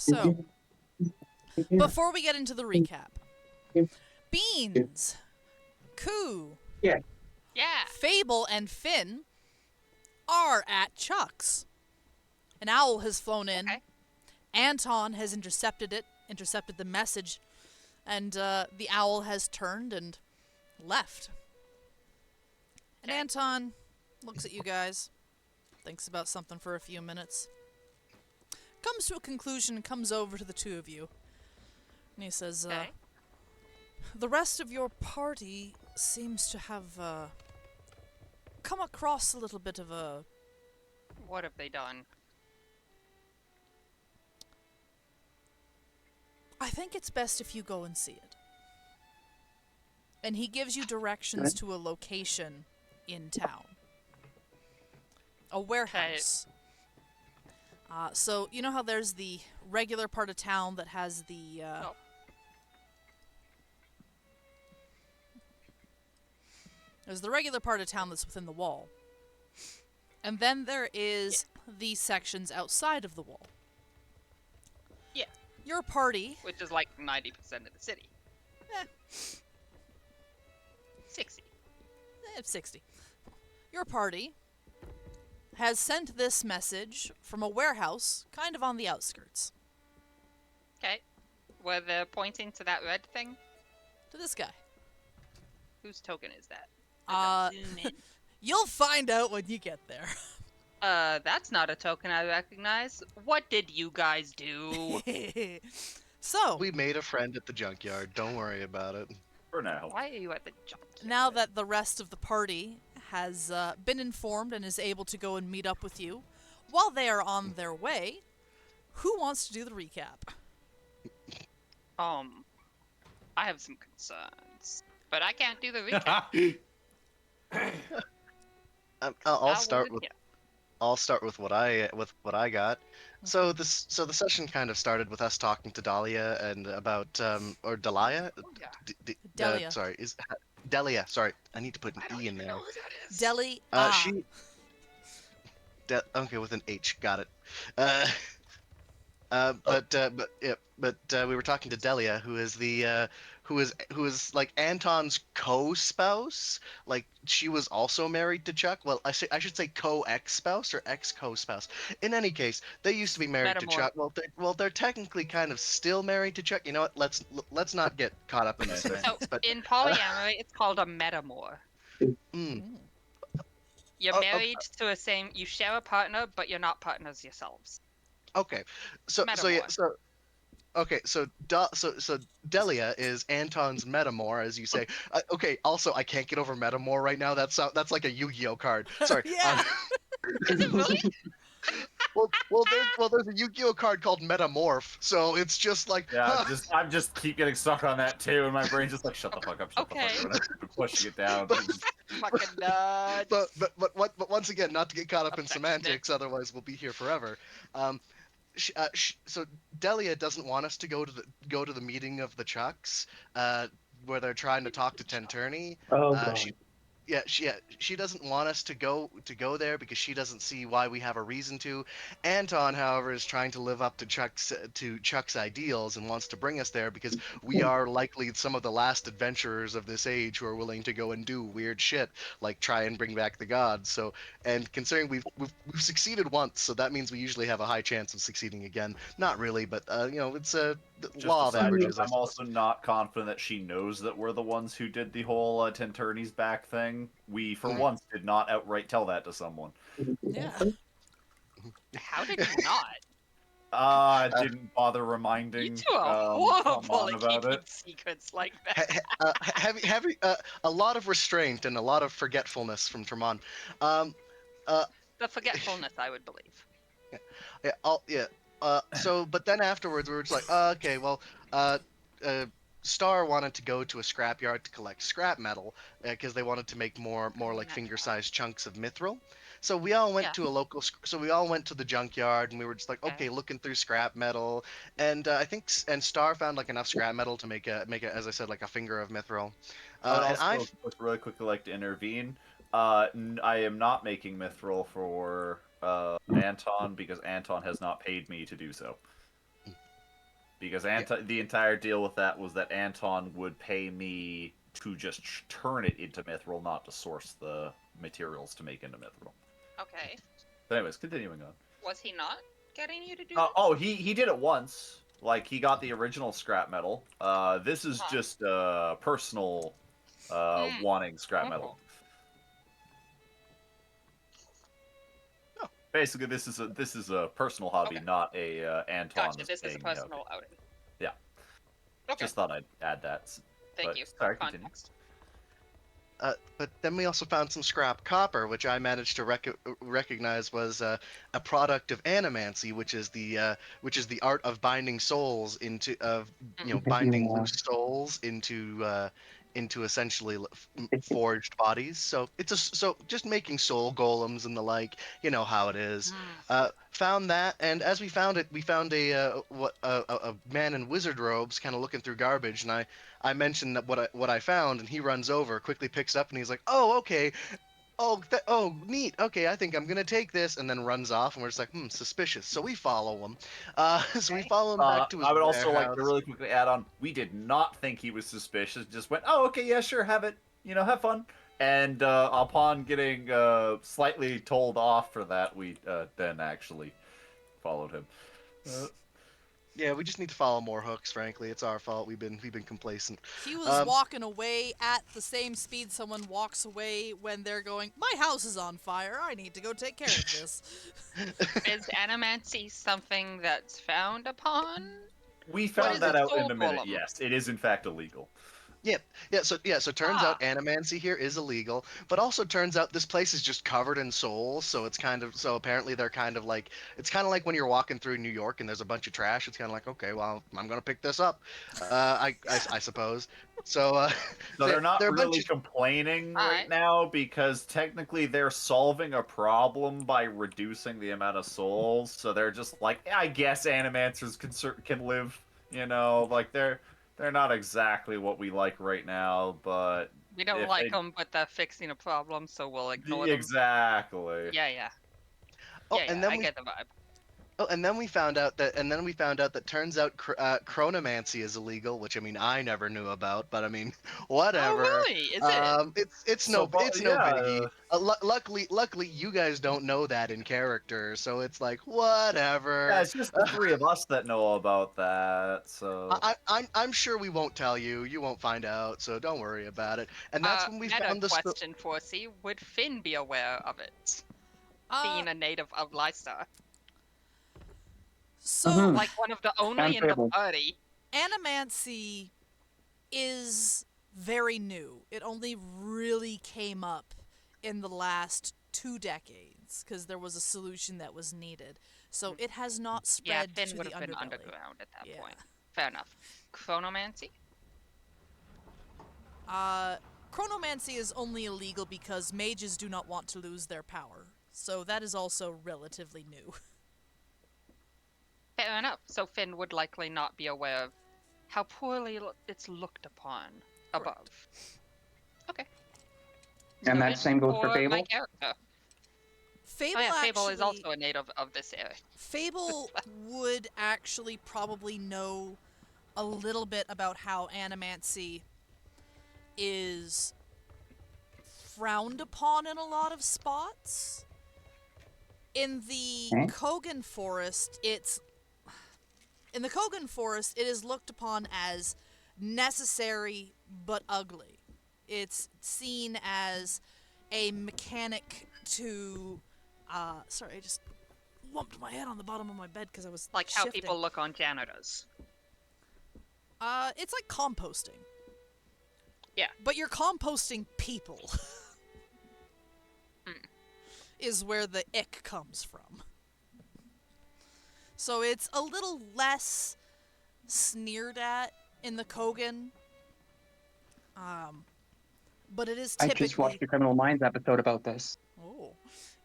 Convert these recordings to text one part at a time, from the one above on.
So, before we get into the recap, Beans, Koo, Yeah. Fable, and Finn are at Chuck's. An owl has flown in. Okay. Anton has intercepted the message, and the owl has turned and left. And Okay. Anton looks at you guys, thinks about something for a few minutes, comes to a conclusion, and comes over to the two of you. And he says, Okay. the rest of your party seems to have come across a little bit of a... What have they done? I think it's best if you go and see it. And he gives you directions to a location in town. A warehouse. So, you know how there's the regular part of town that has the... Oh. There's the regular part of town that's within the wall. And then there is the sections outside of the wall. Yeah. Your party... Which is like 90% of the city. Eh, 60. 60. Your party has sent this message from a warehouse kind of on the outskirts Okay. Were they pointing to that red thing? to this guy. Whose token is that? Zoom in. You'll find out when you get there. That's not a token I recognize. What did you guys do? So, We made a friend at the junkyard. Don't worry about it. For now. Why are you at the jump? now that the rest of the party has been informed and is able to go and meet up with you, while they are on their way, who wants to do the recap? I have some concerns, but I can't do the recap. I'll start with what I got. So the session kind of started with us talking to Dahlia and about or Delia. Delia. Sorry, is Delia? Sorry, I need to put an E in there. Deli. She. Okay, with an H. Got it. But we were talking to Delia, who is like Anton's co-spouse. Like she was also married to Chuck. Well, I should say co-ex-spouse or ex-co-spouse. In any case, they used to be married to Chuck. Well, they're technically kind of still married to Chuck. You know what? Let's not get caught up in this. So in polyamory, it's called a metamor. You're married to a same. You share a partner, but you're not partners yourselves. Okay, so Delia is Anton's metamor, as you say. Okay, also I can't get over metamor right now. That's like a Yu-Gi-Oh card. Sorry. Yeah. Is it really? There's a Yu-Gi-Oh card called Metamorph, so it's just like. Yeah, I'm just keep getting stuck on that too, and my brain's just like, shut the fuck up, shut Okay. the fuck up, and I'm pushing it down. Fucking nuts. But once again, not to get caught up in semantics, otherwise we'll be here forever. So Delia doesn't want us to go to the meeting of the Chucks, where they're trying to talk to Tenturney. Oh, God. She doesn't want us to go there because she doesn't see why we have a reason to. Anton, however, is trying to live up to Chuck's ideals and wants to bring us there because we are likely some of the last adventurers of this age who are willing to go and do weird shit like try and bring back the gods. So, and considering we've succeeded once, so that means we usually have a high chance of succeeding again. Not really, but it's a law of averages. I'm also not confident that she knows that we're the ones who did the whole Tenturney's back thing. We, for once, did not outright tell that to someone. Yeah. How did you not? I didn't bother reminding. You two are horrible at about keeping it. secrets like that. Heavy, a lot of restraint and a lot of forgetfulness from Tremont. The forgetfulness, I would believe. So, but then afterwards, we were just like, okay, well, Star wanted to go to a scrapyard to collect scrap metal because they wanted to make more like finger-sized chunks of mithril. So we all went to a local. So we all went to the junkyard, and we were just like, okay, looking through scrap metal, and I think Star found like enough scrap metal to make a as I said, like a finger of mithril. I would really quickly like to intervene. I am not making mithril for Anton because Anton has not paid me to do so. Because the entire deal with that was that Anton would pay me to just turn it into mithril, not to source the materials to make into mithril. Okay. But anyways, continuing on. Was he not getting you to do this? He did it once. Like, he got the original scrap metal. This is just personal wanting scrap metal. Oh. Basically, this is a personal hobby, not a Anton. Gotcha. This is a personal outing. Yeah. Okay. Just thought I'd add that. Thank you for Sorry, context. But then we also found some scrap copper, which I managed to recognize was a product of animancy, which is the art of binding souls into binding loose souls into essentially forged bodies. So so just making soul golems and the like. You know how it is. Found that, and as we found it, we found a man in wizard robes, kind of looking through garbage, and I mentioned that what I found, and he runs over, quickly picks up, and he's like, "Oh, okay, oh, neat, okay, I think I'm gonna take this," and then runs off, and we're just like, suspicious. So we follow him. So we follow him back to his I would also like to warehouse. really quickly add on, we did not think he was suspicious, just went, "Oh, okay, yeah, sure, have it, have fun." And upon getting slightly told off for that, we then actually followed him. Yeah, we just need to follow more hooks. Frankly, it's our fault. We've been complacent. He was walking away at the same speed someone walks away when they're going, "My house is on fire. I need to go take care of this." Is animancy something that's frowned upon? We found that out in a minute. Golem? Yes, it is in fact illegal. So turns out animancy here is illegal, but also turns out this place is just covered in souls. So apparently they're kind of like, it's kind of like when you're walking through New York and there's a bunch of trash. It's kind of like, okay, well, I'm gonna pick this up, I suppose. So they're not really complaining right now, because technically they're solving a problem by reducing the amount of souls. So they're just like, I guess animancers can live, like they're not exactly what we like right now, but we don't like them, but they're fixing a problem, so we'll ignore them. Exactly. Yeah. I get the vibe. Oh, and then we found out that turns out chronomancy is illegal, which I never knew about, but whatever. Oh, really? Is it? It's no biggie. Luckily, you guys don't know that in character, so it's like whatever. Yeah, it's just the three of us that know about that. So I'm sure we won't tell you. You won't find out, so don't worry about it. And that's when we found the question for C. Would Finn be aware of it? Being a native of Liestar. So, like one of the only in the party. Animancy is very new. It only really came up in the last 2 decades because there was a solution that was needed. So it has not spread Finn to would the have been underbelly. underground at that point. Fair enough. Chronomancy? Chronomancy is only illegal because mages do not want to lose their power. So that is also relatively new. Fair enough. So Finn would likely not be aware of how poorly it's looked upon above. Okay. And that same goes for Fable? My character. Fable, Fable is also a native of this area. Fable would actually probably know a little bit about how animancy is frowned upon in a lot of spots. In the Kogan Forest, it is looked upon as necessary but ugly. It's seen as a mechanic to sorry, I just lumped my head on the bottom of my bed because I was like shifting. How people look on janitors. It's like composting. Yeah. But you're composting people. Is where the ick comes from. So it's a little less sneered at in the Kogan. But it is typically... I just watched the Criminal Minds episode about this. Oh.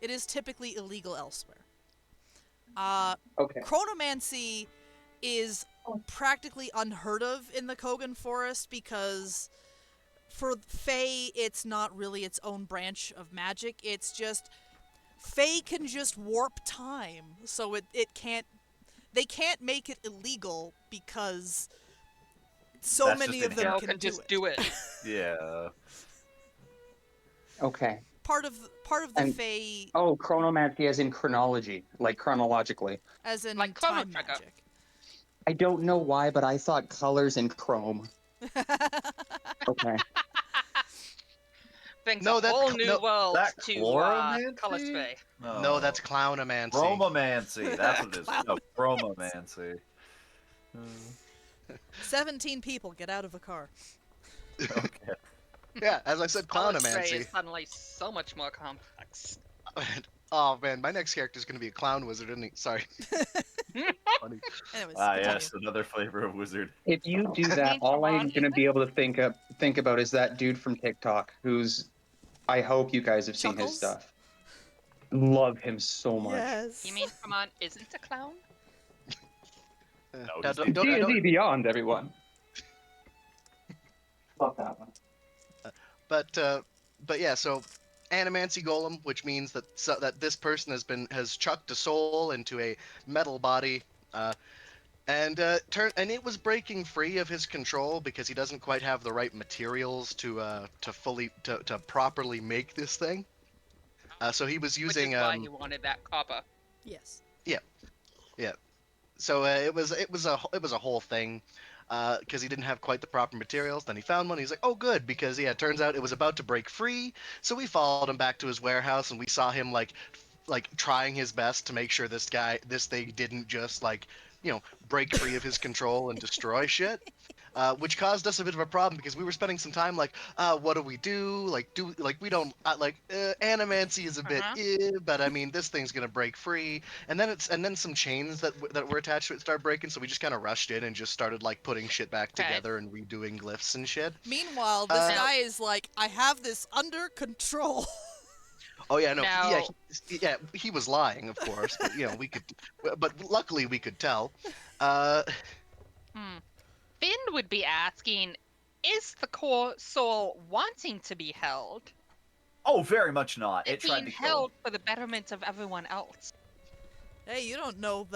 It is typically illegal elsewhere. Okay. Chronomancy is practically unheard of in the Kogan Forest because for Fae, it's not really its own branch of magic. It's just... Fae can just warp time, so it can't... they can't make it illegal because so That's many just of them Y'all can can just do it. Yeah. Okay. Part of the And- Fae, Oh, chronomancy as in chronology, like chronologically. as in Like Chrono time Trigger. magic. I don't know why, but I thought colors in chrome. Okay. Brings No, a that whole cl- new no, world That to chloromancy? Color Spray. no, that's clownomancy. Chromomancy. That's what it is. Clown- No, chromomancy. 17 people get out of a car. Okay. Yeah, as I said, Color Spray clownomancy. is suddenly so much more complex. Oh man, my next character is gonna be a clown wizard, isn't he? Sorry. Funny. Anyways, Ah, continue. yes, another flavor of wizard. If you do that, mean, all come on, I'm gonna be able to think about is that dude from TikTok, who's I hope you guys have seen his Chuckles? stuff. Love him so much. Yes. You mean Come isn't a clown? No, Now, he's don't- D&D Beyond, everyone. Love that one. But yeah, so animancy golem, which means that that this person has chucked a soul into a metal body, and it was breaking free of his control because he doesn't quite have the right materials to properly make this thing. So he was using Which is why he wanted that copper. Yes. So it was a whole thing, because he didn't have quite the proper materials. Then he found one. He's like, oh, good, because yeah, it turns out it was about to break free. So we followed him back to his warehouse, and we saw him like trying his best to make sure this thing didn't just break free of his control and destroy shit. Which caused us a bit of a problem because we were spending some time what do we do? We don't animancy is a bit, but I mean this thing's gonna break free, and then some chains that were attached to it started breaking, so we just kind of rushed in and just started putting shit back Okay. together and redoing glyphs and shit. Meanwhile, this guy is like, I have this under control. Oh yeah, no, Now- he was lying, of course, but but luckily we could tell. Finn would be asking, is the core soul wanting to be held? Oh, very much not. It It's tried being to kill held him. for the betterment of everyone else. Hey, you don't know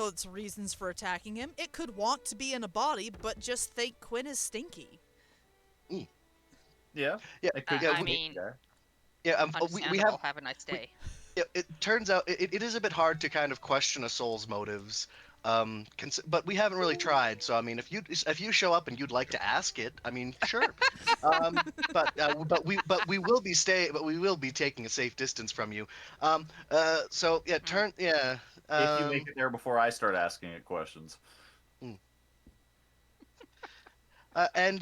its reasons for attacking him. It could want to be in a body, but just think Quinn is stinky. Yeah. Yeah, It could yeah, I we- mean, yeah. understandable. We have. Have a nice day. It turns out it is a bit hard to kind of question a soul's motives, but we haven't really tried. So I mean, if you show up and you'd like to ask it, I mean, sure. But we will be taking a safe distance from you. So yeah, If you make it there before I start asking it questions. And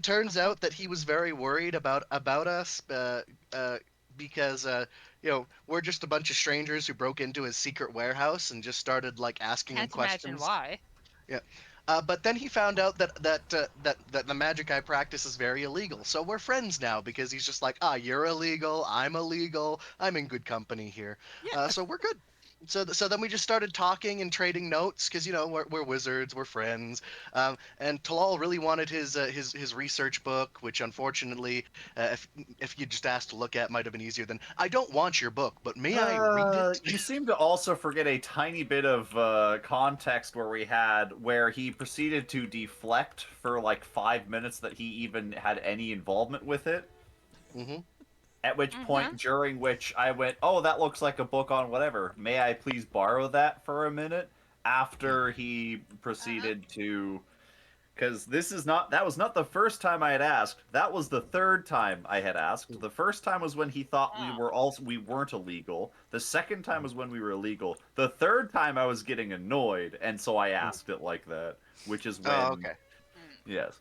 turns out that he was very worried about us, because we're just a bunch of strangers who broke into his secret warehouse and just started asking him Can't questions. imagine why. But then he found out that the magic I practice is very illegal. So we're friends now because he's just like, you're illegal, I'm illegal, I'm in good company here. Yeah. So we're good. So then we just started talking and trading notes because we're wizards, we're friends. And Talal really wanted his research book, which unfortunately, if you just asked to look at, might have been easier than I don't want your book, but may I read it? You seem to also forget a tiny bit of context where he proceeded to deflect for like 5 minutes that he even had any involvement with it. Mm-hmm. At which point, during which I went, oh, that looks like a book on whatever. May I please borrow that for a minute? After he proceeded to... Because that was not the first time I had asked. That was the third time I had asked. The first time was when he thought we weren't illegal. The second time was when we were illegal. The third time I was getting annoyed, and so I asked it like that. Which is when... Oh, okay. Yes.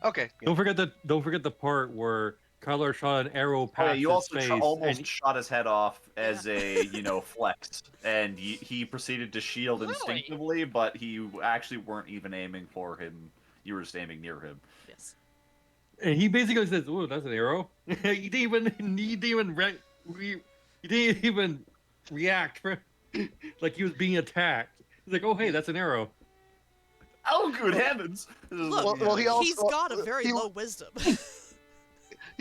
Okay. Don't forget the part where Kyler shot an arrow past Oh, yeah, you his also face. almost shot his head off as a, flex. And he proceeded to shield Really? instinctively, but you actually weren't even aiming for him. You were just aiming near him. Yes. And he basically says, "Oh, that's an arrow." He didn't even react like he was being attacked. He's like, "Oh, hey, that's an arrow." Oh, good heavens! Look, Well, he's got a very low wisdom.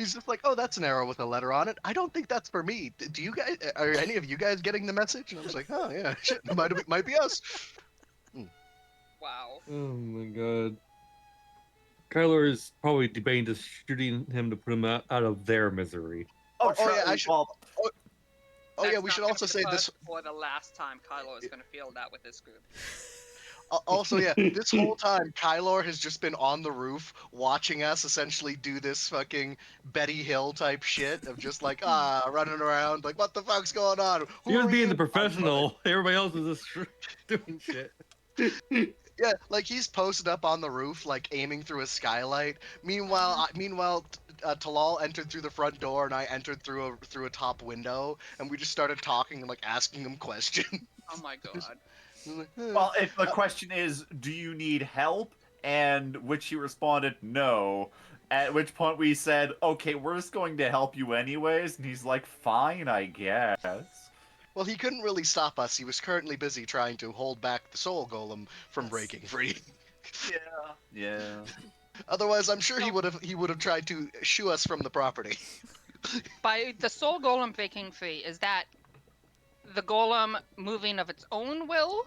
He's just like, oh, that's an arrow with a letter on it. I don't think that's for me. Do you guys? Are any of you guys getting the message? And I was like, oh yeah, shit, might be us. Wow. Oh my god. Kylo is probably debating just shooting him to put him out of their misery. Oh, yeah, I should. Well, Oh yeah, That's we not should gonna also be the say first this. or the last time Kylo is going to feel that with this group. Also, yeah, this whole time, Kylor has just been on the roof watching us essentially do this fucking Betty Hill type shit of just like, running around, like, what the fuck's going on? He was are being you? the professional. Everybody else was just doing shit. Yeah, like he's posted up on the roof, like aiming through a skylight. Meanwhile, Talal entered through the front door, and I entered through a top window, and we just started talking and like asking him questions. Oh my god. well, if the question is, do you need help? And which he responded, no. At which point we said, okay, we're just going to help you anyways. And he's like, fine, I guess. Well, he couldn't really stop us. He was currently busy trying to hold back the soul golem from breaking free. Yeah. Otherwise, I'm sure he would have tried to shoo us from the property. By the soul golem breaking free, is that the golem moving of its own will,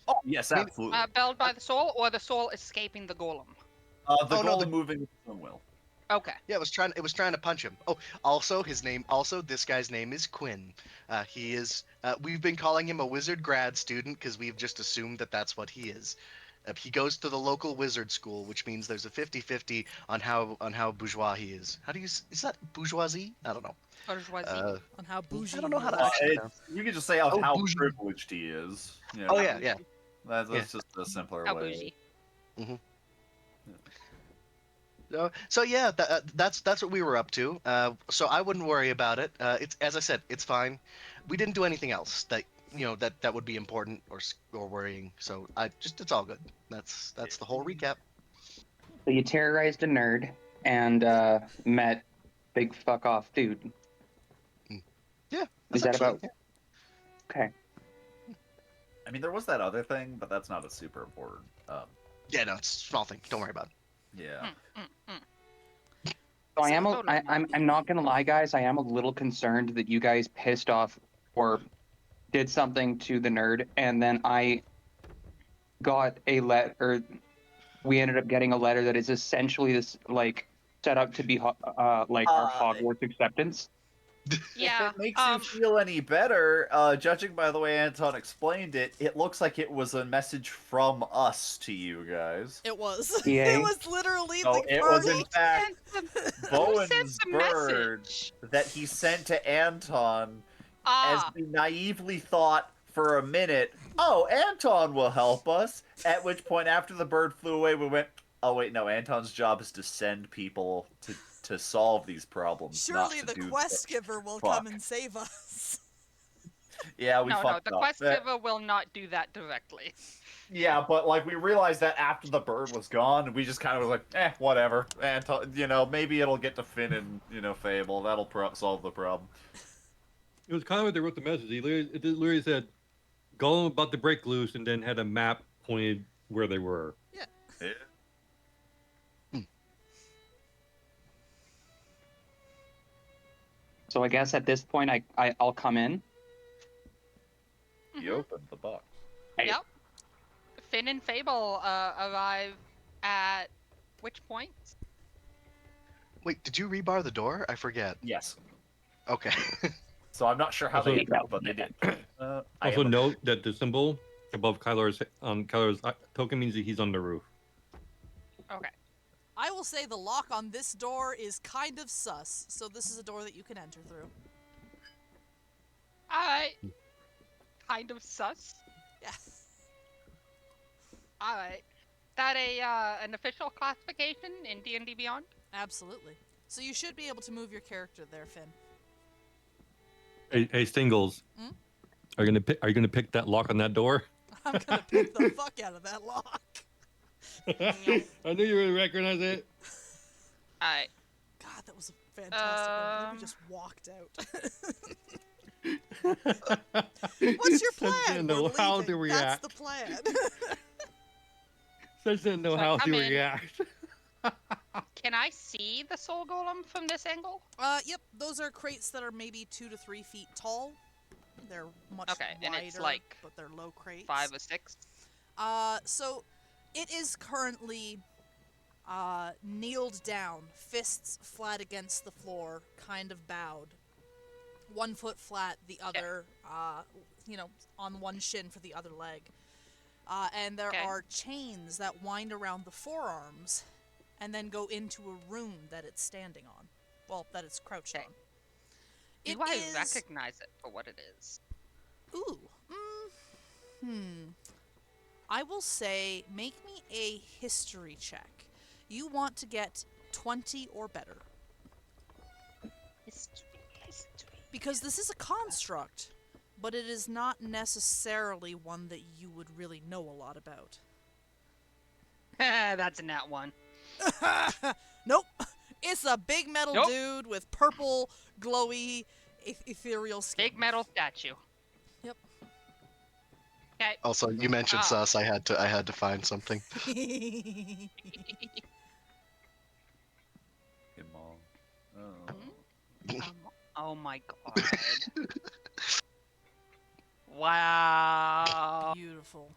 Oh, yes, absolutely. belled by the soul, or the soul escaping the golem? The Oh, no, golem moving with its own will. Okay. Yeah, it was trying to punch him. Oh, also this guy's name is Quinn. He is. We've been calling him a wizard grad student because we've just assumed that that's what he is. He goes to the local wizard school, which means there's a 50-50 on how bourgeois he is. Is that bourgeoisie? I don't know. Bourgeoisie. On how bougie. I don't know how to he is. actually. You can just say how bougie. privileged he is. You know, Oh yeah. That's Yeah. just a simpler How way. bougie. So yeah, that's what we were up to. So I wouldn't worry about it. It's, as I said, it's fine. We didn't do anything else that that would be important or worrying. So it's all good. That's the whole recap. So you terrorized a nerd and met big fuck off dude. Yeah. Is that about? yeah. Okay. I mean, there was that other thing, but that's not a super important. Yeah, no, it's a small thing. Don't worry about it. Yeah. So I'm not gonna lie, guys. I am a little concerned that you guys pissed off or did something to the nerd, and then I got a letter. We ended up getting a letter that is essentially this like set up to be our Hogwarts acceptance. Yeah. If it makes you feel any better, judging by the way Anton explained it, it looks like it was a message from us to you guys. It was. Yay. It was literally So the it was in party. fact Bowen's the bird message? that he sent to Anton as he naively thought for a minute, oh, Anton will help us. At which point, after the bird flew away, we went, oh wait, no, Anton's job is to send people to solve these problems. Surely not the to do quest such giver will fuck. come and save us. Yeah, we No, fucked the up. quest giver will not do that directly. Yeah, but like we realized that after the bird was gone, and we just kind of was like, whatever. Anton, maybe it'll get to Finn and Fable. That'll solve the problem. It was kind of like they wrote the message. It literally said, Gollum about to break loose, and then had a map pointed where they were. Yeah. So I guess at this point, I'll come in. You opened the box. Yep. Finn and Fable arrive at which point? Wait, did you rebar the door? I forget. Yes. Okay. So I'm not sure how Also- they did, but they did. Also note that the symbol above Kylo's token means that he's on the roof. Okay. I will say the lock on this door is kind of sus, so this is a door that you can enter through. Alright. Kind of sus. Yeah. Alright. Is that an official classification in D&D Beyond? Absolutely. So you should be able to move your character there, Finn. Hey, Stingles. Hmm? Are you gonna pick that lock on that door? I'm gonna pick the fuck out of that lock. I knew you would recognize it. Alright. God, that was a fantastic one. We just walked out. What's your plan? Didn't know We're how leaving. to That's react. the plan. Such didn't know So how come to in. react. Can I see the soul golem from this angle? Yep, those are crates that are maybe 2 to 3 feet tall. They're much Okay, wider, and it's like but they're low crates. 5 or 6. So it is currently kneeled down, fists flat against the floor, kind of bowed. 1 foot flat, the other, on one shin for the other leg. And there are chains that wind around the forearms and then go into a room that it's standing on. Well, that it's crouched on. Do I recognize it for what it is? Ooh. I will say, make me a history check. You want to get 20 or better. History. Because this is a construct, but it is not necessarily one that you would really know a lot about. That's a nat 1. Nope. It's a big metal dude with purple, glowy, ethereal skin. Big metal statue. Yep. Okay. Also, you mentioned sus. I had to find something. Oh my god. Wow. Beautiful.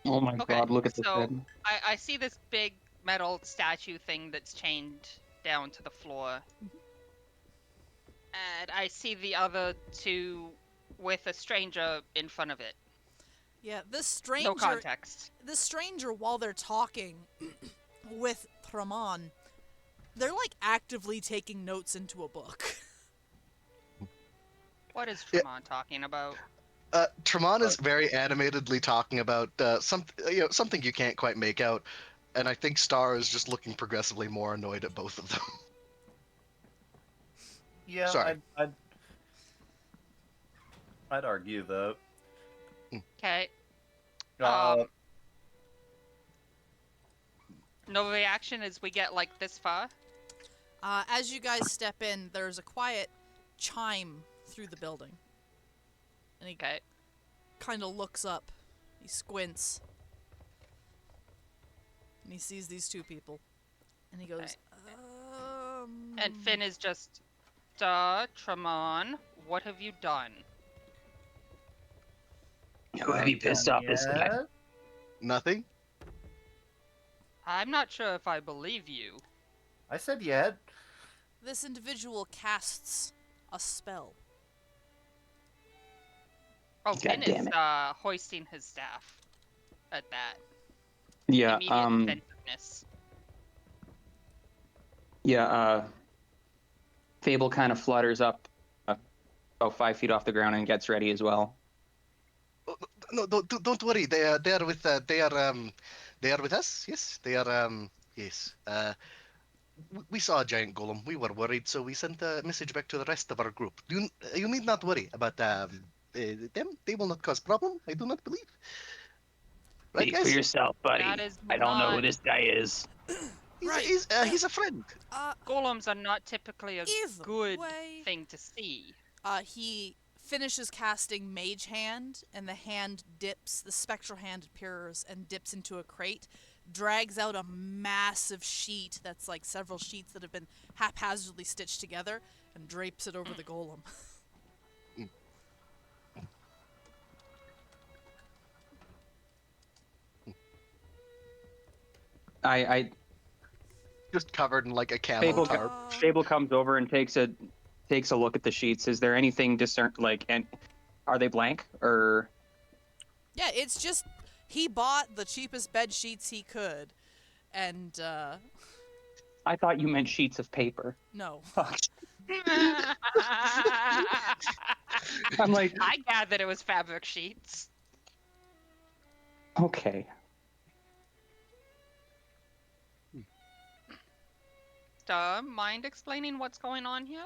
Oh my god, look at this so head. I see this big metal statue thing that's chained down to the floor. And I see the other two with a stranger in front of it. Yeah, this stranger... No context. This stranger, while they're talking with Traman, they're, like, actively taking notes into a book. What is Traman talking about? Traman is very animatedly talking about something you can't quite make out, and I think Star is just looking progressively more annoyed at both of them. Yeah, Sorry. I'd argue that. Okay. Uh, No reaction as we get, like, this far? As you guys step in, there's a quiet chime through the building. And he kind of looks up. He squints. And he sees these two people. And he goes, And Finn is just, Traman, what have you done? Who have you pissed off this guy? Nothing? I'm not sure if I believe you. I said yet. This individual casts a spell. Oh, God Finn damn is it. hoisting his staff at that. Yeah, Immediate defensiveness. Fable kind of flutters up about 5 feet off the ground and gets ready as well. No, don't worry. They are with us. Yes, they are. Yes. We saw a giant golem. We were worried, so we sent a message back to the rest of our group. You need not worry about them. They will not cause problem. I do not believe. Right, Speak for guys? yourself, buddy. That is I don't know who not- this guy is. He's a friend. Golems are not typically a Either good way. thing to see. He finishes casting Mage Hand, and the hand dips, the spectral hand appears and dips into a crate, drags out a massive sheet that's like several sheets that have been haphazardly stitched together, and drapes it over the golem. I Just covered in like a camo tarp. Fable comes over and takes a look at the sheets. Is there anything and are they blank or? Yeah, it's just he bought the cheapest bed sheets he could, and I thought you meant sheets of paper. no. I'm like, I gathered it was fabric sheets. okay. Mind explaining what's going on here?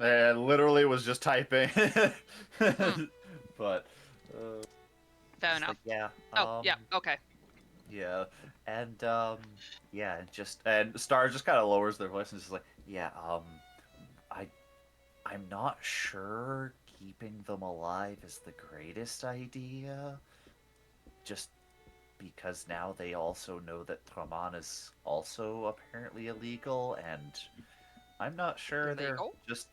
I literally was just typing. But. Fair enough. Yeah. Yeah, okay. Yeah, and and Star just kind of lowers their voice and is just like, yeah, I'm not sure keeping them alive is the greatest idea. Just because now they also know that Traman is also apparently illegal, and I'm not sure they're Illegal? just.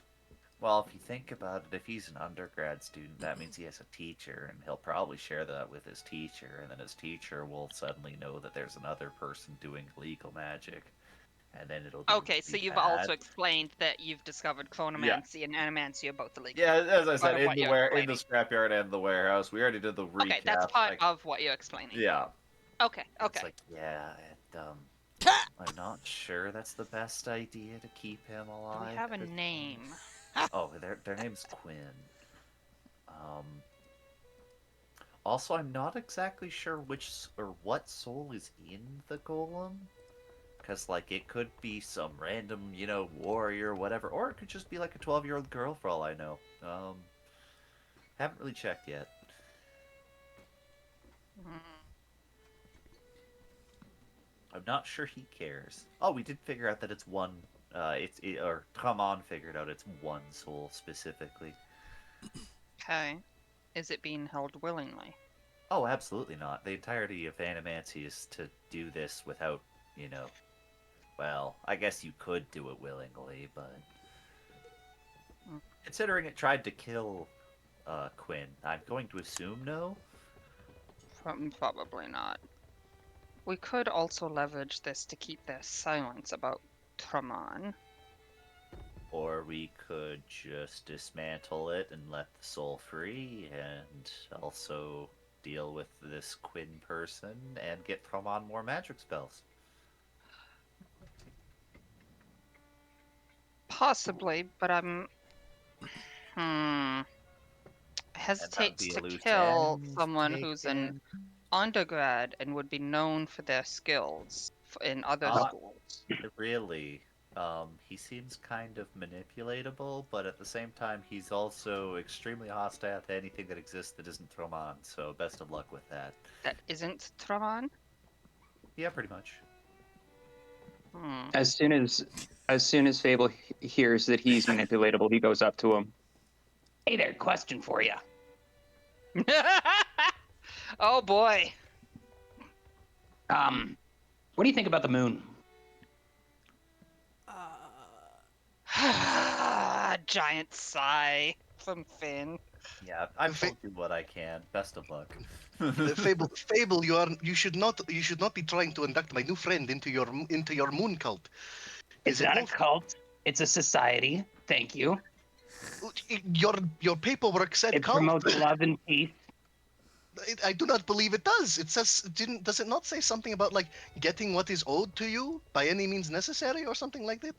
Well, if you think about it, if he's an undergrad student, that means he has a teacher, and he'll probably share that with his teacher, and then his teacher will suddenly know that there's another person doing illegal magic, and then it'll be Okay, so really you've bad. also explained that you've discovered Yeah. chronomancy and animancy are both illegal. Yeah, as I Part said, of in what the you're in the explaining. scrapyard and the warehouse, we already did the recap. Okay, that's part like, of what you're explaining. Yeah. Okay, It's okay. like, yeah, and, I'm not sure that's the best idea to keep him Do alive. we have a 'cause- name? Oh, their name's Quinn. Also, I'm not exactly sure which or what soul is in the golem. Because, like, it could be some random, warrior or whatever. Or it could just be, like, a 12-year-old girl for all I know. Haven't really checked yet. Hmm. I'm not sure he cares. Oh, we did figure out that it's one. Or Traman figured out it's one soul specifically. Okay. Is it being held willingly? Oh, absolutely not. The entirety of Animancy is to do this without, well, I guess you could do it willingly, but considering it tried to kill Quinn, I'm going to assume no. Probably not. We could also leverage this to keep their silence about Traman. Or we could just dismantle it and let the soul free, and also deal with this Quinn person and get Traman more magic spells. Possibly, but I'm And that would hesitates be to a kill lieutenant, someone who's an undergrad and would be known for their skills in other Not schools. really. He seems kind of manipulatable, but at the same time, he's also extremely hostile to anything that exists that isn't Traman, so best of luck with that. That isn't Traman? Yeah, pretty much. As soon as Fable hears that he's manipulatable, he goes up to him. Hey there, question for you. Oh boy. What do you think about the moon? Giant sigh from Finn. Yeah, I've told you what I can. Best of luck. Fable, you should not be trying to induct my new friend into your moon cult. It's not a cult. It's a society. Thank you. Your paperwork said It cult. promotes love and peace. I do not believe it does. It says does it not say something about like getting what is owed to you by any means necessary or something like that?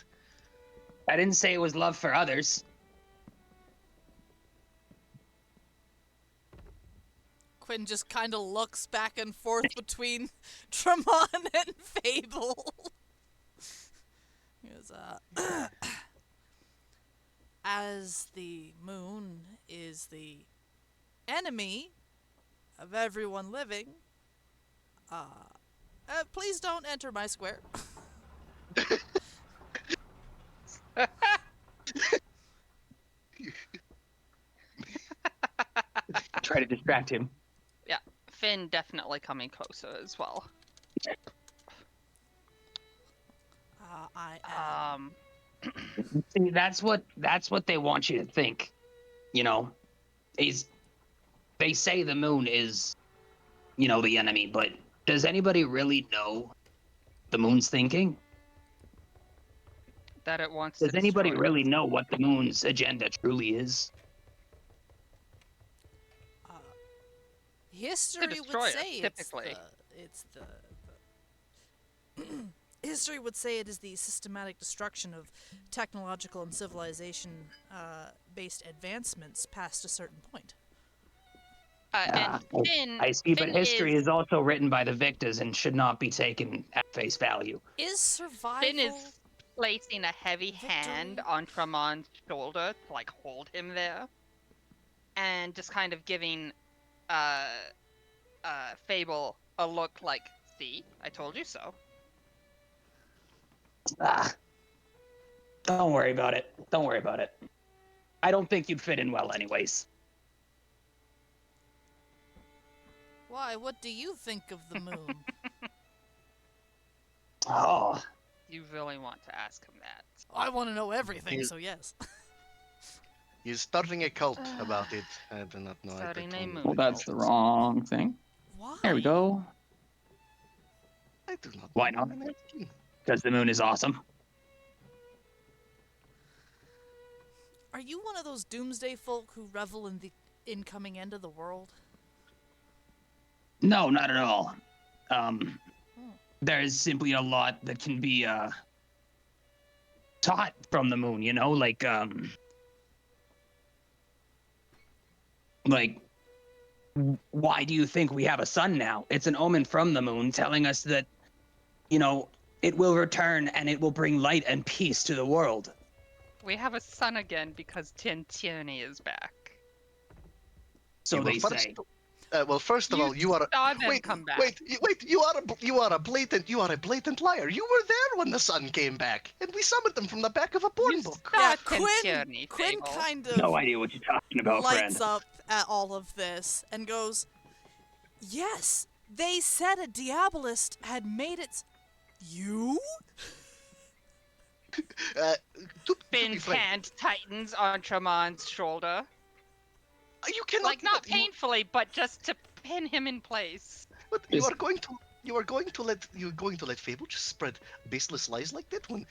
I didn't say it was love for others. Quinn just kind of looks back and forth between Traman and Fable. He goes, as the moon is the enemy of everyone living, please don't enter my square. Try to distract him. Yeah, Finn definitely coming closer as well. I am. See, that's what they want you to think. They say the moon is, the enemy, but does anybody really know the moon's thinking? That it wants Does to anybody destroy really know what the moon's agenda truly is? History destroy would us, say typically. it's the history would say it is the systematic destruction of technological and civilization based advancements past a certain point. And Finn, I see, but Finn history is also written by the victors and should not be taken at face value. Is survival Finn is placing a heavy hand on Traman's shoulder to like hold him there, and just kind of giving Fable a look like, "See, I told you so." Don't worry about it. Don't worry about it. I don't think you'd fit in well anyways. Why? What do you think of the moon? Oh, You really want to ask him that? I want to know everything, He's- so yes. He's starting a cult about it. I do not know. I Starting a don't- moon well, that's the cult. wrong thing. Why? There we go. I do not. Why know. not? I'm asking. Because the moon is awesome. Are you one of those doomsday folk who revel in the incoming end of the world? No, not at all. Hmm. There's simply a lot that can be taught from the moon, you know, like why do you think we have a sun now? It's an omen from the moon telling us that, you know, it will return and it will bring light and peace to the world. We have a son again because Tierney is back. So Yeah, well, they first- say. Well, first of all, you are. saw them Wait, come back. wait! You are a blatant liar. You were there when the sun came back, and we summoned them from the back of a porn You book. saw Yeah, Tierney, Quinn Fable. kind of No idea what you're talking about, lights friend. up at all of this and goes, "Yes, they said a Diabolist had made it. You? To Thin be frank, hand tightens on Tramon's shoulder. you cannot. Like, not but you- painfully, but just to pin him in place. But you Is- are going to. You're going to let Fable just spread baseless lies like that when.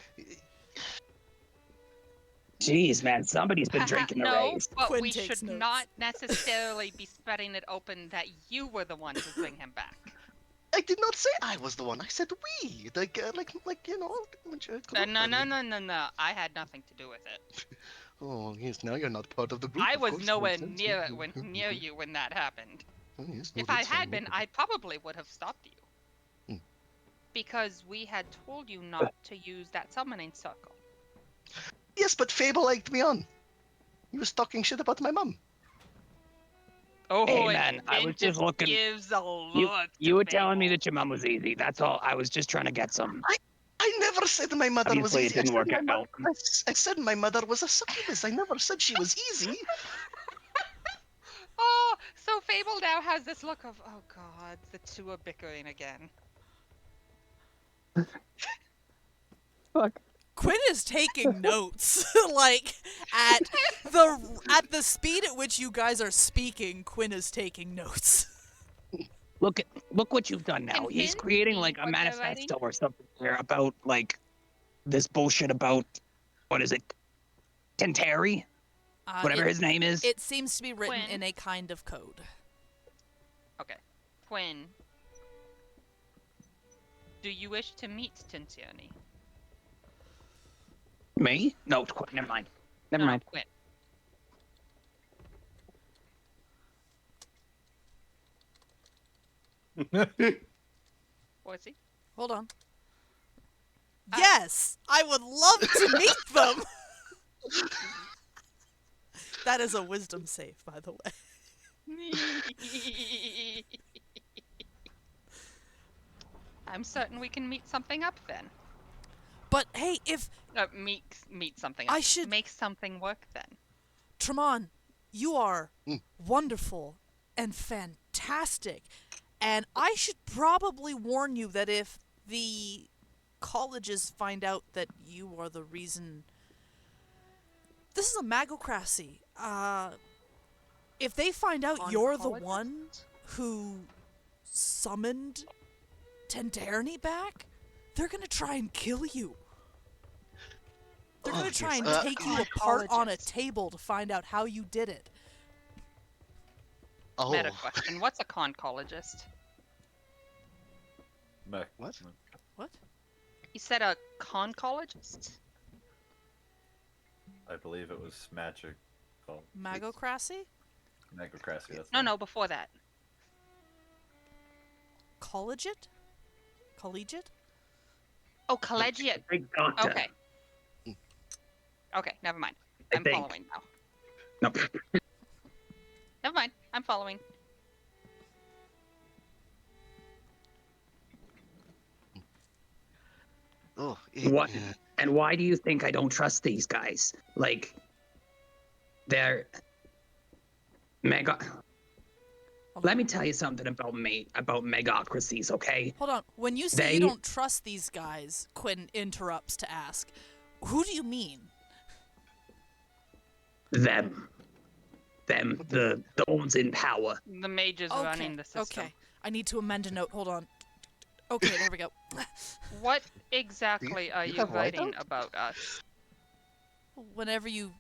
Jeez, man, somebody's been drinking the no, rays. but Quinn we takes should notes. not necessarily be spreading it open that you were the one to bring him back. I did not say I was the one. I said we. Like you know. No. I had nothing to do with it. Oh yes, now you're not part of the group. I of was course, nowhere makes sense. near it near you when that happened. Oh, yes, no, If I that's fine, had been, no I probably would have stopped you. Hmm. Because we had told you not to use that summoning circle. Yes, but Fable egged me on. He was talking shit about my mom. Oh, Hey, and man, I Finn was just looking- gives a look. You to were telling me Fable. that your mom was easy. That's all. I was just trying to get some. I never said my mother was Obviously, it easy. didn't I said work my out. mo- I said my mother was a succubus. I never said she was easy. Oh, so Fable now has this look of, oh god, the two are bickering again. Fuck. Quinn is taking notes. Like at the speed at which you guys are speaking, Quinn is taking notes. Look what you've done now. Can He's Finn creating see like a what they're manifesto writing? or something here about like this bullshit about what is it? Tenteri? Whatever his name is. It seems to be written Quinn? in a kind of code. Okay. Quinn, do you wish to meet Tierney? Me? No, never mind. Never mind. Quinn. What is he? Hold on. Yes, I would love to meet them. That is a wisdom save, by the way. I'm certain we can meet something up then. But hey, if Meet something up. I should- make something work then. Tremon, you are Mm. wonderful and fantastic, and I should probably warn you that if the colleges find out that you are the reason, this is a magocracy. If they find out you're the one who summoned Tenderni back, they're gonna try and kill you. They're gonna Oh, try yes. and take you apart on a Oncologist. table to find out how you did it. Oh, Meta question. What's a concologist? What? What? You said a concologist? I believe it was magic. Called Magocracy? Necrocracy. That's No, before that. Collegiate? Collegiate? Oh, collegiate. Big doctor. Okay. Okay, never mind. I I'm think. following now. No. Never mind. I'm following. Oh, What? And why do you think I don't trust these guys? Like, they're mega. Let me tell you something about megocracies, okay? Hold on. When you say you don't trust these guys, Quinn interrupts to ask, who do you mean? Them, the ones in power. The mage is running the system. Okay. I need to amend a note. Hold on. Okay, there we go. What exactly are you you have writing whiteout? about us? Whenever you...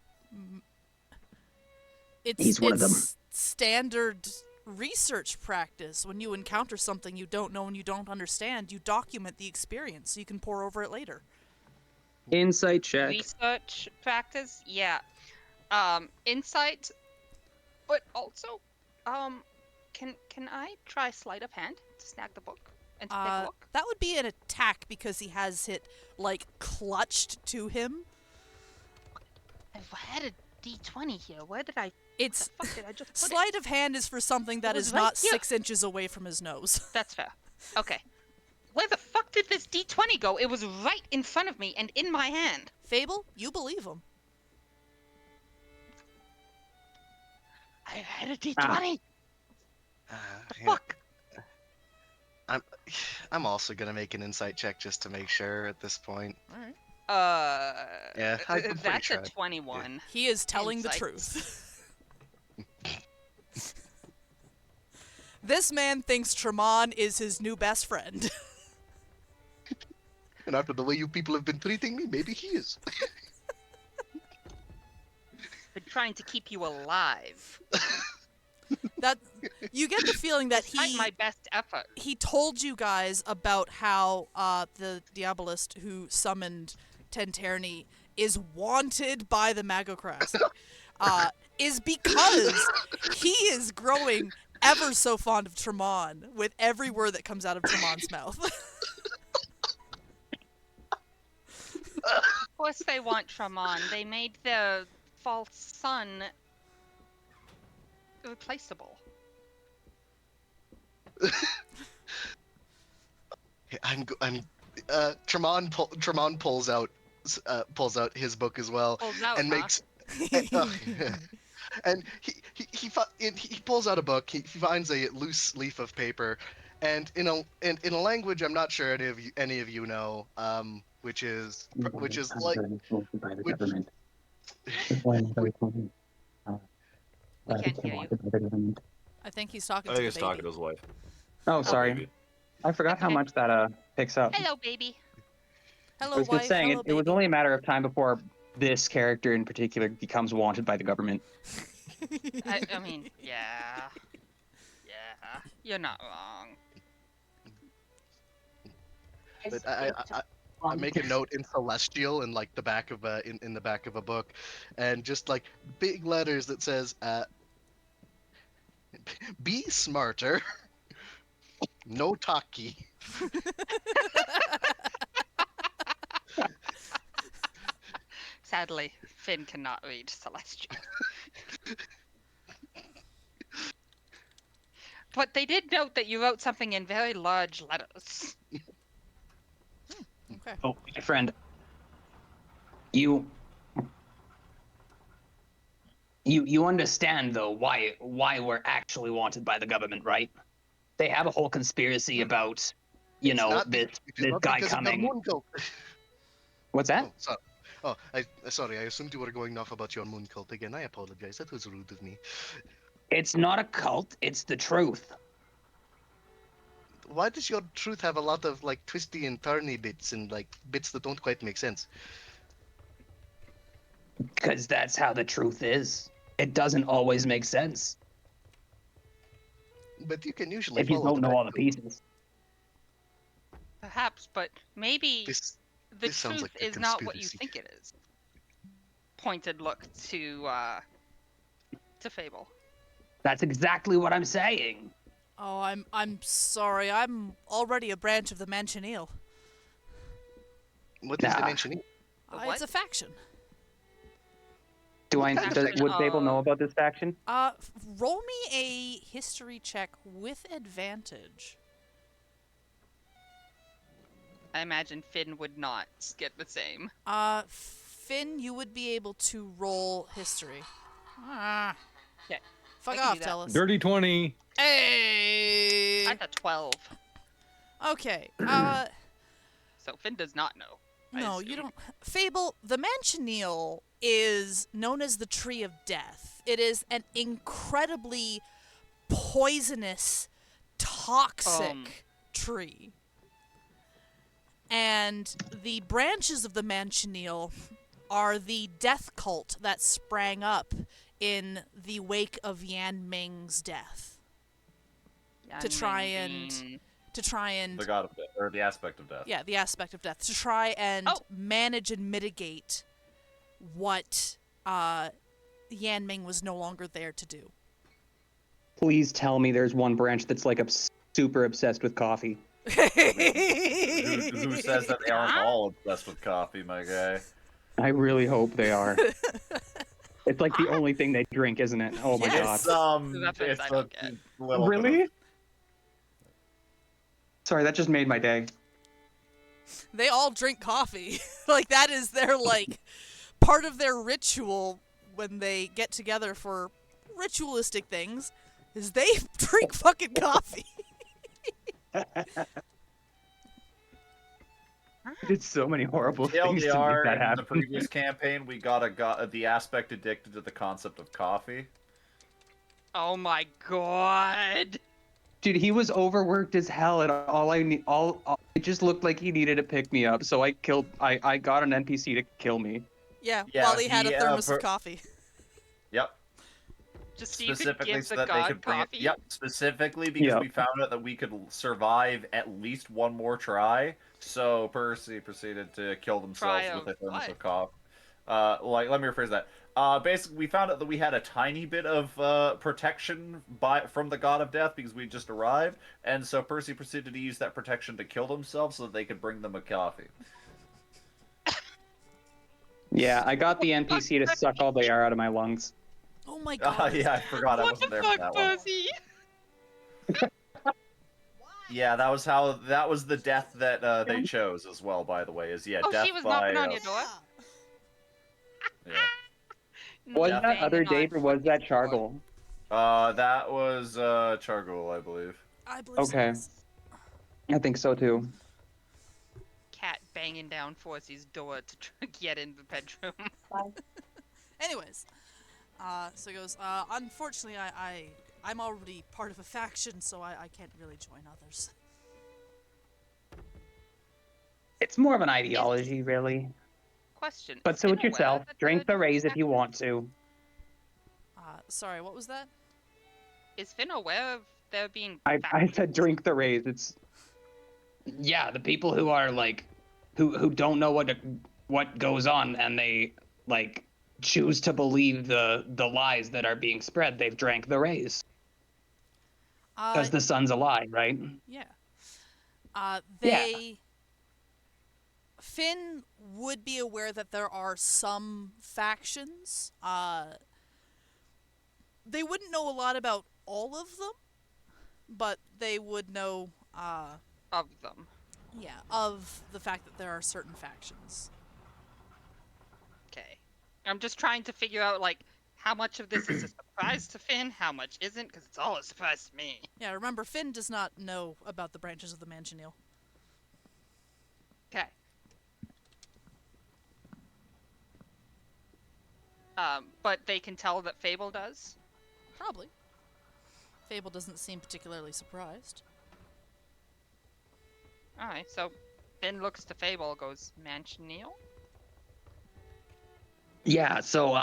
He's one of them. It's standard research practice. When you encounter something you don't know and you don't understand, you document the experience so you can pour over it later. Insight check. Research practice? Yeah. Insight, but also, can I try sleight of hand to snag the book and to take a look? That would be an attack because he has it, like, clutched to him. I've had a D20 here. Where did I? It's the fuck did I just put sleight of hand is for something that was is right not here. 6 inches away from his nose. That's fair. Okay. Where the fuck did this D20 go? It was right in front of me and in my hand. Fable, you believe him. I had a D20. Yeah, Fuck. I'm also gonna make an insight check just to make sure at this point. All right. Yeah, I'm pretty that's sure. a 21. He is telling Insight. the truth. This man thinks Tremon is his new best friend. And after the way you people have been treating me, maybe he is. Been trying to keep you alive. That you get the feeling that Despite my best effort. he told you guys about how the Diabolist who summoned Tenterni is wanted by the Magocracy, is because he is growing ever so fond of Tremon with every word that comes out of Tremon's mouth. Of course they want Tramon. They made their false son irreplaceable. Tremon pulls out his book as well Pulls out, and huh? makes and he pulls out a book. He finds a loose leaf of paper, and in a language I'm not sure any of you know, which is like by the which- government. We can't hear you. I think he's talking I to think the he's talking baby. to his wife. Oh, sorry. Maybe. I forgot how Okay. much that picks up. Hello, baby. Hello, I was wife. just saying, Hello, it was baby. only a matter of time before this character in particular becomes wanted by the government. I mean, yeah. Yeah. You're not wrong. But I make a note in Celestial in like the back of in the back of a book, and just like big letters that says be smarter, no taki. Sadly, Finn cannot read Celestial. But they did note that you wrote something in very large letters. Okay. Oh, my friend. You understand though why we're actually wanted by the government, right? They have a whole conspiracy about, you know, Not this not guy because of your coming. moon cult. What's that? Oh, sorry. Oh, sorry. I assumed you were going off about your moon cult again. I apologize. That was rude of me. It's not a cult, it's the truth. Why does your truth have a lot of like twisty and turny bits and like bits that don't quite make sense? Because that's how the truth is. It doesn't always make sense But you can usually if you follow don't the know back all the door. pieces. Perhaps, but maybe the This sounds truth like a is not what you conspiracy. think it is. Pointed look to Fable. That's exactly what I'm saying. Oh, I'm sorry. I'm already a branch of the Manchineal. What is the Nah. mentioning? The It's what? a faction. Would Fable know about this faction? Roll me a history check with advantage. I imagine Finn would not get the same. Finn, you would be able to roll history. Ah. Okay. Fuck I can do off, that. tell us. Dirty 20. Hey. That's a 12. Okay. So Finn does not know. I No, you assume. don't. Fable, the Manchineel is known as the Tree of Death. It is an incredibly poisonous, toxic tree. And the branches of the Manchineel are the death cult that sprang up in the wake of Yan Ming's death. To try and The god of death, or the aspect of death. yeah, the aspect of death, to try and manage and mitigate what Yan Ming was no longer there to do. Please tell me there's one branch that's like super obsessed with coffee. Who says that they aren't all obsessed with coffee, my guy? I really hope they are. It's like the only thing they drink, isn't it? Oh my Yes. god. Reference I don't get. little bit Really? of- Sorry, that just made my day. They all drink coffee. Like, that is their, like, part of their ritual when they get together for ritualistic things, is they drink fucking coffee. I did so many horrible things to make TLDR, that in the happen. previous campaign, we got the aspect addicted to the concept of coffee. Oh my god. Dude, he was overworked as hell, and it just looked like he needed to pick me up. So I got an NPC to kill me. Yeah, Yeah, while he had a he, thermos of coffee. Yep. Just so you could Specifically give so the that they god could bring it. coffee? Yep, specifically because Yep. we found out that we could survive at least one more try. So Percy proceeded to kill themselves Try with a of thermos what? of coffee. Let me rephrase that. Basically, we found out that we had a tiny bit of protection from the god of death because we just arrived, and so Percy proceeded to use that protection to kill themselves so that they could bring them a coffee. Yeah, I got the NPC to suck all the air out of my lungs. Oh my god. Yeah, I forgot I What wasn't the there for fuck, that one. Percy? Yeah, that was the death that they chose as well. By the way, is Oh, death she was by knocking on your door? yeah. Was Not that other banging on Dave or was that fucking door. Chargle? That was Chargul, I believe. I believe so, Okay. yes. I think so too. Cat banging down Forsy's door to try to get in the bedroom. Anyways, so he goes, unfortunately, I'm already part of a faction, so I can't really join others. It's more of an ideology, really. Question. But is suit Finn aware yourself. that Drink they're the rays if you faction? want to. Sorry, what was that? Is Finn aware of there being I factions? said drink the rays. It's yeah, the people who are like who don't know what goes on and they like choose to believe the lies that are being spread. They've drank the rays because the sun's a lie, right? Yeah. Yeah. Finn would be aware that there are some factions. They wouldn't know a lot about all of them, but they would know, Of them. yeah, of the fact that there are certain factions. Okay. I'm just trying to figure out, like, how much of this is a surprise to Finn, how much isn't, because it's all a surprise to me. Yeah, remember, Finn does not know about the branches of the Manchineel. Okay. But they can tell that Fable does? Probably. Fable doesn't seem particularly surprised. Alright, so Finn looks to Fable, goes, Manchineel? Yeah, so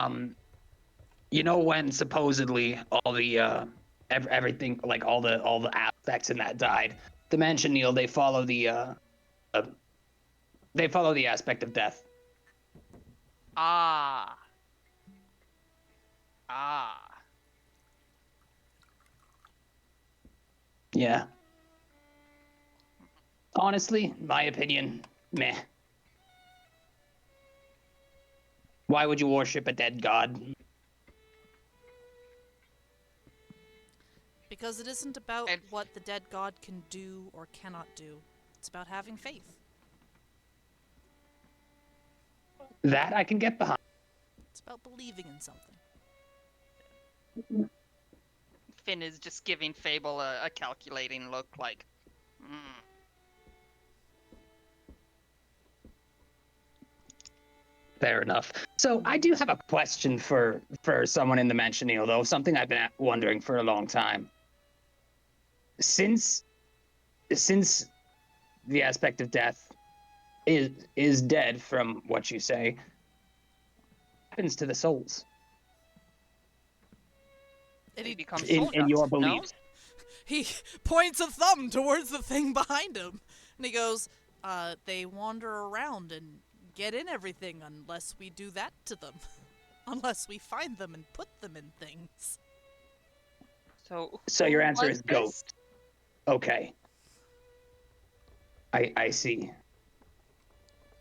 you know when supposedly all the everything like all the aspects in that died, the Manchineel they follow the aspect of death. Ah. Yeah. Honestly, my opinion, meh. Why would you worship a dead god? Because it isn't about And- what the dead god can do or cannot do. It's about having faith. That I can get behind. It's about believing in something. Finn is just giving Fable a calculating look, like, Fair enough. So I do have a question for someone in the Mansionil, though, something I've been wondering for a long time. Since the aspect of death is dead, from what you say, what happens to the souls And they he, become soul in your dust, no? beliefs? he points a thumb towards the thing behind him. And he goes, they wander around and get in everything unless we do that to them. Unless we find them and put them in things. So your who answer was is this? ghost. Okay. I see.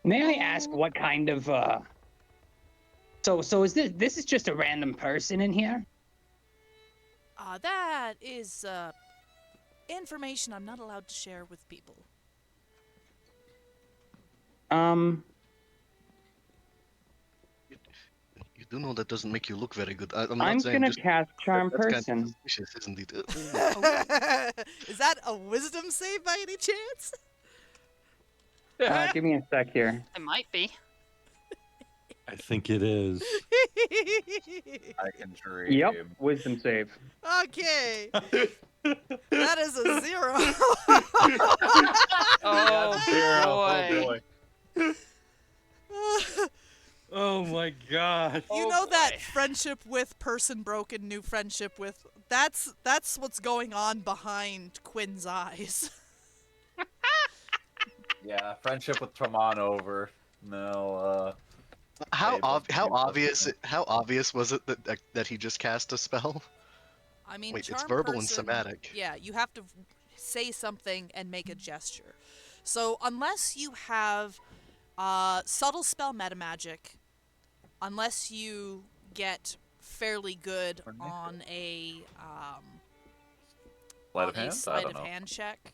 May I ask what kind of So is this is just a random person in here? That is, information I'm not allowed to share with people. You do know that doesn't make you look very good. I'm I'm not saying gonna just cast Charm that's kind of Person. suspicious, isn't it? Is that a wisdom save by any chance? Give me a sec here. It might be. I think it is. I can dream. Yep, Wisdom save. Okay. That is a 0. Oh, Zero. boy. Oh boy. Oh my god. You Oh, know that boy. friendship with person broken, new friendship with. That's what's going on behind Quinn's eyes. Yeah, friendship with Traman over. No, How Fable being obvious different. how obvious was it that he just cast a spell? I mean, Wait, it's charm verbal and person, somatic. Yeah, you have to say something and make a gesture. So unless you have subtle spell metamagic, unless you get fairly good on a Sleight of hand? I sleight don't of know. hand check,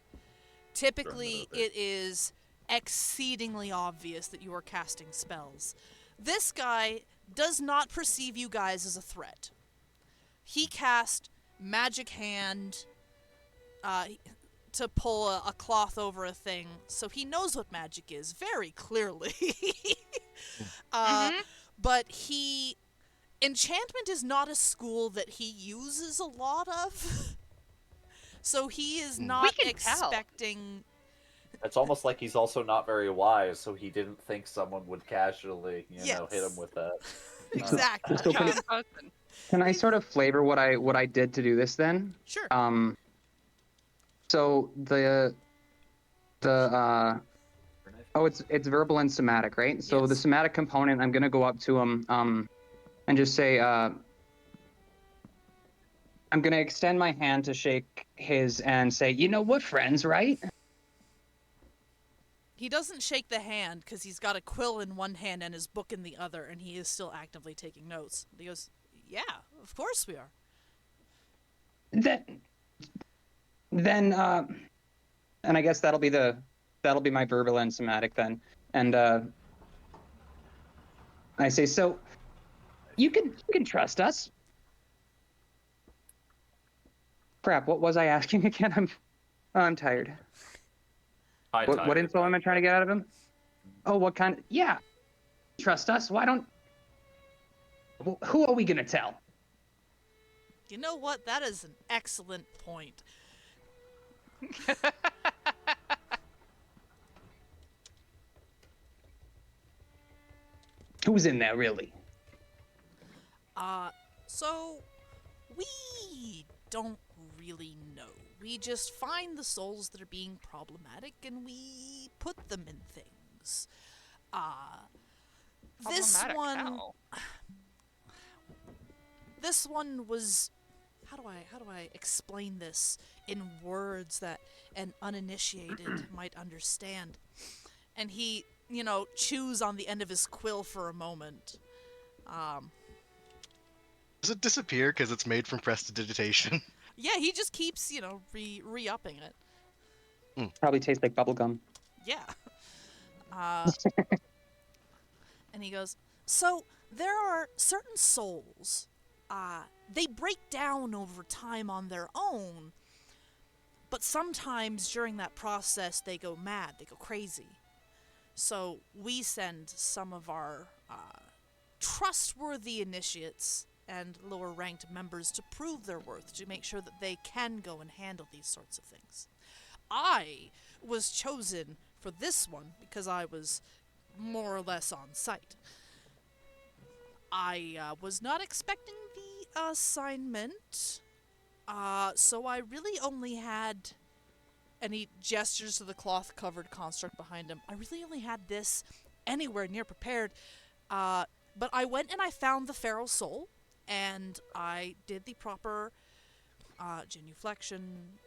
typically Sure, it is exceedingly obvious that you are casting spells. This guy does not perceive you guys as a threat. He cast magic hand to pull a cloth over a thing, so he knows what magic is very clearly. But enchantment is not a school that he uses a lot of. So he is not can tell. expecting. It's almost like he's also not very wise, so he didn't think someone would casually, hit him Yes. with that. Exactly. So Charm person. Can I sort of flavor what I did to do this then? Sure. So the it's verbal and somatic, right? So the Yes. somatic component, I'm gonna go up to him and just say I'm gonna extend my hand to shake his and say, you know, we're friends, right? He doesn't shake the hand because he's got a quill in one hand and his book in the other, and he is still actively taking notes. He goes, "Yeah, of course we are." Then and I guess that'll be my verbal and somatic then. And I say, so you can trust us. Crap, what was I asking again? I'm tired. What info am I trying to get out of him? Oh, what kind of, yeah. Trust us? Why don't, who are we gonna tell? You know what? That is an excellent point. Who's in there, really? So we don't really know. We just find the souls that are being problematic and we put them in things. This Problematic one how? This one was how do I explain this in words that an uninitiated might understand? And he, chews on the end of his quill for a moment. Does it disappear because it's made from prestidigitation? Yeah, he just keeps, re-upping it. Probably tastes like bubblegum. Yeah. And he goes, so there are certain souls they break down over time on their own, but sometimes during that process they go mad, they go crazy. So we send some of our trustworthy initiates and lower ranked members to prove their worth, to make sure that they can go and handle these sorts of things. I was chosen for this one because I was more or less on site. I was not expecting the assignment, so I really only had, and he gestures to the cloth-covered construct behind him, I really only had this anywhere near prepared, but I went and I found the feral soul, and I did the proper genuflection,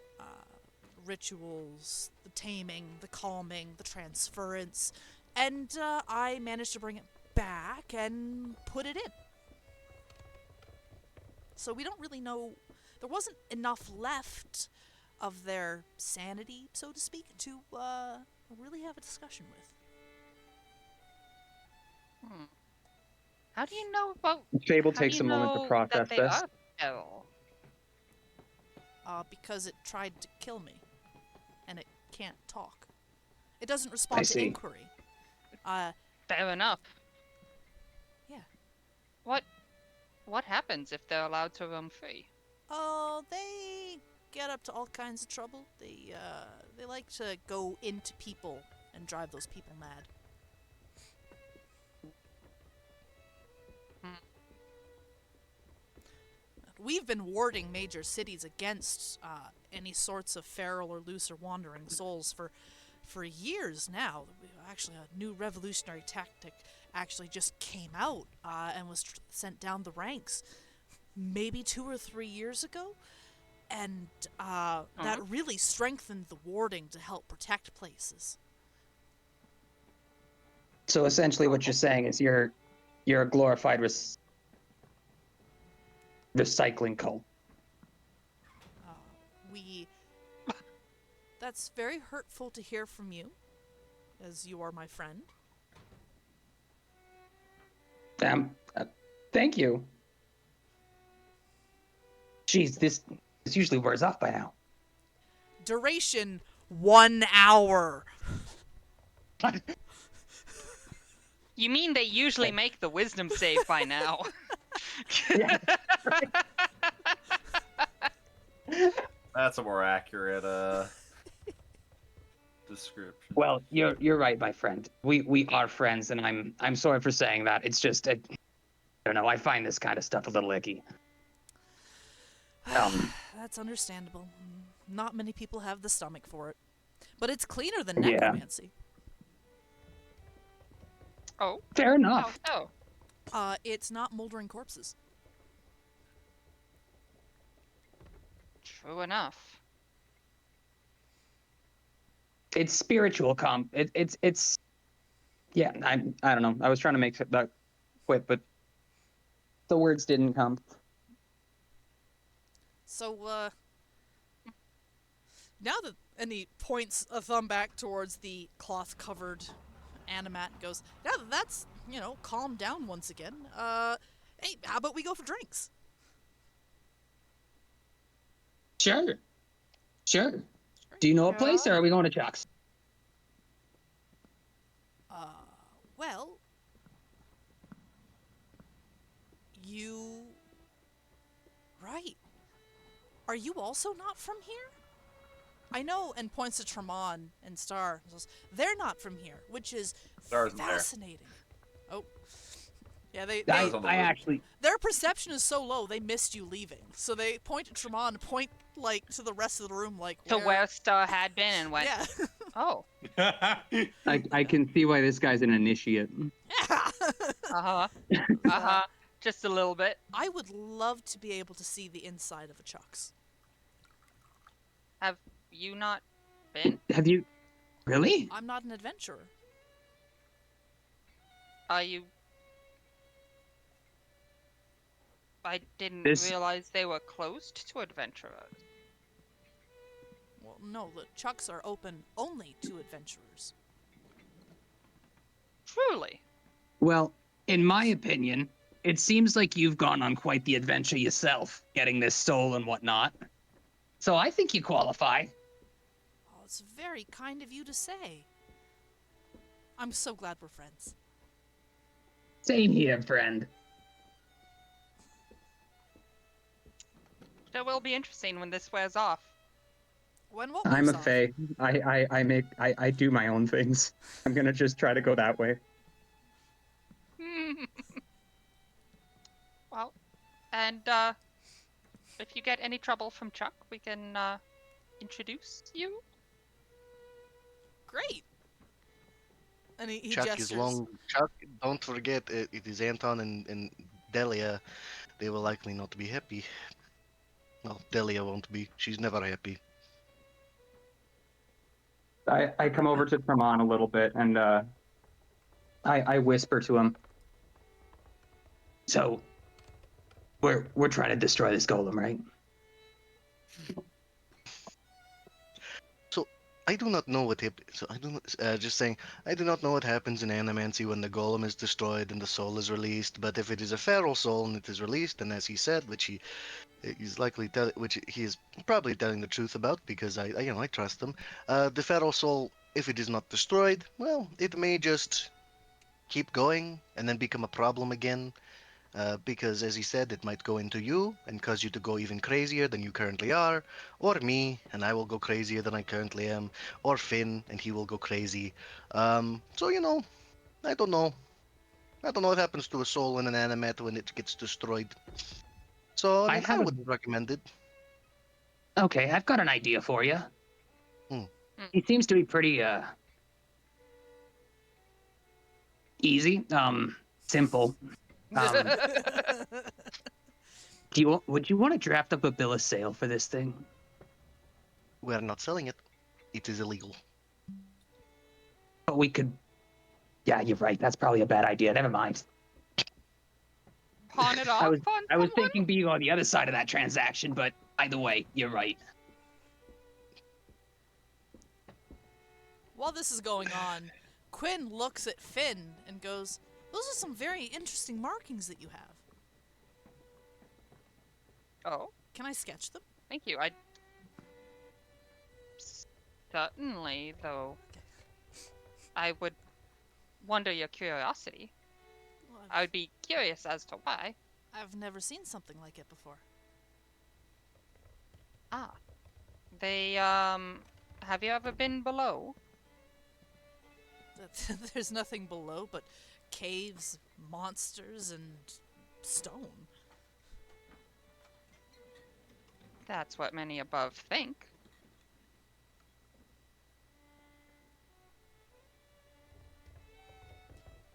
rituals, the taming, the calming, the transference, and I managed to bring it back and put it in. So we don't really know, there wasn't enough left of their sanity, so to speak, to really have a discussion with. How do you know about... Fable how do takes you a moment to know process that they this. are feral? Because it tried to kill me, and it can't talk. It doesn't respond to see. inquiry. Fair enough. Yeah. What happens if they're allowed to roam free? Oh, they get up to all kinds of trouble. They like to go into people and drive those people mad. We've been warding major cities against any sorts of feral or loose or wandering souls for years now. Actually, a new revolutionary tactic actually just came out and was sent down the ranks maybe 2 or 3 years ago. And that really strengthened the warding to help protect places. So essentially, what you're saying is you're a glorified recycling cult. That's very hurtful to hear from you, as you are my friend. Thank you. Jeez, this usually wears off by now. Duration 1 hour. You mean they usually make the wisdom save by now? Yeah. That's a more accurate description. Well, you're right, my friend. We are friends, and I'm sorry for saying that. It's just I don't know. I find this kind of stuff a little icky. That's understandable. Not many people have the stomach for it. But it's cleaner than Yeah. necromancy. Oh, Fair how enough. so? It's not moldering corpses. True enough. It's spiritual it's yeah. I don't know. I was trying to make that quick, but the words didn't come. So, now that, and he points a thumb back towards the cloth-covered animat and goes, now that that's, calmed down once again, hey, how about we go for drinks? Sure. Do you know a place, or are we going to Chuck's? Well, right. Are you also not from here? I know, and points to Tremont and Star. And says, they're not from here, which is Star's in there. fascinating. Oh. Yeah, I actually... Their perception is so low, they missed you leaving. So they point to Tremont and point, to the rest of the room, To where Star had been and went, Yeah. oh. I can see why this guy's an initiate. Uh-huh. Just a little bit. I would love to be able to see the inside of a Chuck's. Have you not been? Have you... Really? I'm not an adventurer. Are you... I didn't This- realize they were closed to adventurers. Well, no, the Chucks are open only to adventurers. Truly. Well, in my opinion, it seems like you've gone on quite the adventure yourself, getting this soul and whatnot. So I think you qualify. Oh, it's very kind of you to say. I'm so glad we're friends. Same here, friend. That will be interesting when this wears off. When what I'm wears a off? fae. I do my own things. I'm gonna just try to go that way. Well, and if you get any trouble from Chuck, we can introduce you. Great. And he Chuck gestures. is long. Chuck, don't forget, it is Anton and Delia. They will likely not be happy. Well, Delia won't be. She's never happy. I come over to Tremont a little bit and I whisper to him. So we're trying to destroy this golem, right? So I do not know what So I do not. Just saying, I do not know what happens in Animancy when the golem is destroyed and the soul is released. But if it is a feral soul and it is released, and as he said, which he's likely which he is probably telling the truth about because I trust him. The feral soul, if it is not destroyed, well, it may just keep going and then become a problem again. Because, as he said, it might go into you and cause you to go even crazier than you currently are, or me, and I will go crazier than I currently am, or Finn, and he will go crazy. So, I don't know. I don't know what happens to a soul in an animat when it gets destroyed. So, I have a- wouldn't recommend it. Okay, I've got an idea for you. Hmm. He seems to be pretty easy, simple. Would you want to draft up a bill of sale for this thing? We're not selling it. It is illegal. But we could. Yeah, you're right. That's probably a bad idea. Never mind. Pawn it off I on was someone? thinking being on the other side of that transaction, but either way, you're right. While this is going on, Quinn looks at Finn and goes, "Those are some very interesting markings that you have. Oh, Can I sketch them?" thank you. Certainly, though. I would wonder your curiosity. Well, I would be curious as to why. I've never seen something like it before. Ah. They, have you ever been below? There's nothing below but caves, monsters, and stone. That's what many above think.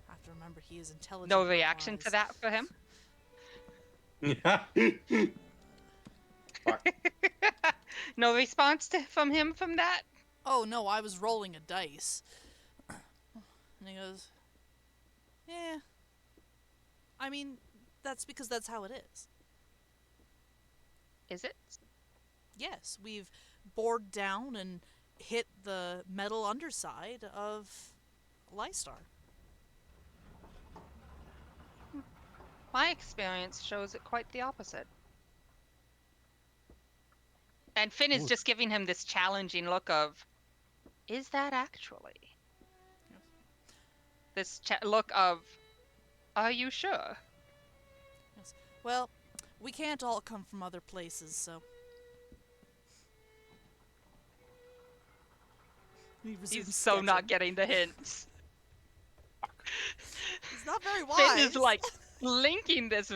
I have to remember he is intelligent. No and reaction to wise. that for him? No response from him from that? Oh no, I was rolling a dice. And he goes, "Yeah. I mean, that's because that's how it is. Is it? Yes, we've bored down and hit the metal underside of Liestar." My experience shows it quite the opposite. And Finn is Ooh. just giving him this challenging look of, is that actually? Yes. This look of, are you sure? Yes. Well, we can't all come from other places, so. He resumes He's so not sketching. getting the hints. He's not very wise. Finn is like linking this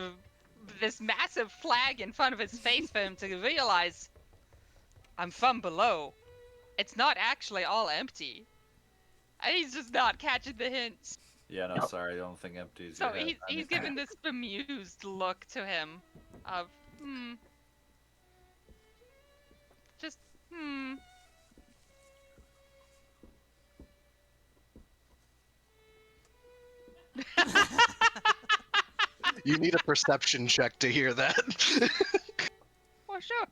massive flag in front of his face for him to realize, I'm from below. It's not actually all empty. And he's just not catching the hints. Yeah, no, No. sorry, I don't think empties. So he's giving this bemused look to him of, just, You need a perception check to hear that. For sure.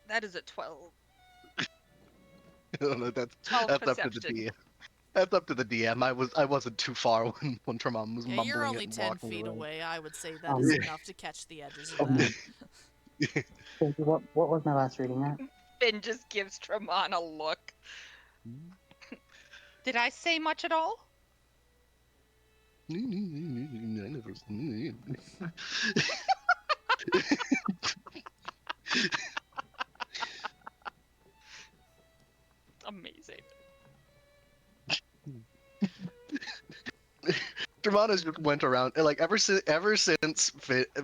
That is a 12. No, that's 12 up to the perception. DM. That's up to the DM. I wasn't too far when Tremon was Yeah, mumbling you're it only and 10 walking feet around. away. I would say that is enough to catch the edges of that. What was my last reading at? Finn just gives Tremon a look. Did I say much at all? Amazing. Tremona's just went around like ever since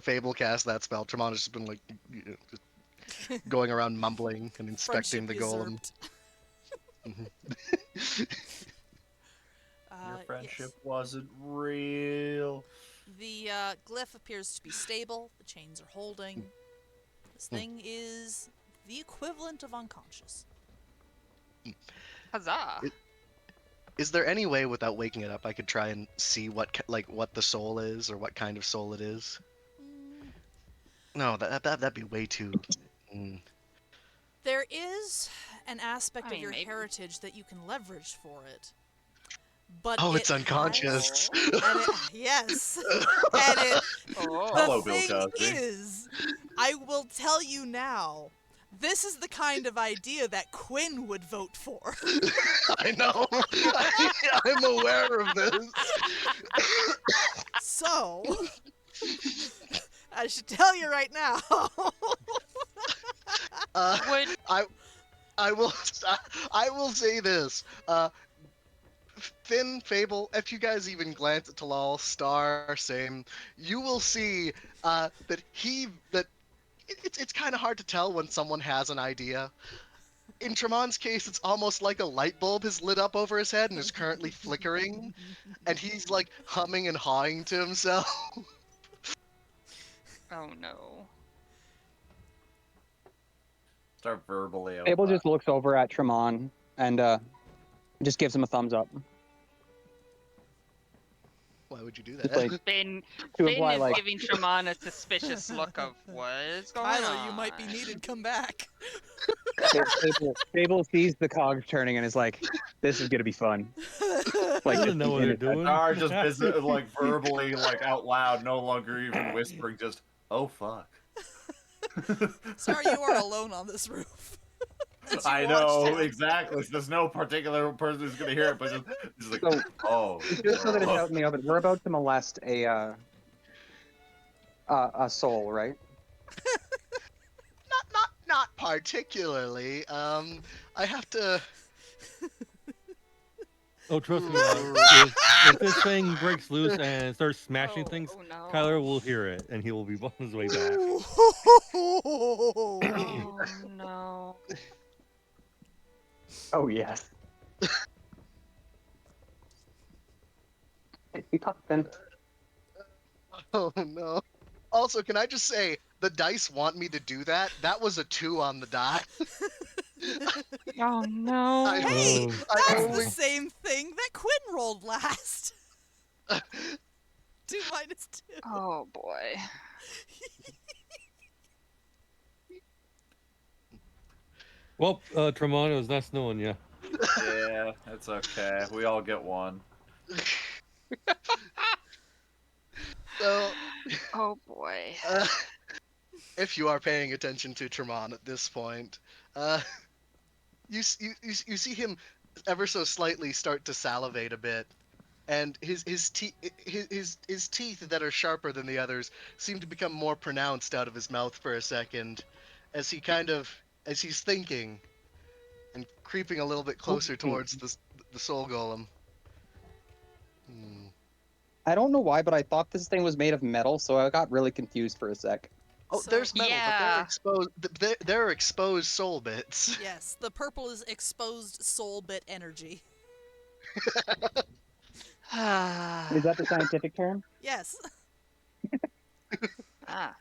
Fable cast that spell. Tremona's just been like just going around mumbling and inspecting Friendship the golem. usurped. Your friendship Yes. wasn't real. The glyph appears to be stable. The chains are holding. This thing is the equivalent of unconscious. Huzzah. Is there any way without waking it up I could try and see what what the soul is or what kind of soul it is? No, that'd be way too. There is an aspect I of mean, your maybe. heritage that you can leverage for it. But Oh, it's it unconscious. yes. And it Oh. the Hello, Bill thing Cosby. is, I will tell you now, this is the kind of idea that Quinn would vote for. I know. I'm aware of this. So, I should tell you right now. Would I will say this. Finn, Fable, if you guys even glance at Talal, Star, same, you will see that it's kind of hard to tell when someone has an idea. In Tremon's case, it's almost like a light bulb has lit up over his head and is currently flickering, and he's like humming and hawing to himself. oh no. Start verbally. out Abel loud. just looks over at Tremon and just gives him a thumbs up. Why would you do Just that? like Finn to is imply like giving Tremon a suspicious look of what's going on. Tyler, you might be needed. Come back. Fable sees the cogs turning and is like, "This is gonna be fun." Like Doesn't just know what they're doing. Are just like verbally, like out loud, no longer even whispering. Just oh fuck. Sorry, you are alone on this roof. As you I watch know down. exactly. There's no particular person who's gonna hear it, but just like So, oh. just so that it's oh. out in the open, we're about to molest a soul, right? Not particularly. I have to. Oh, trust me. If this thing breaks loose and starts smashing things, Oh no. Tyler will hear it and he will be on his way back. Oh no. Oh yes. You talk then. Oh no. Also, can I just say the dice want me to do that? That was a 2 on the die. Oh no. Hey, Oh. I that's only the same thing that Quinn rolled last. 2 minus 2. Oh boy. Well, Tremont, it was nice knowing you. Yeah, it's okay. We all get one. so. Oh boy. If you are paying attention to Tremont at this point, you see him ever so slightly start to salivate a bit, and his teeth that are sharper than the others seem to become more pronounced out of his mouth for a second, as he's thinking, and creeping a little bit closer towards the soul golem. I don't know why, but I thought this thing was made of metal, so I got really confused for a sec. Oh, So- there's metal, but Yeah. they're exposed. They're exposed soul bits. Yes, the purple is exposed soul bit energy. Is that the scientific term? Yes. Ah.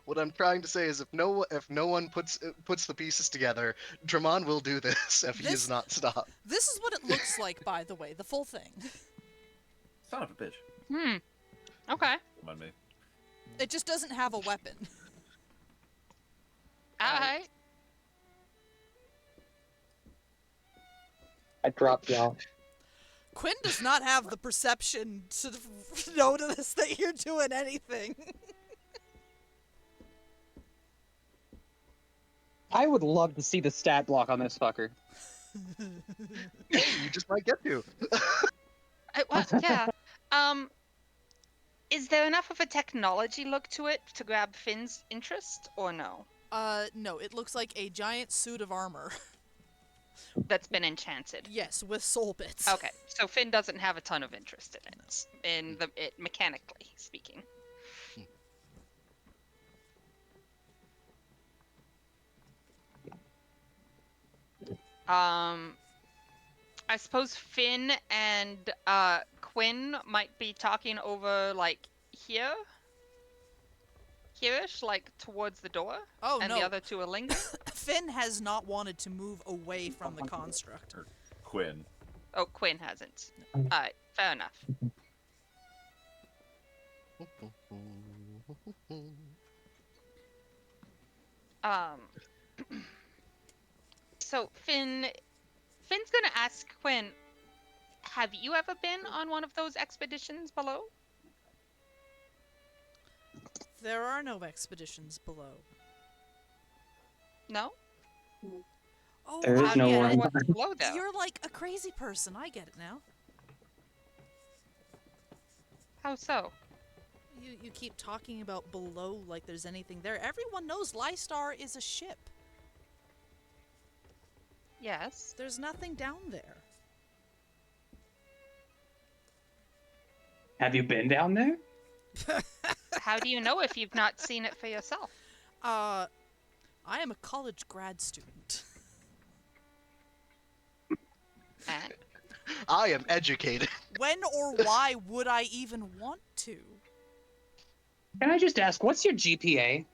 What I'm trying to say is, if no one puts the pieces together, Dramon will do this if he This- is not stopped. This is what it looks like, by the way, the full thing. Son of a bitch. Okay. Come on, me. It just doesn't have a weapon. Alright. I dropped y'all. Quinn does not have the perception to notice that you're doing anything. I would love to see the stat block on this fucker. Hey, you just might get to. Well, yeah. Is there enough of a technology look to it to grab Finn's interest, or no? No, it looks like a giant suit of armor. That's been enchanted. Yes, with soul bits. Okay, so Finn doesn't have a ton of interest in it, mechanically speaking. I suppose Finn and Quinn might be talking over like here-ish, like towards the door. Oh, and no. the other two are lingering. Finn has not wanted to move away from the construct. Quinn. Oh, Quinn hasn't. Alright, fair enough. So Finn's gonna ask Quinn, have you ever been on one of those expeditions below? There are no expeditions below. No? Oh, There is I no get one. it. What's below though? You're like a crazy person. I get it now. How so? You keep talking about below like there's anything there. Everyone knows Liestar is a ship. Yes. There's nothing down there. Have you been down there? How do you know if you've not seen it for yourself? I am a college grad student. And I am educated. When or why would I even want to? Can I just ask, what's your GPA?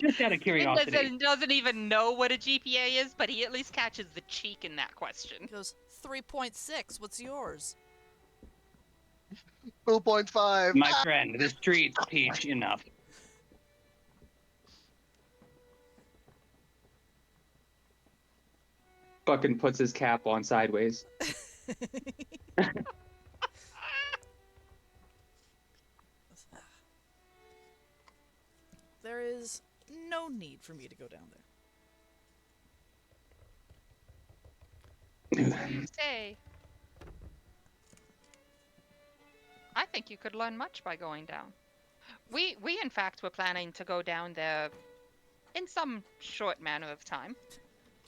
Just out of Finn curiosity. doesn't even know what a GPA is, but he at least catches the cheek in that question. He goes, 3.6. What's yours? 2.5. My friend, the streets teach enough. Fucking puts his cap on sideways. There is no need for me to go down there. You say. I think you could learn much by going down. We in fact were planning to go down there in some short manner of time.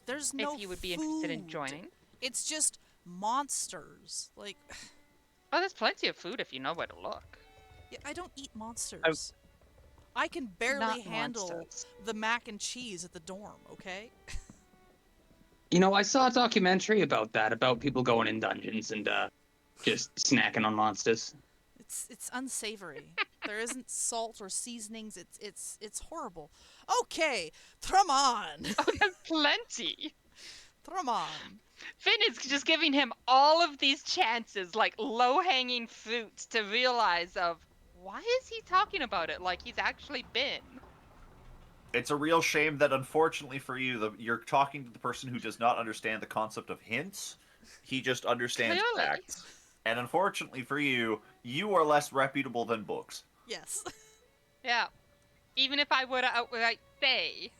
There's no if you would be interested in food. joining. It's just monsters. Like, Oh, there's plenty of food if you know where to look. yeah, I don't eat monsters. I can barely Not handle monsters. the mac and cheese at the dorm, okay? You know, I saw a documentary about that, about people going in dungeons and just snacking on monsters. It's unsavory. There isn't salt or seasonings. It's horrible. Okay, Traman. Oh, there's plenty. Traman. Finn is just giving him all of these chances, like low-hanging fruits, to realize of why is he talking about it like he's actually been. It's a real shame that, unfortunately for you, you're talking to the person who does not understand the concept of hints. He just understands Clearly. facts. And unfortunately for you, you are less reputable than books. Yes. Yeah. Even if I were to outright say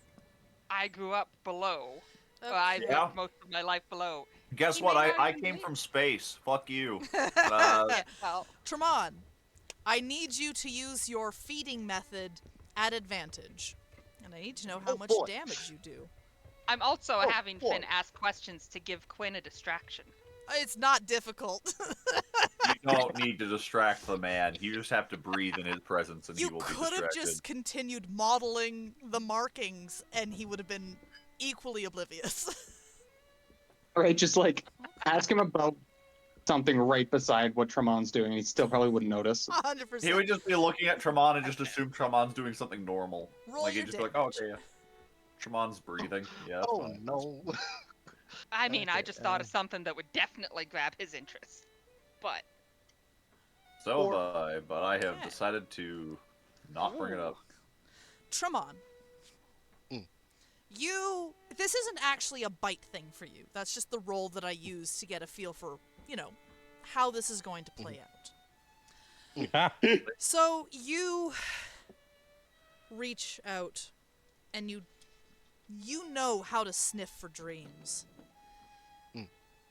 I grew up below, or I Okay. lived Yeah. most of my life below. Guess He what? may not I even came believe from it. space. Fuck you. Yeah, well, Traman, I need you to use your feeding method at advantage. And I need to know how Oh, much boy. damage you do. I'm also Oh, having boy. Finn ask questions to give Quinn a distraction. It's not difficult. You don't need to distract the man. You just have to breathe in his presence and You he will be could have distracted. just continued modeling the markings and he would have been equally oblivious. Right, just like ask him about something right beside what Tremon's doing, and he still probably wouldn't notice. 100%. He would just be looking at Tremont and just assume Tremont's doing something normal. Roll Like your he'd just be like, oh, damage. okay, yeah. Tremont's breathing. Yeah, that's Oh fine. no. I mean, I Okay, just thought of something that would definitely grab his interest. But So Or- have I, but I have Okay. decided to not bring it up. Tremon. Mm. This isn't actually a bite thing for you. That's just the roll that I use to get a feel for, how this is going to play out. So you reach out and you know how to sniff for dreams.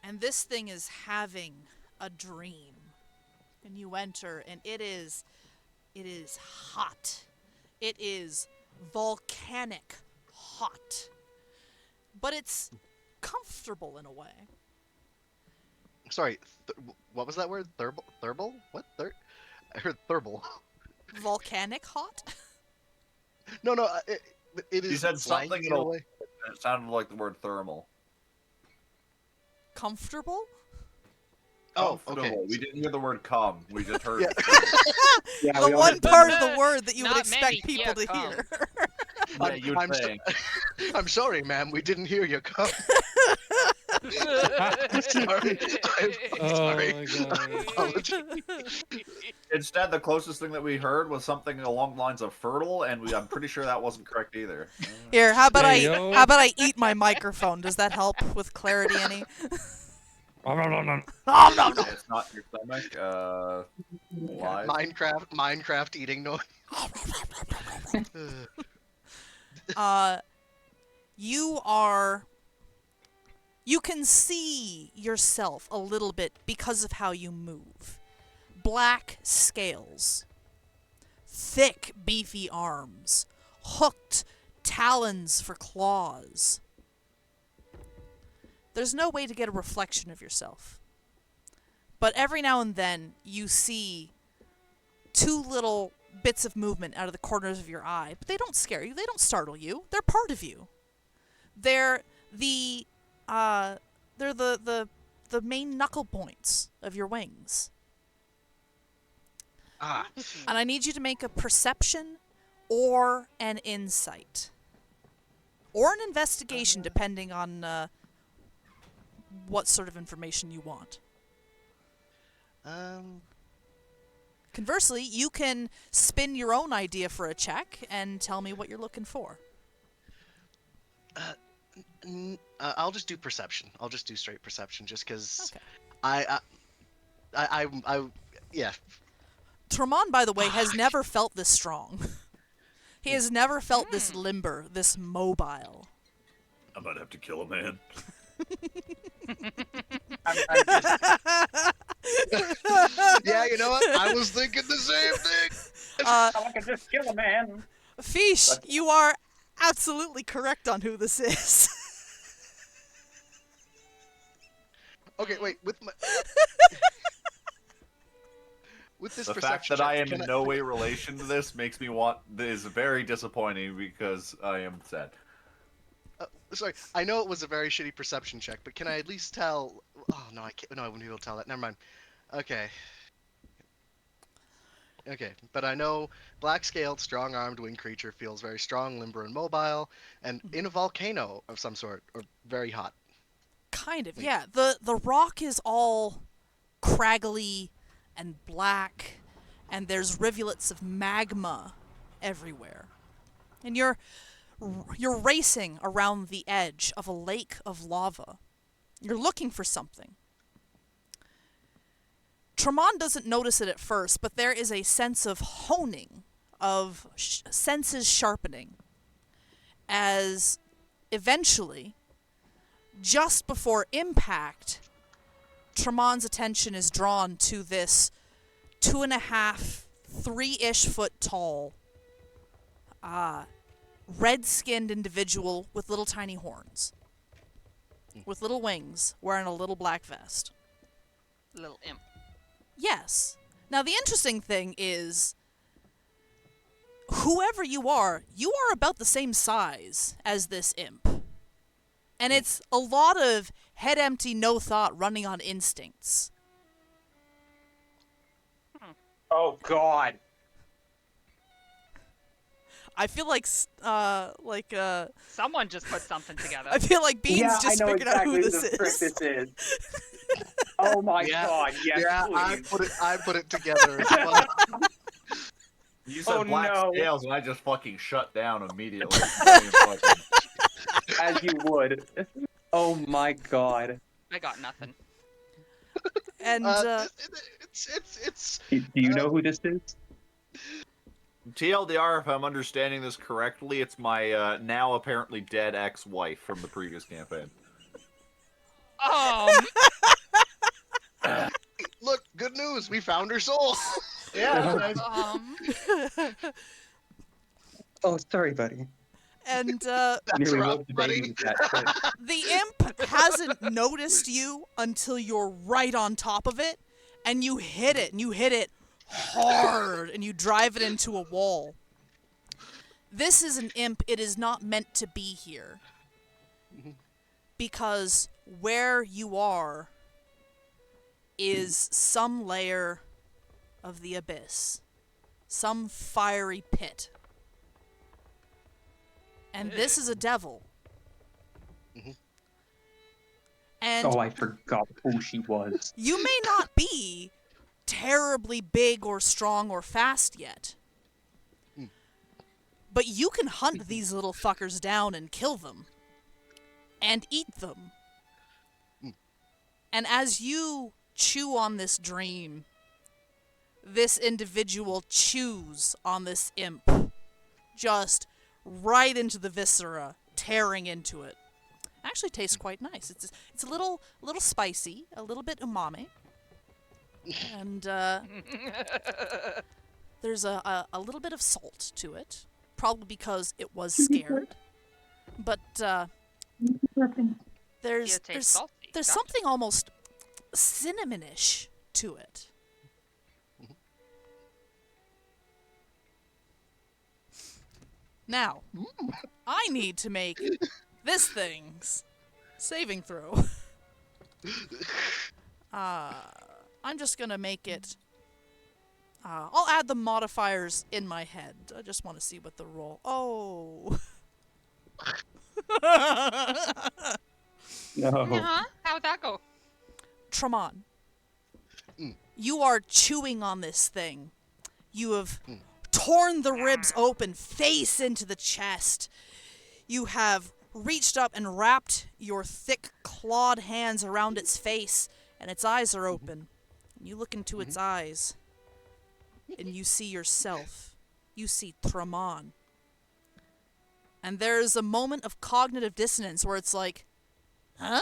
And this thing is having a dream. And you enter and it is hot. It is volcanic hot. But it's comfortable in a way. Sorry, what was that word? Thermal? What? I heard thermal. Volcanic hot? No, it is. You said slang something in a way. that sounded like the word thermal. Comfortable? Oh, Comfortable. okay. We didn't hear the word "come." We just heard. Yeah, The we one part of the word that you would Not expect many people to here hear. Yeah, you would think. I'm sorry, ma'am. We didn't hear you come. Sorry. I'm sorry. my god. Apologies. Instead, the closest thing that we heard was something along the lines of "fertile," and I'm pretty sure that wasn't correct either. Here, how about Hey, yo. I eat my microphone? Does that help with clarity any? No. It's not your stomach. Lies. Minecraft eating noise. You can see yourself a little bit because of how you move. Black scales, thick, beefy arms, hooked talons for claws. There's no way to get a reflection of yourself. But every now and then, you see two little bits of movement out of the corners of your eye. But they don't scare you. They don't startle you. They're part of you. They're the main knuckle points of your wings. And I need you to make a perception or an insight. Or an investigation, depending on what sort of information you want. Conversely, you can spin your own idea for a check and tell me what you're looking for. I'll just do perception. I'll just do straight perception, just because. Okay. Yeah. Tremont, by the way, has never felt this strong. He has never felt this limber, this mobile. I might have to kill a man. Yeah, you know what? I was thinking the same thing. I can just kill a man. Fish, you are absolutely correct on who this is. Okay, wait. With this The perception fact that I am check, in no way relation to this makes me is very disappointing because I am sad. Sorry, I know it was a very shitty perception check, but can I at least tell? Oh no, I can't. No, I wouldn't be able to tell that. Never mind. Okay. Okay, but I know black-scaled, strong-armed winged creature feels very strong, limber, and mobile, and in a volcano of some sort, or very hot. Kind of, yeah. The rock is all craggly and black, and there's rivulets of magma everywhere. And you're racing around the edge of a lake of lava. You're looking for something. Tremont doesn't notice it at first, but there is a sense of honing, of senses sharpening, as eventually, just before impact, Tremont's attention is drawn to this 2.5, 3-ish foot tall, red-skinned individual with little tiny horns, with little wings, wearing a little black vest. Little imp. Yes. Now, the interesting thing is, whoever you are about the same size as this imp. And it's a lot of head empty, no thought, running on instincts. Oh God. I feel like Someone just put something together. I feel like Beans Yeah, just I know figured exactly out who who this the frick is. this is. Oh my Yeah. God! Yes, Yeah, please. I put it together as well. You said Oh, black no. scales, and I just fucking shut down immediately. I As you would. Oh my god. I got nothing. And It's Do you know who this is? TLDR, if I'm understanding this correctly, it's my now apparently dead ex-wife from the previous campaign. look, good news, we found her soul. Yeah. Oh, sorry, buddy. and That's Nearly rough, whooped the buddy. baby with that shit. the imp hasn't noticed you until you're right on top of it, and you hit it hard, and you drive it into a wall. This is an imp. It is not meant to be here. Because where you are is some layer of the abyss. Some fiery pit. And this is a devil. And Oh, I forgot who she was. you may not be terribly big or strong or fast yet. But you can hunt these little fuckers down and kill them. And eat them. And as you chew on this dream, this individual chews on this imp. Just right into the viscera, tearing into it. Actually tastes quite nice. It's a little spicy, a little bit umami. And there's a little bit of salt to it, probably because it was scared. But there's something almost cinnamonish to it. Now, I need to make this thing's saving throw. I'm just gonna make it. I'll add the modifiers in my head. I just want to see what the roll. Oh. No. How'd that go? Tramon, you are chewing on this thing. You have torn the ribs open, face into the chest. You have reached up and wrapped your thick, clawed hands around its face, and its eyes are open. You look into its eyes, and you see yourself. You see Tramon. And there's a moment of cognitive dissonance where it's like, huh?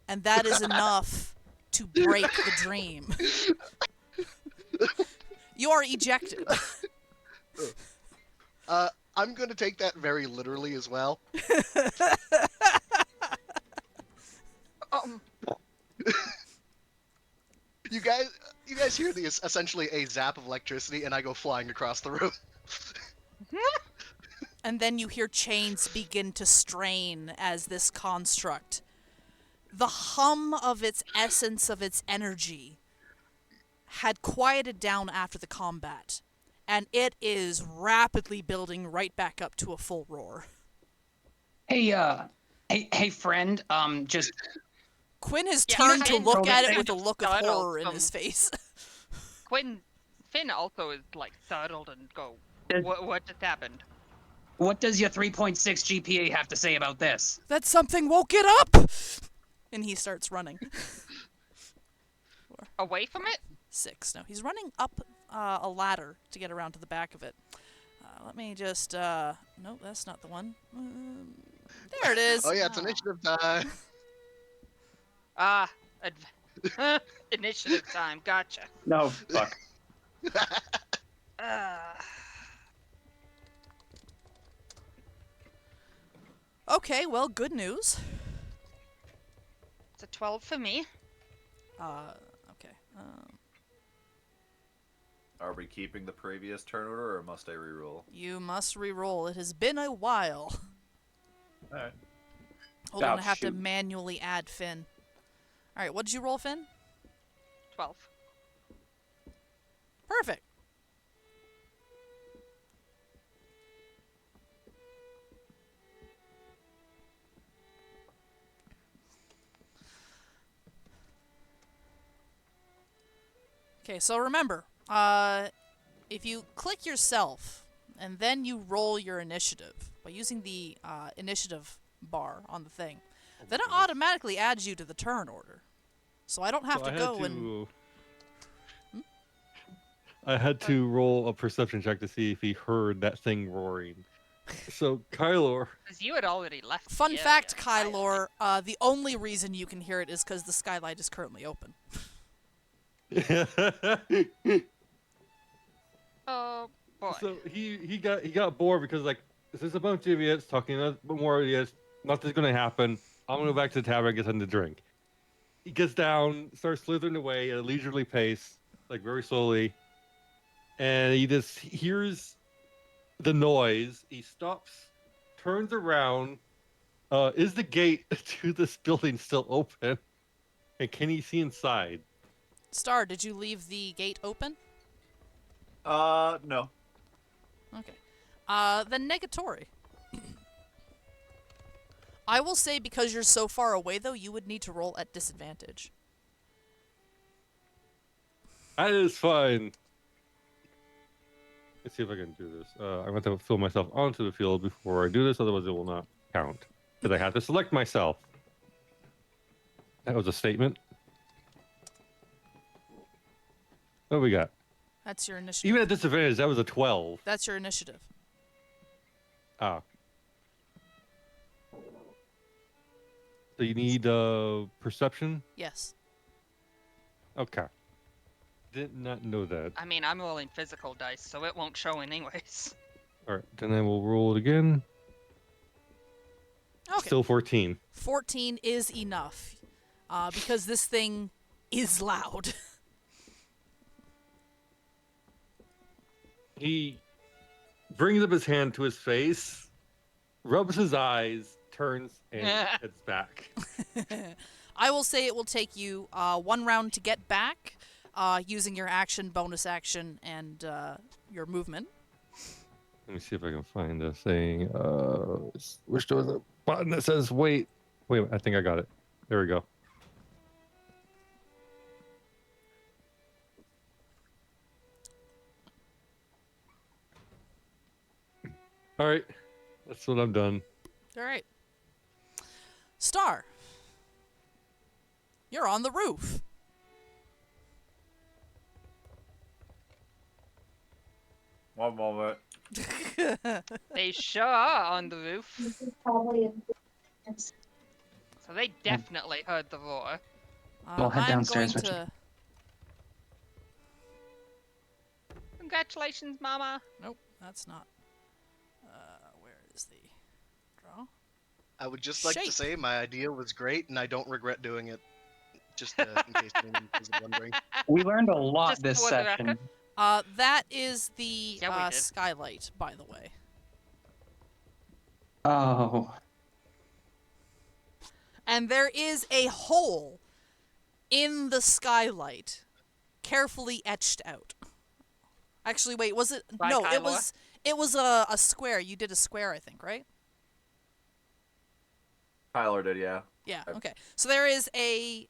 And that is enough to break the dream. You are ejected. I'm going to take that very literally as well. You guys hear the essentially a zap of electricity, and I go flying across the room. And then you hear chains begin to strain as this construct. The hum of its essence, of its energy, had quieted down after the combat, and it is rapidly building right back up to a full roar. Hey, friend. Just Quinn has Yeah, turned to Finn look at it probably with a look of startled horror in from- his face. Finn also is like startled and go, Does- what just happened? what does your 3.6 GPA have to say about this? That something woke it up! And he starts running. Away from it? 6. No, he's running up a ladder to get around to the back of it. Let me just, nope, that's not the one. There it is. Oh yeah, it's initiative time. Initiative time, gotcha. No, fuck. Okay, well, good news. It's a 12 for me. Okay. Are we keeping the previous turn order, or must I reroll? You must re-roll. It has been a while. Alright. Hold on, Oh, I have to shoot. manually add Finn. Alright, what did you roll, Finn? 12. Perfect. Okay, so remember, if you click yourself and then you roll your initiative by using the initiative bar on the thing. Then it automatically adds you to the turn order. So I don't have So to go and... I had to roll a perception check to see if he heard that thing roaring. So, Kylor... Because you had already left. Fun the fact, area. Kylor, the only reason you can hear it is because the skylight is currently open. Oh boy. So he got bored because like there's a bunch of idiots talking about more idiots. Nothing's gonna happen. I'm gonna go back to the tavern and get something to drink. He gets down, starts slithering away at a leisurely pace, like very slowly, and he just hears the noise. He stops, turns around. Is the gate to this building still open? And can he see inside? Star, did you leave the gate open? No. Okay. Then negatory. I will say because you're so far away, though, you would need to roll at disadvantage. That is fine. Let's see if I can do this. I'm going to fill myself onto the field before I do this, otherwise it will not count. Because I have to select myself. That was a statement. What do we got? That's your initiative. Even at disadvantage, that was a 12. That's your initiative. Ah. So you need perception? Yes. Okay. Did not know that. I mean, I'm rolling physical dice, so it won't show anyways. Alright, then I will roll it again. Okay. Still 14. 14 is enough. Because this thing is loud. He brings up his hand to his face, rubs his eyes, turns, and heads back. I will say it will take you 1 round to get back, using your action, bonus action, and your movement. Let me see if I can find a thing. Which there was a button that says wait. Wait, I think I got it. There we go. All right, that's what I'm done. All right. Star, you're on the roof. One moment. They sure are on the roof. So they definitely heard the roar. We'll head I'm downstairs, going Richard. to... Congratulations, Mama. Nope, that's not... where is the draw? I would just like Shape. to say my idea was great, and I don't regret doing it. Just in case anyone was wondering. We learned a lot Just this for the session. record. That is the Yeah, we did. skylight, by the way. Oh. And there is a hole in the skylight, carefully etched out. Actually, wait, was it? By No, Kylor? it was a square. You did a square, I think, right? Tyler did, yeah. Yeah. Okay. So there is a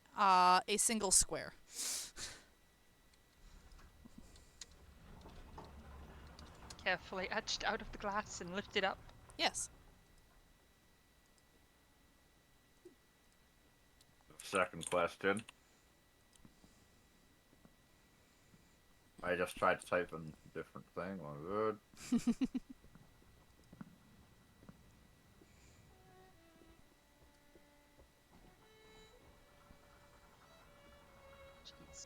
single square. Carefully etched out of the glass and lifted up. Yes. Second question. I just tried to type in a different thing. One good. Jeez.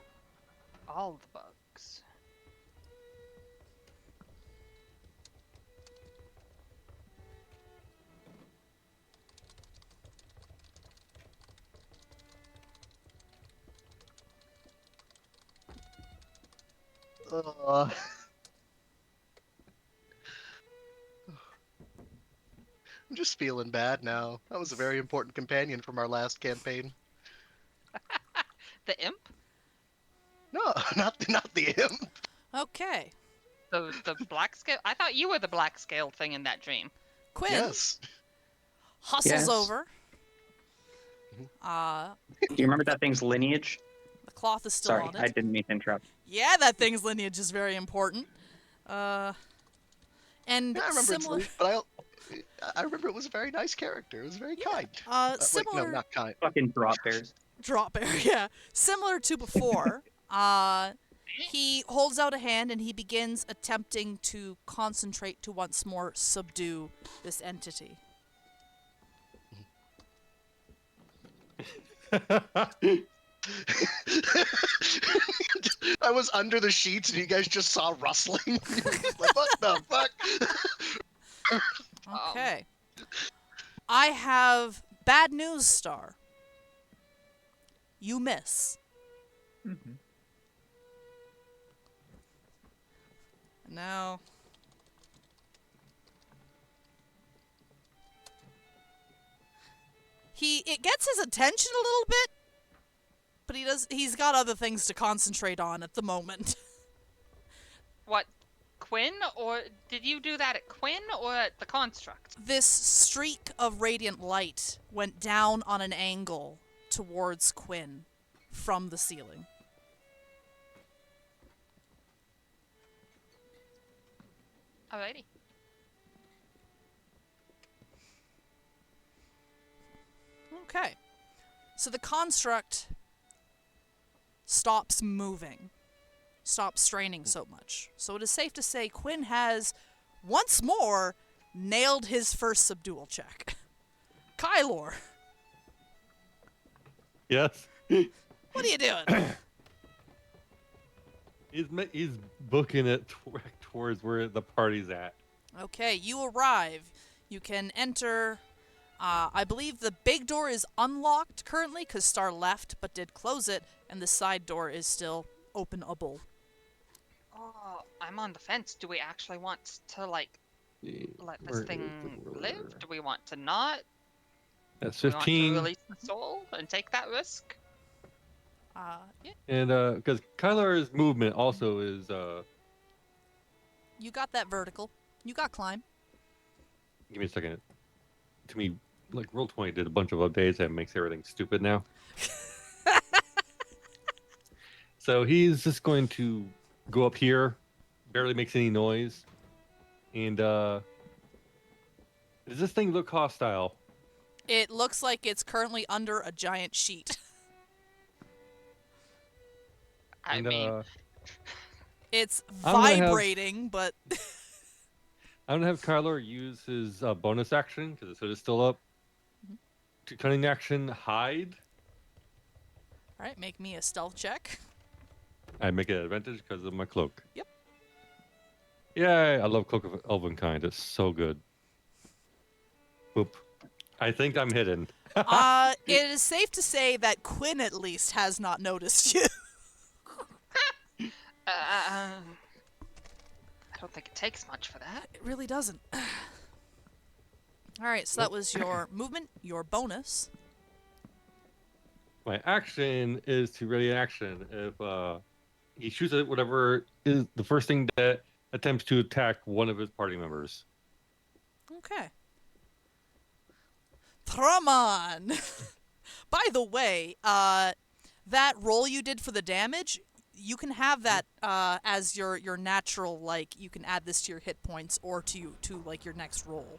All the bugs. I'm just feeling bad now. That was a very important companion from our last campaign. The imp? No, not the imp. Okay. The black scale? I thought you were the black scale thing in that dream. Quinn Yes. hustles Yes. over. Do you remember that thing's lineage? The cloth is still Sorry, on it. I didn't mean to interrupt. Yeah, that thing's lineage is very important. And Yeah, I remember similar. it's Luke, but I remember it was a very nice character. It was very kind. Wait, Similar no, not kind. Fucking drop bears. drop bear, yeah. Similar to before, he holds out a hand and he begins attempting to concentrate to once more subdue this entity. I was under the sheets and you guys just saw rustling. Like, what the fuck? Okay. I have bad news, Star. You miss. Mhm. Now, it gets his attention a little bit, but he's got other things to concentrate on at the moment. What, Quinn? Or did you do that at Quinn or at the construct? This streak of radiant light went down on an angle towards Quinn from the ceiling. Alrighty. Okay. So the construct stops moving, stops straining so much. So it is safe to say Quinn has, once more, nailed his first subdual check. Kylor, Yes. what are you doing? He's booking it towards where the party's at. Okay, you arrive. You can enter. I believe the big door is unlocked currently because Star left but did close it, and the side door is still openable. Oh, I'm on the fence. Do we actually want to, like, let this Where is thing the ruler? live? Do we want to not? That's Do we want to 15. release the soul and take that risk? Yeah, And because Kylar's movement also is you got that vertical. You got climb. give me a second. To me, like Roll20 did a bunch of updates that makes everything stupid now. So he's just going to go up here, barely makes any noise. And does this thing look hostile? It looks like it's currently under a giant sheet. I And, mean, It's I'm gonna have- vibrating, but I'm gonna have Kyler use his bonus action because his hood is still up. To cunning action, hide. all right, make me a stealth check. I make it an advantage because of my cloak. Yep. Yay! I love Cloak of Elvenkind. It's so good. Boop. I think I'm hidden. It is safe to say that Quinn at least has not noticed you. I don't think it takes much for that. It really doesn't. All right, so that was your movement, your bonus. My action is to ready an action if he shoots at whatever is the first thing that attempts to attack one of his party members. Okay. Traman! By the way, that roll you did for the damage, you can have that as your natural, like, you can add this to your hit points or to like, your next roll.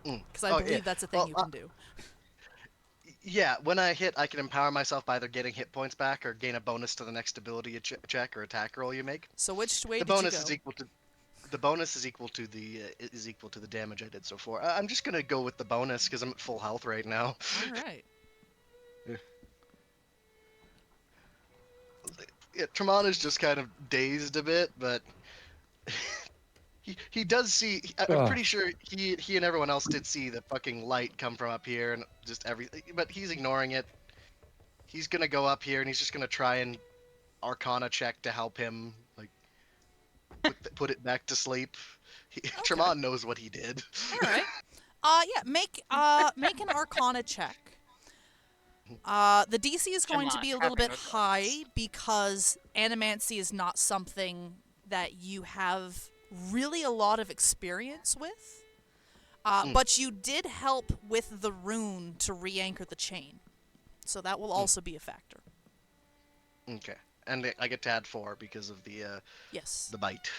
Because I believe that's a thing you can do. Yeah, when I hit, I can empower myself by either getting hit points back or gain a bonus to the next ability check or attack roll you make. So which way The did you bonus go? is equal to the bonus is equal to the damage I did so far. I'm just gonna go with the bonus because I'm at full health right now. All right. Yeah, Tremont is just kind of dazed a bit, but he does see. I'm pretty sure he and everyone else did see the fucking light come from up here and just everything, but he's ignoring it. He's gonna go up here and he's just gonna try and Arcana check to help him, like put it back to sleep. Tremont knows what he did. All right. Yeah, make an Arcana check. The DC is going to be a little bit high because Animancy is not something that you have really a lot of experience with. But you did help with the rune to re-anchor the chain. So that will also be a factor. Okay. And I get to add 4 because of the Yes. the bite.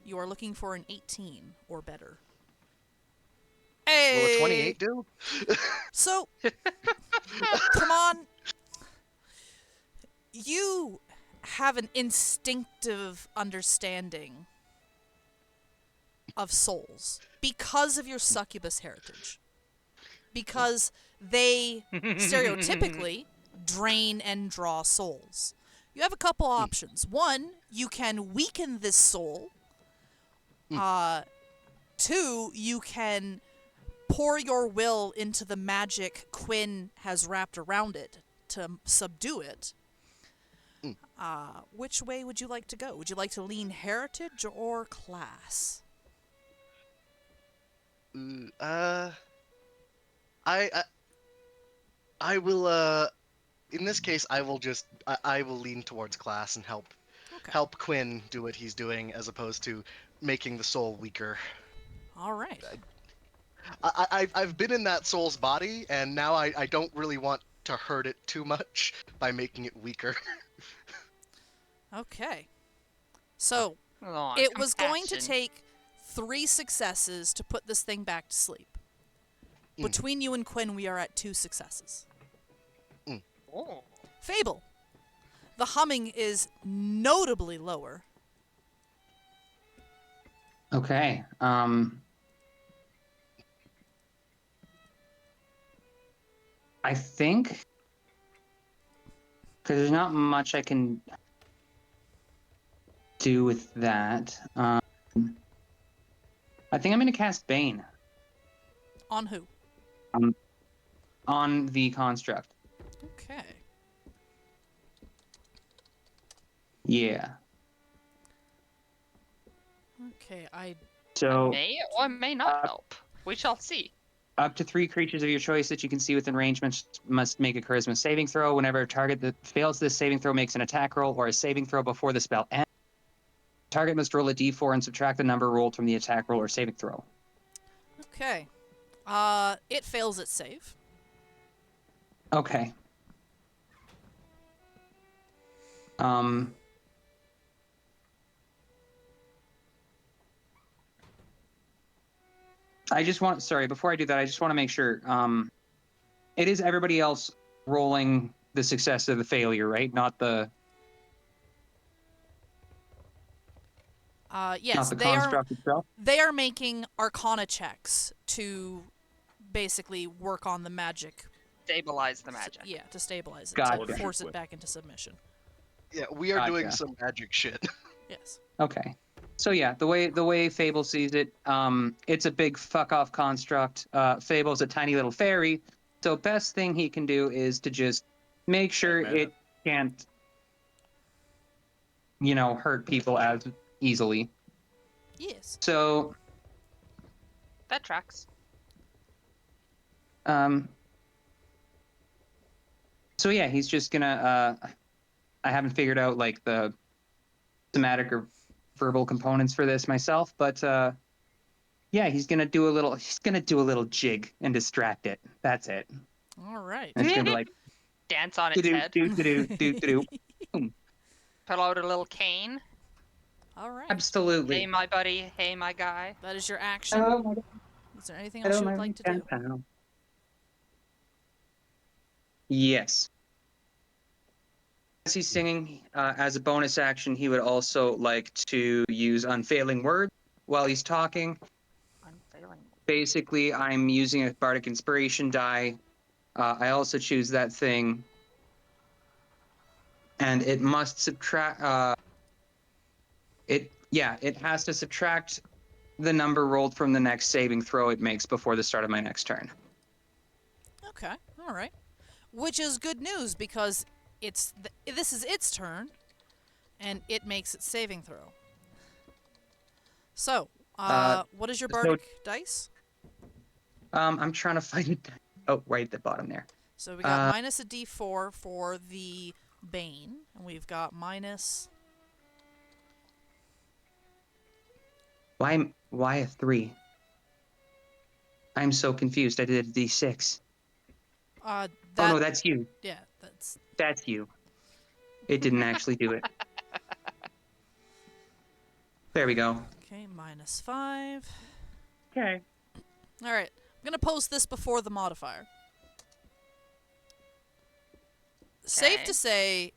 You are looking for an 18 or better. Hey. Will a 28 do? So, come on. You have an instinctive understanding of souls because of your succubus heritage. Because they stereotypically drain and draw souls. You have a couple options. One, you can weaken this soul. 2, you can pour your will into the magic Quinn has wrapped around it to subdue it. Which way would you like to go? Would you like to lean heritage or class? I will in this case I will lean towards class and help Okay. Quinn do what he's doing as opposed to making the soul weaker. All right. I've been in that soul's body, and now I don't really want to hurt it too much by making it weaker. Okay. So, Aw, it was going to compassion. take 3 successes to put this thing back to sleep. Between you and Quinn, we are at 2 successes. Oh. Fable. The humming is notably lower. Okay. I think because there's not much I can do with that. I think I'm going to cast Bane On who? on the construct. Okay. Yeah. Okay, So May or may not help. We shall see. up to 3 creatures of your choice that you can see within range must make a charisma saving throw. Whenever a target that fails this saving throw makes an attack roll or a saving throw before the spell ends, target must roll a d4 and subtract the number rolled from the attack roll or saving throw. Okay. It fails its save. Okay. Before I do that, I just want to make sure. It is everybody else rolling the success or the failure, right? Not the Yes, not the construct itself. They are making Arcana checks to basically work on the magic. Stabilize the magic. Yeah, to stabilize it, Gotcha. to force it back into submission. Yeah, we are doing Gotcha. some magic shit. Yes. Okay. So yeah, the way Fable sees it, it's a big fuck off construct. Fable's a tiny little fairy, so best thing he can do is to just make sure it can't, hurt people as easily. Yes. So That tracks. So yeah, he's just gonna. I haven't figured out like the somatic or verbal components for this myself, but yeah, he's gonna do a little jig and distract it. That's it. All right. And it's gonna be like Dance on its do head. do do do do. Pull out a little cane. All right. Absolutely. Hey, my buddy. Hey, my guy. That is your action. Oh my God. Is there anything else you would like to do? Yes. As he's singing, as a bonus action, he would also like to use Unfailing Word while he's talking. Unfailing. Basically, I'm using a Bardic Inspiration die. I also choose that thing. And it must subtract... it has to subtract the number rolled from the next saving throw it makes before the start of my next turn. Okay. All right. Which is good news because this is its turn, and it makes its saving throw. So, what is your bardic dice? I'm trying to find it. Oh, right at the bottom there. So we got minus a d4 for the Bane, and we've got minus... Why a 3? I'm so confused. I did a d6. Oh no, that's you. Yeah, That's you. It didn't actually do it. There we go. Okay, minus 5. Okay. All right. I'm gonna post this before the modifier. Safe Okay. to say,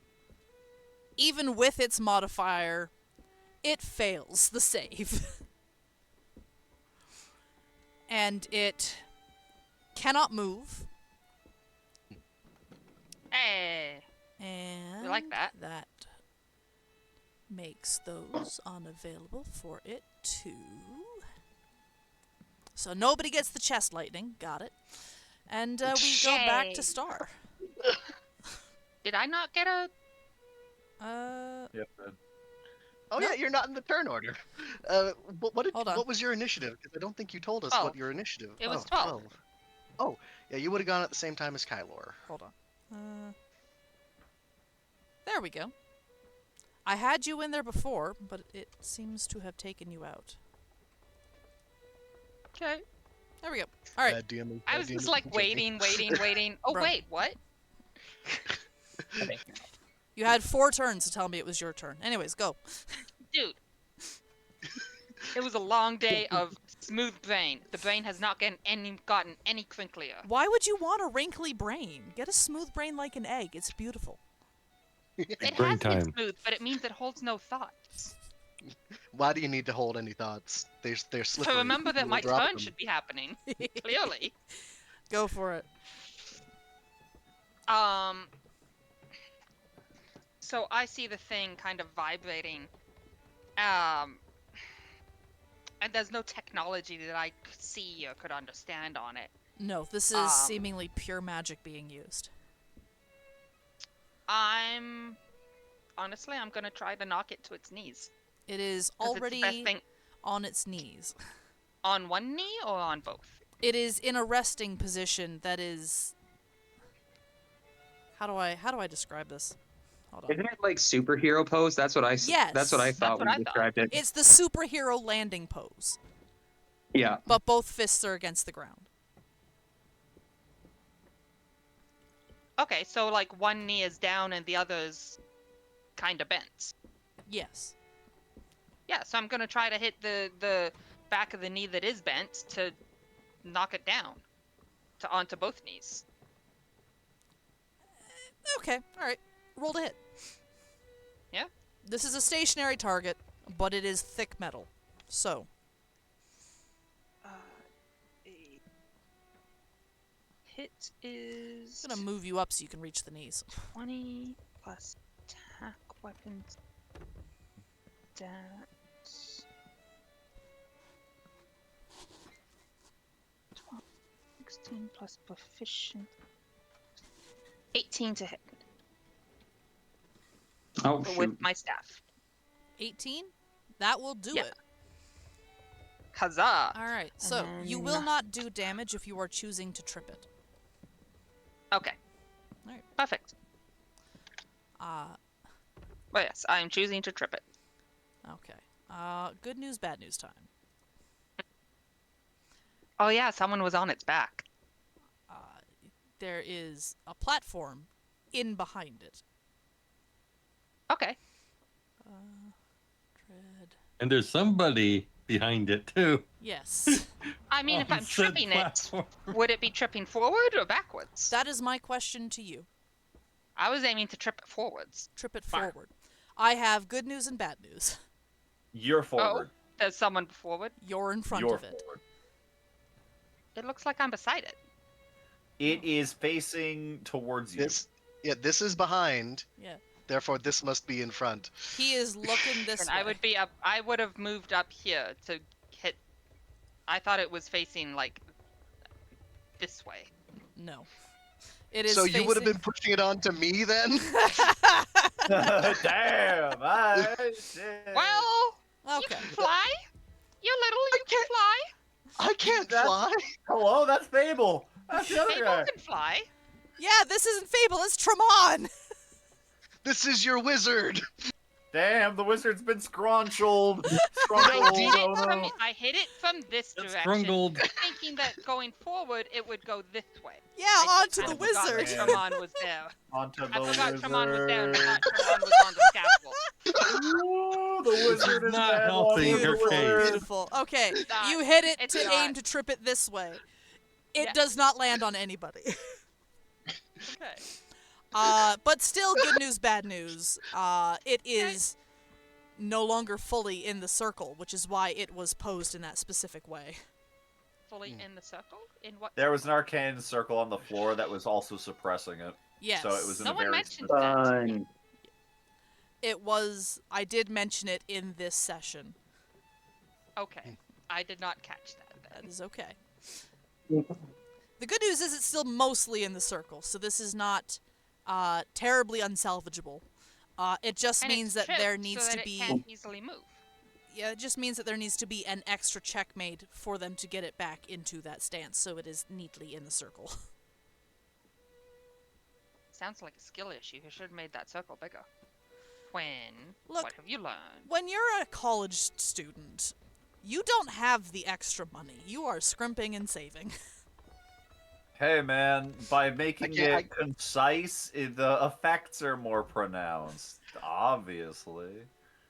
even with its modifier, it fails the save. And it cannot move. Hey. And We like that. that makes those unavailable for it too. So nobody gets the chest lightning. Got it. And we go back to Yay. Star. Did I not get a... Yep. Oh yeah, you're not in the turn order. Hold on. What was your initiative? Because I don't think you told us 12. what your initiative. It was Oh, 12. Oh, yeah, you would have gone at the same time as Kylor. Hold on. There we go. I had you in there before, but it seems to have taken you out. Okay. There we go. All right. I was just like waiting. Oh, Bro. wait, what? You had 4 turns to tell me it was your turn. Anyways, go. Dude. It was a long day of smooth brain. The brain has not gotten any crinklier. Why would you want a wrinkly brain? Get a smooth brain like an egg. It's beautiful. It Brain has been time. smooth, but it means it holds no thoughts. Why do you need to hold any thoughts? They're slippery. To remember You that will my drop turn them. should be happening. Clearly. Go for it. So I see the thing kind of vibrating. And there's no technology that I could see or could understand on it. No, this is seemingly pure magic being used. Honestly, I'm gonna try to knock it to its knees. It is 'Cause it's the best already thing- on its knees. On one knee or on both? It is in a resting position that is... How do I describe this? Hold on. Isn't it like superhero pose? That's what I. Yes. That's what I thought what when I you thought. described it. It's the superhero landing pose, Yeah. but both fists are against the ground. Okay, so like one knee is down and the other's kind of bent. Yes. Yeah, so I'm gonna try to hit the back of the knee that is bent to knock it down onto both knees. Okay, alright. Roll to hit. Yeah? This is a stationary target, but it is thick metal. So, Hit is I'm gonna move you up so you can reach the knees. 20 plus attack weapons. That's 12, 16 plus proficient. 18 to hit Oh with shoot. my staff. 18? That will do Yeah. it. Huzzah! Alright, so you then- will not do damage if you are choosing to trip it. Okay. Alright. Perfect. Uh, Well, yes, I am choosing to trip it. okay. Good news, bad news time. Oh yeah, someone was on its back. There is a platform in behind it. Okay. Tread. And there's somebody behind it too. Yes. I mean, if On I'm said tripping platform. it, would it be tripping forward or backwards? That is my question to you. I was aiming to trip it forwards. Trip it Fire. forward. I have good news and bad news. You're forward. There's someone forward. You're in front You're of it. forward. It looks like I'm beside it. It is facing towards you. This is behind. Yeah. Therefore, this must be in front. He is looking this And way. I would be up. I would have moved up here to hit. I thought it was facing like this way. No. It is So you would have facing- been pushing it onto me then? Damn! Shit. Well, you Okay. can fly. You're little. You can fly. I can't That's- fly. Hello, that's Fable. That's the other Fable guy. can fly. Yeah, this isn't Fable, it's Tremon! This is your wizard. Damn, the wizard's been scrunchled. I Scrunchled. hit, Oh, it from, no. I hit it from this It's direction, strungled. thinking that going forward it would go this way. Yeah, I onto the kind of forgot wizard! that Tremon was there. Onto the I forgot wizard. Tremon was there and not Tremon was on the scaffold. Ooh, the wizard is not bad helping luck. your Beautiful, case. beautiful. Okay, Not. you hit it It's to not. aim to trip it this way. It Yeah. does not land on anybody. Okay. But still, good news, bad news. It is no longer fully in the circle, which is why it was posed in that specific way. Fully in the circle? In what? There was an arcane circle on the floor that was also suppressing it. Yes. So it was in No a one very mentioned specific- that. Fun. It was. I did mention it in this session. Okay. I did not catch that That then. is okay. The good news is it's still mostly in the circle, so this is not terribly unsalvageable. It just And means it's that there chipped needs so to that be. it can't easily move. Yeah, it just means that there needs to be an extra check made for them to get it back into that stance, so it is neatly in the circle. Sounds like a skill issue. You should have made that circle bigger. Quinn, Look, what have you learned? When you're a college student, you don't have the extra money. You are scrimping and saving. Hey man, by making can't- it concise, the effects are more pronounced. Obviously.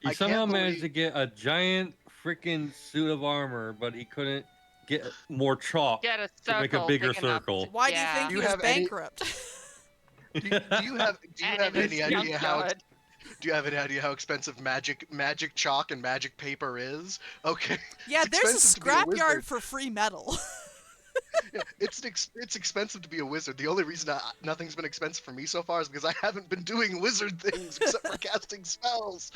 He I somehow can't managed to believe- get a giant freaking suit of armor, but he couldn't get more chalk Get a to circle make a bigger big enough circle. to- Why yeah. do you think Do he you was have any- bankrupt? Do you have And any in his idea how junkyard. do you have any idea how expensive magic chalk and magic paper is? Okay. Yeah, It's there's a expensive to be a scrapyard wizard. for free metal. Yeah, it's expensive to be a wizard. The only reason nothing's been expensive for me so far is because I haven't been doing wizard things except for casting spells.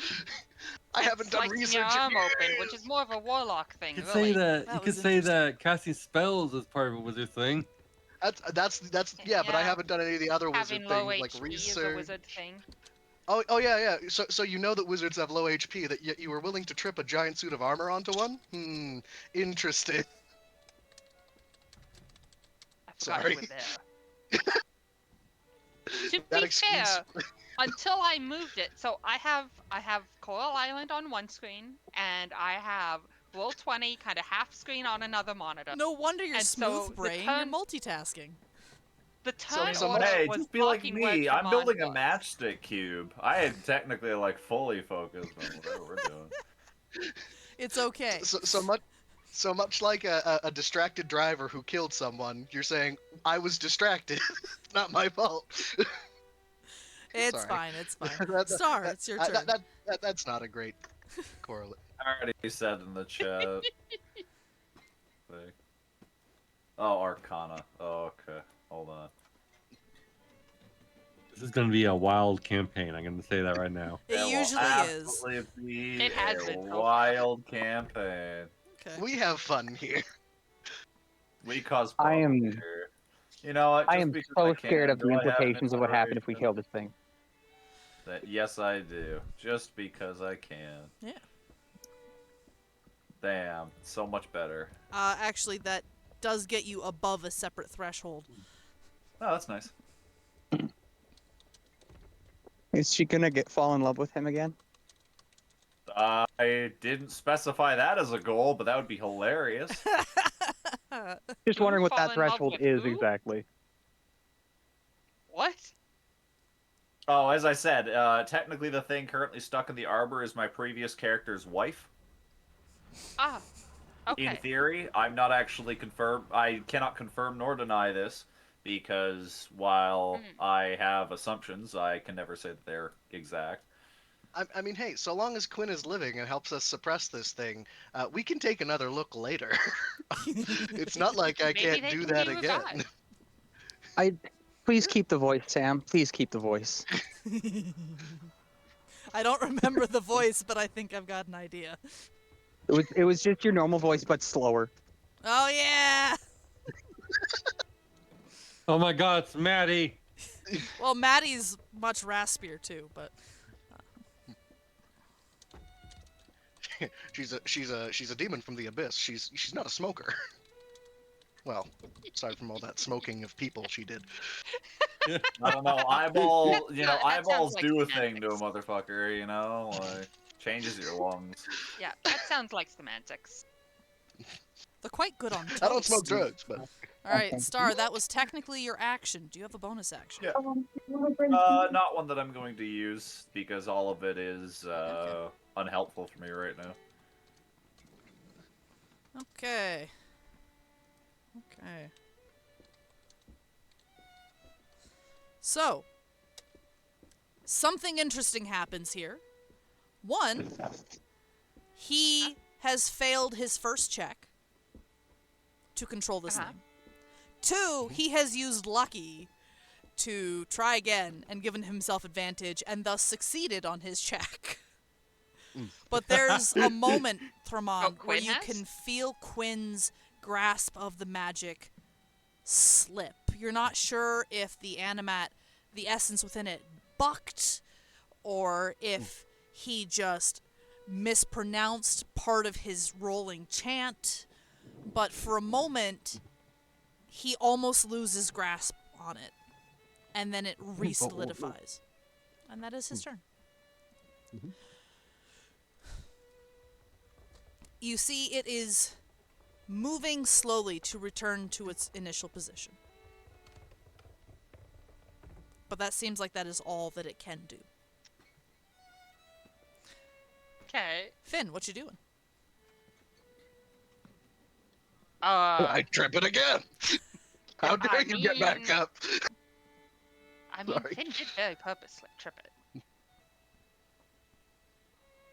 I haven't done Slicing research. your in arm open, years. which is more of a warlock thing, You could really. say that. That You could was say interesting. that casting spells is part of a wizard thing. That's yeah, but I Yeah. haven't done any of the other wizard Having low things like HP is a research. wizard thing. Oh yeah. So you know that wizards have low HP, that yet you were willing to trip a giant suit of armor onto one? Interesting. I forgot Sorry. you were there. To That be excuse. fair, until I moved it, so I have Coral Island on one screen, and I have Roll20 kind of half screen on another monitor. No wonder you're And so smooth the brain. turn- You're multitasking. The turn so order Hey, was just be like blocking where me. I'm building a command was. matchstick cube. I am technically like fully focused on whatever we're doing. It's okay. So much like a distracted driver who killed someone, you're saying I was distracted. It's not my fault. It's Sorry. fine. It's fine. That- Star, it's your turn. That's not a great correlate. I already said in the chat. Thing. Oh, Arcana. Oh, okay. Hold on. This is going to be a wild campaign. I'm going to say that right now. It will usually is. absolutely be It has a been so far. wild campaign. Okay. We have fun here. We cause I am- problems here. You know what? I just am because so can, scared of the do I have an implications of what happened if we inspiration kill this thing. That, yes, I do. Just because I can. Yeah. Damn, so much better. Actually, that does get you above a separate threshold. Oh, that's nice. Is she gonna fall in love with him again? I didn't specify that as a goal, but that would be hilarious. Just Who wondering what fall that in love threshold with is who? exactly. What? Oh, as I said, technically the thing currently stuck in the arbor is my previous character's wife. Ah. Okay. In theory, I'm not actually confirmed. I cannot confirm nor deny this because while I have assumptions, I can never say that they're exact. I mean, hey, so long as Quinn is living and helps us suppress this thing, we can take another look later. It's not like I Maybe can't they do can that be again. revived. Please keep the voice, Sam. Please keep the voice. I don't remember the voice, but I think I've got an idea. It was just your normal voice, but slower. Oh yeah. Oh my God, it's Maddie. Well, Maddie's much raspier too, but she's a demon from the abyss. She's not a smoker. Well, aside from all that smoking of people she did. I don't know. Eyeball, That eyeballs sounds like do a thing to a semantics. motherfucker. Like changes your lungs. Yeah, that sounds like semantics. they're quite good on toast. I don't smoke drugs, but All right, Star, that was technically your action. Do you have a bonus action? Yeah. Not one that I'm going to use because all of it is unhelpful for me right now. Okay. Okay. So, something interesting happens here. One, he has failed his first check to control this thing. Two, he has used lucky to try again and given himself advantage and thus succeeded on his check. But there's a moment, Thramon, where Quinn you has? can feel Quinn's grasp of the magic slip. You're not sure if the essence within it bucked, or if he just mispronounced part of his rolling chant. But for a moment, he almost loses grasp on it. And then it re-solidifies. And that is his turn. You see, it is moving slowly to return to its initial position. But that seems like that is all that it can do. Okay. Finn, what you doing? I trip it again. How dare I you get back mean- up? I mean, Sorry. Finn did very purposely trip it.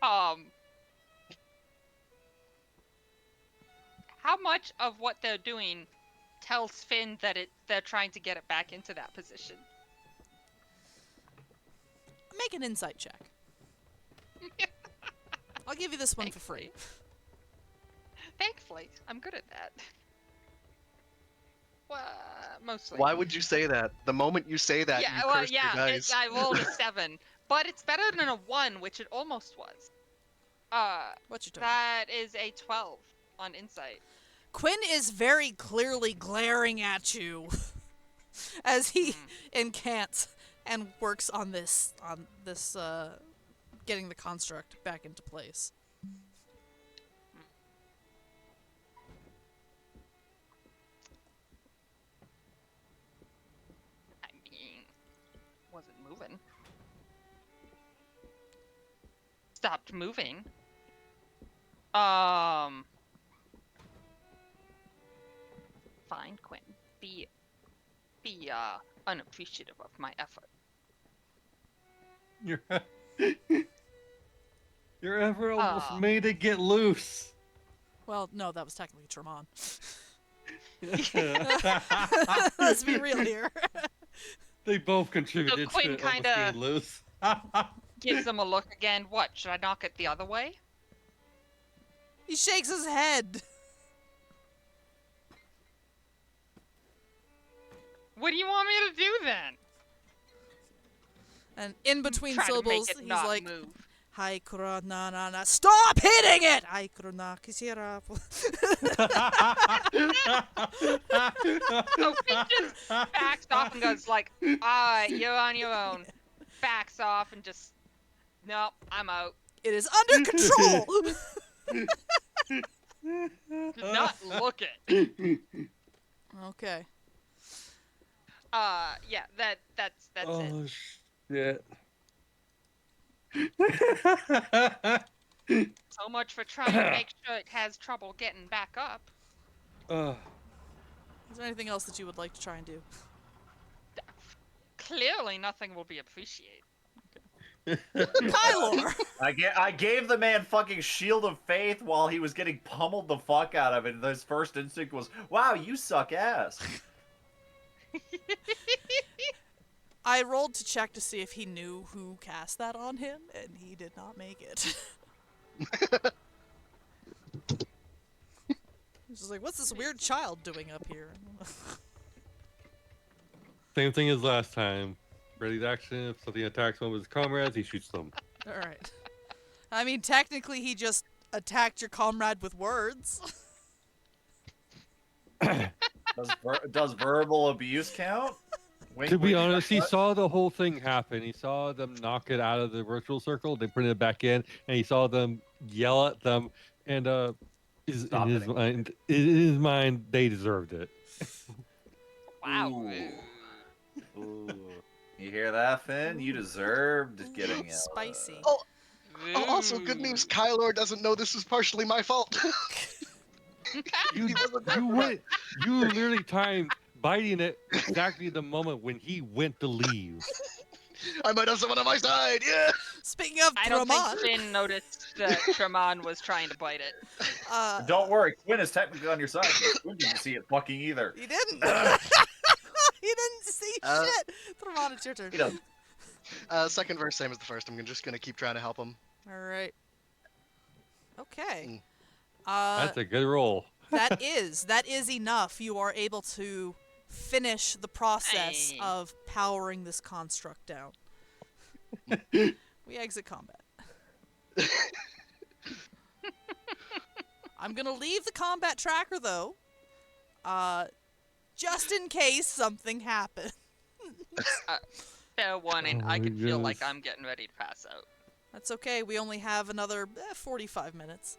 How much of what they're doing tells Finn that they're trying to get it back into that position? Make an insight check. I'll give you this one for free. Thankfully, I'm good at that. Well, mostly. Why would you say that? The moment you say that, Yeah, you well, curse your yeah, dice. I rolled a 7, but it's better than a 1, which it almost was. What's your turn? That is a 12 on insight. Quinn is very clearly glaring at you as he incants and works on this getting the construct back into place. I mean, wasn't moving. Stopped moving. Fine, Quinn. Be unappreciative of my effort. Your effort almost made it get loose. Well, no, that was technically Tremont. Let's be real here. They both contributed Quinn to it almost kinda- getting loose. Gives them a look again. What? Should I knock it the other way? He shakes his head. What do you want me to do then? And in between Try syllables, to make it he's not like, move. "Hi, kura na na na. Stop hitting it! Hi, kura na kisira." So Finn just backs off and goes like, "Alright, you're on your own." Backs off and just, nope, I'm out. It is under control. Did not look it. Okay. Yeah, that's it. Oh shit. So much for trying to make sure it has trouble getting back up. Is there anything else that you would like to try and do? Clearly, nothing will be appreciated. Kylor! I gave the man fucking shield of faith while he was getting pummeled the fuck out of it. And his first instinct was, "Wow, you suck ass." I rolled to check to see if he knew who cast that on him, and he did not make it. He's just like, what's this weird child doing up here? Same thing as last time. Ready to action. If something attacks one of his comrades, he shoots them. Alright. I mean, technically he just attacked your comrade with words. Does verbal abuse count? Wink, To be wink, honest, he what? saw the whole thing happen. He saw them knock it out of the virtual circle. They put it back in, and he saw them yell at them. And in Stop his it. mind, they deserved it. Wow. Ooh. You hear that, Finn? You deserved getting Spicy. Oh, also, good news. Kylor doesn't know this is partially my fault. You He wasn't there for literally timed biting it exactly the moment when he went to leave. I might have someone on my side. Yeah. Speaking of I don't think Dramon, Finn noticed that Tramon was trying to bite it. Don't worry, Quinn is technically on your side. Quinn didn't see it fucking either. he didn't. He didn't see Uh, shit. Dramon, it's your turn. He doesn't. Second verse, same as the first. I'm just gonna keep trying to help him. All right. Okay. That's a good roll. that is enough. You are able to finish the process Hey. of powering this construct down. We exit combat. I'm gonna leave the combat tracker though, just in case something happens. Fair warning, Oh I my can feel like goodness. I'm getting ready to pass out. That's okay. We only have another 45 minutes.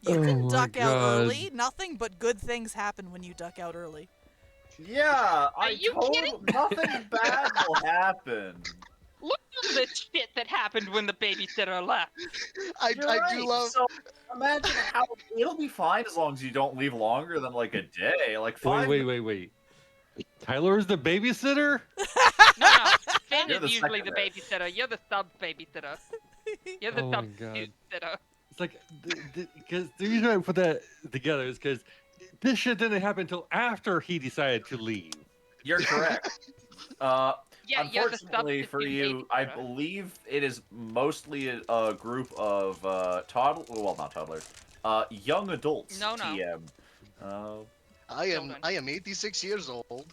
You Oh can my duck out God. early. Nothing but good things happen when you duck out early. Yeah, you nothing bad will happen. Look at the shit that happened when the babysitter left. I do Right, love. So imagine how it'll be fine as long as you don't leave longer than like a day. Like 5 Wait. Tyler is the babysitter? No, Finn You're is the usually the secondary. babysitter. You're the sub babysitter. You're the Oh my substitute sitter. It's like, because the reason I put that together is because this shit didn't happen until after he decided to leave. You're correct. Yeah, you're the Unfortunately for substitute you, I babysitter. believe it is mostly a group of not toddlers, young adults. No. TM. I am Children. 86 years old.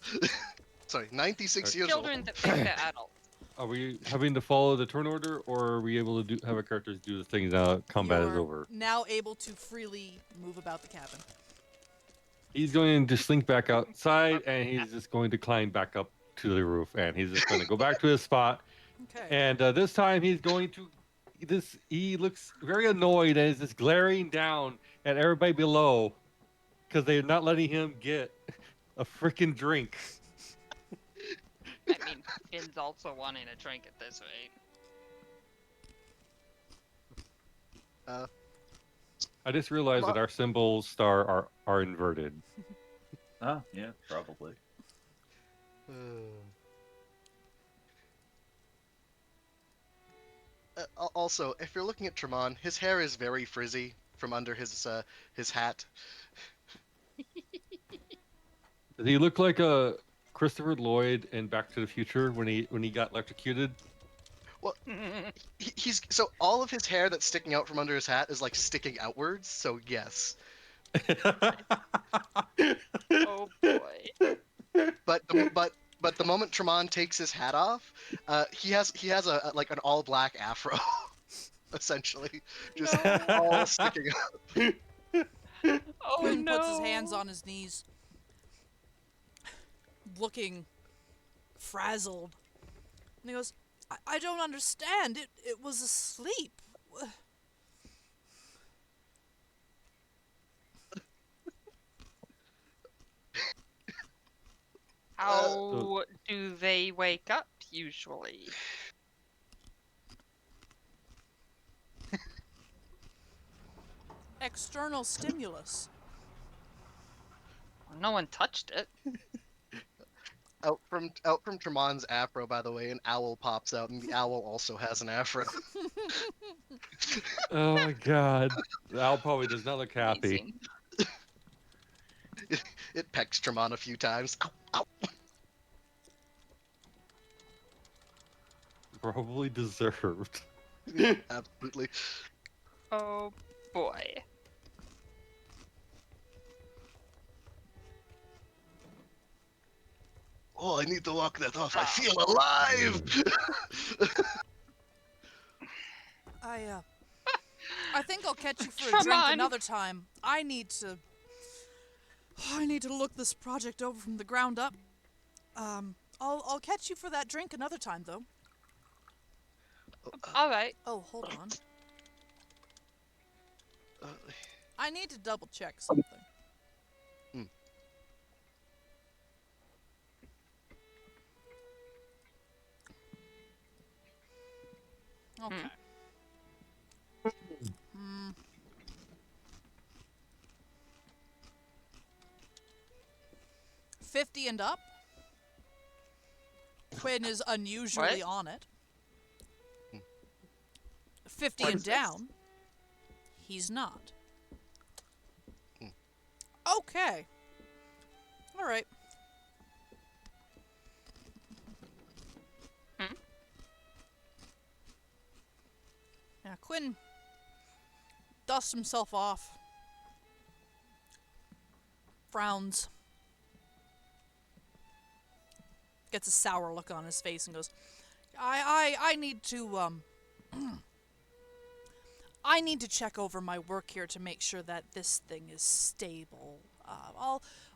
Sorry, 96 years Children old. that think they're adults. Are we having to follow the turn order, or are we able to have our characters do the things now combat You is are over? now able to freely move about the cabin. He's going to slink back outside, and he's just going to climb back up to the roof, and he's just going to go back to his spot. Okay. And this time he's going to. He looks very annoyed and is just glaring down at everybody below because they're not letting him get a freaking drink. I mean, Finn's also wanting a drink at this rate. I just realized that our symbol star are inverted. Oh, yeah, probably. Also, if you're looking at Tremon, his hair is very frizzy from under his hat. Does he look like a Christopher Lloyd in Back to the Future when he got electrocuted? He's so all of his hair that's sticking out from under his hat is like sticking outwards. So yes, Oh boy. but the moment Tremon takes his hat off, he has a like an all black afro, essentially, just all sticking out. Oh Quinn no. puts his hands on his knees, looking frazzled. And he goes, I don't understand. It was asleep. How do they wake up usually? External stimulus. No one touched it. Out from Tremon's afro, by the way, an owl pops out, and the owl also has an afro. Oh my god. Al probably does not look happy. Amazing. It pecks Tremon a few times. Ow, ow. Probably deserved. Absolutely. Oh boy. Oh, I need to walk that off. I feel alive. I think I'll catch you for a Come drink on. another time. I need to look this project over from the ground up. I'll catch you for that drink another time though. All right. Oh, hold on. Uh, I need to double check something. Okay. 50 and up. Quinn is unusually What? on it. 50 What and is this? down. He's not. Okay. All right. Hmm? Yeah, Quinn dusts himself off. Frowns. Gets a sour look on his face and goes, I need to, I need to check over my work here to make sure that this thing is stable.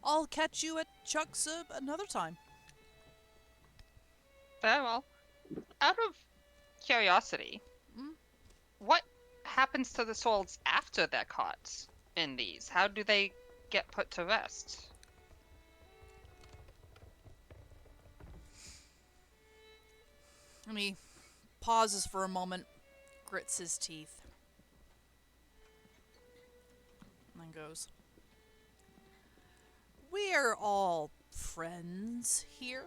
I'll catch you at Chuck's another time. Very well. Out of curiosity, Hmm? what happens to the souls after they're caught in these? How do they get put to rest? And he pauses for a moment, grits his teeth, and then goes, "We're all friends here.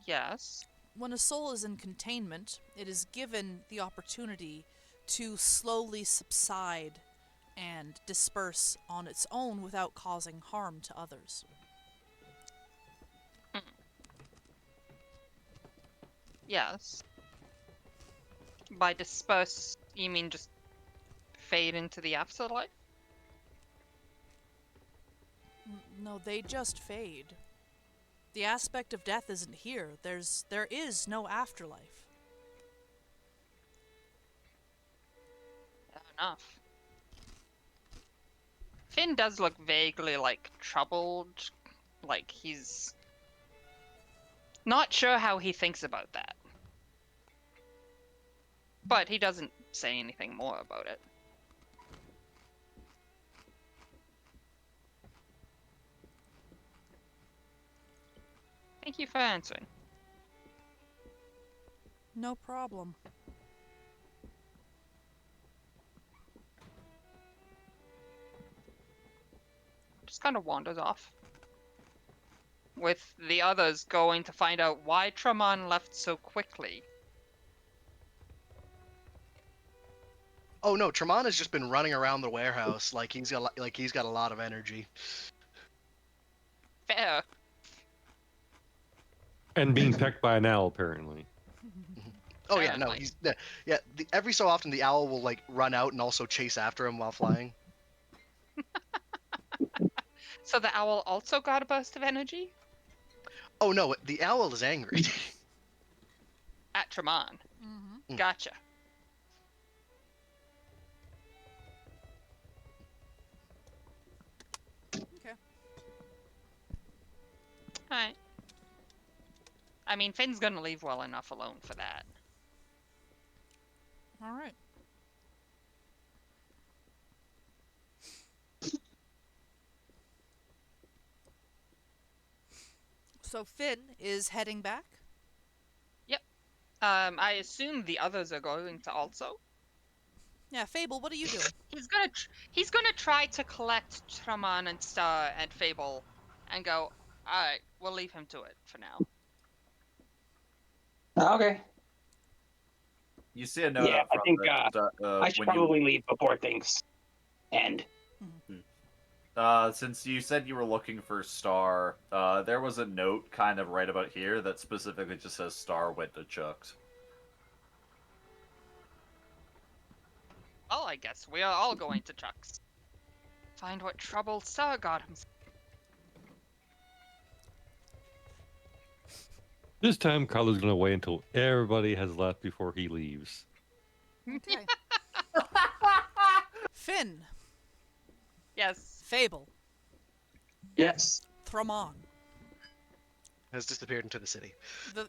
Yes. When a soul is in containment, it is given the opportunity to slowly subside and disperse on its own without causing harm to others." Yes. By disperse, you mean just fade into the afterlife? No, they just fade. The aspect of death isn't here. There is no afterlife. Fair enough. Finn does look vaguely, like, troubled. Like, he's not sure how he thinks about that. But he doesn't say anything more about it. Thank you for answering. No problem. Just kind of wanders off. With the others going to find out why Tremon left so quickly. Oh no, Tremont has just been running around the warehouse like he's got a lot of energy. Fair. And being pecked by an owl, apparently. Oh yeah, no, Apparently. every so often the owl will like run out and also chase after him while flying. So the owl also got a burst of energy? Oh no, the owl is angry. At Tremon. Mm-hmm. Gotcha. Okay. Alright. I mean, Finn's gonna leave well enough alone for that. All right. So Finn is heading back. I assume the others are going to also. Yeah, Fable, what are you doing? He's gonna try to collect Tremon and Star and Fable, and go. All right, we'll leave him to it for now. Okay. You see a note Yeah, up I front think that, I should when you probably leave before things end. Since you said you were looking for Star, there was a note kind of right about here that specifically just says Star went to Chuck's. Well, I guess we are all going to Chuck's. Find what trouble Star got himself. This time, Carlo's gonna wait until everybody has left before he leaves. Okay. Finn, Yes. Fable, Yes. Thramon. Has disappeared into the city. Oh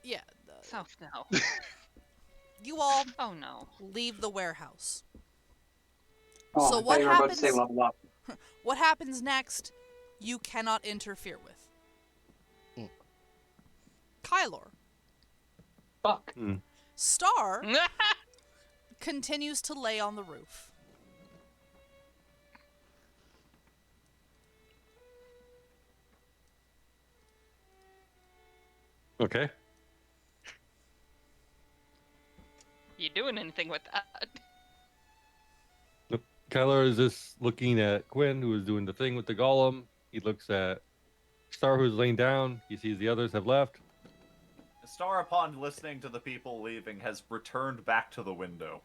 no. You all Oh no. leave the warehouse. Oh, So I what thought you were about to say happens- level up. What happens next, you cannot interfere with. Kylor. Fuck. Star continues to lay on the roof. Okay. You doing anything with that? Kyler is just looking at Quinn, who is doing the thing with the golem. He looks at Star, who's laying down. He sees the others have left. Star, upon listening to the people leaving, has returned back to the window.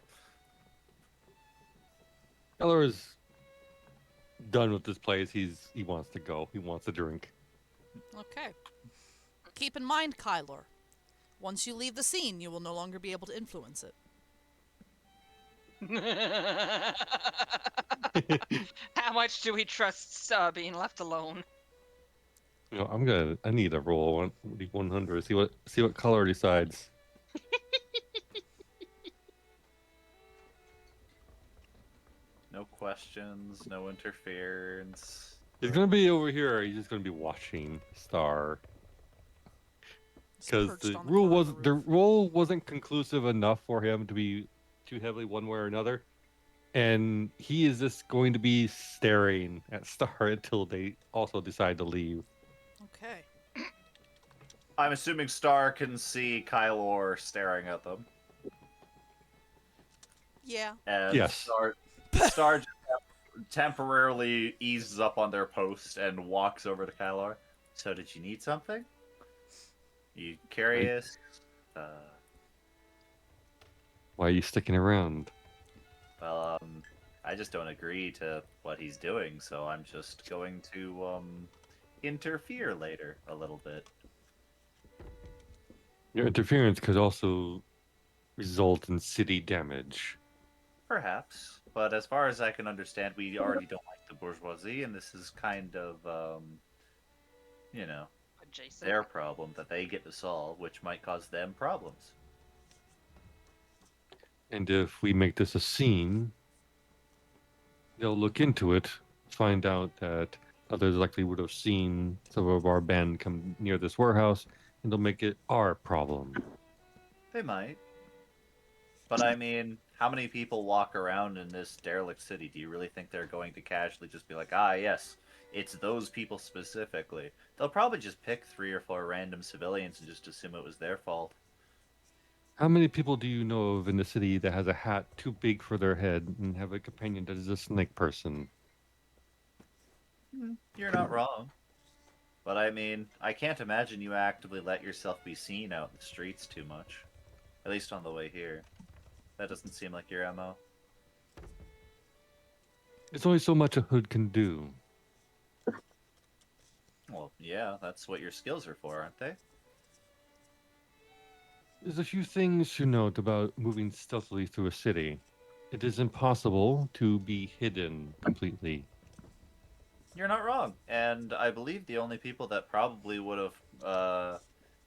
Kyler is done with this place. He wants to go. He wants a drink. Okay. Keep in mind, Kyler, once you leave the scene, you will no longer be able to influence it. How much do we trust being left alone? I need a roll 100. See what color decides. No questions, no interference. He's gonna be over here. He's just gonna be watching Star. Just Because perched the on rule corner of was the roof. rule wasn't conclusive enough for him to be too heavily one way or another, and he is just going to be staring at Star until they also decide to leave. Okay. I'm assuming Star can see Kylor staring at them. Yeah. And Yes. Star just temporarily eases up on their post and walks over to Kylor. So did you need something? You curious? Why are you sticking around? Well, I just don't agree to what he's doing, so I'm just going to interfere later a little bit. Your interference could also result in city damage. Perhaps, but as far as I can understand, we already don't like the bourgeoisie, and this is kind of, you know, Adjacent. their problem that they get to solve, which might cause them problems. And if we make this a scene, they'll look into it, find out that others likely would have seen some of our band come near this warehouse, and they'll make it our problem. They might. But I mean, how many people walk around in this derelict city? Do you really think they're going to casually just be like, ah, yes, it's those people specifically? They'll probably just pick 3 or 4 random civilians and just assume it was their fault. How many people do you know of in the city that has a hat too big for their head and have a companion that is a snake person? You're not wrong. But I mean, I can't imagine you actively let yourself be seen out in the streets too much. At least on the way here. That doesn't seem like your MO. There's only so much a hood can do. Well, yeah, that's what your skills are for, aren't they? There's a few things to note about moving stealthily through a city. It is impossible to be hidden completely. You're not wrong. And I believe the only people that probably would have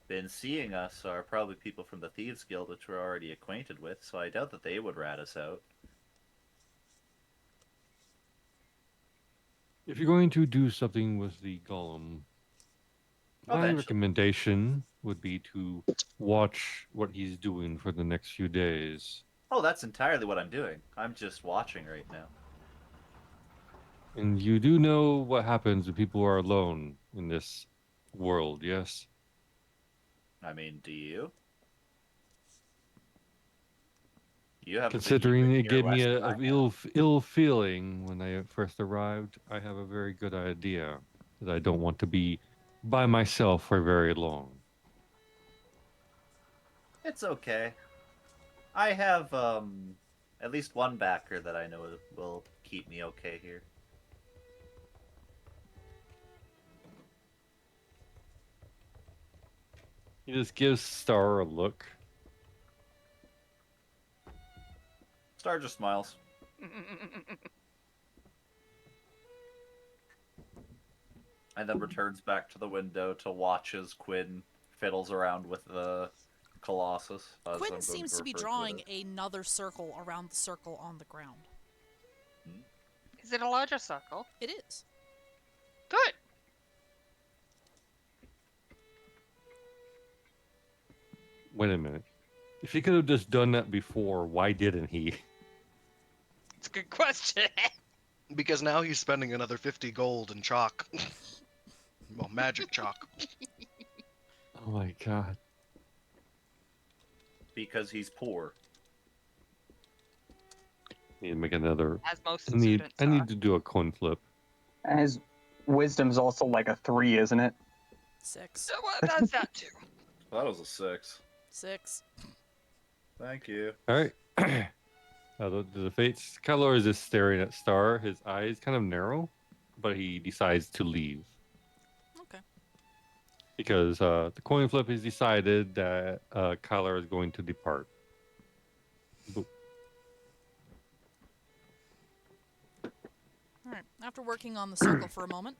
been seeing us are probably people from the Thieves Guild, which we're already acquainted with, so I doubt that they would rat us out. If you're going to do something with the golem, my Eventually. recommendation would be to watch what he's doing for the next few days. Oh, that's entirely what I'm doing. I'm just watching right now. And you do know what happens when people are alone in this world, yes? I mean, do you? You haven't been Considering keeping it here gave me less than I a have. ill feeling when I first arrived, I have a very good idea that I don't want to be by myself for very long. It's okay. I have at least one backer that I know will keep me okay here. He just gives Star a look. Star just smiles. And then returns back to the window to watch as Quinn fiddles around with the Colossus. as I'm Quinn going seems to be refer it. drawing another circle around the circle on the ground. Is it a larger circle? It is. Good. Wait a minute. If he could have just done that before, why didn't he? It's a good question. Because now he's spending another 50 gold in chalk. Well, magic chalk. Oh my god. Because he's poor. Need to make another. As most I need. students I are. need to do a coin flip. And his wisdom's also like a 3, isn't it? 6. So what does that do? That was a 6. 6. Thank you. All right. The fates. Kylo is just staring at Star. His eyes kind of narrow, but he decides to leave Okay. because the coin flip has decided that Kylo is going to depart. Boop. All right. After working on the circle for a moment,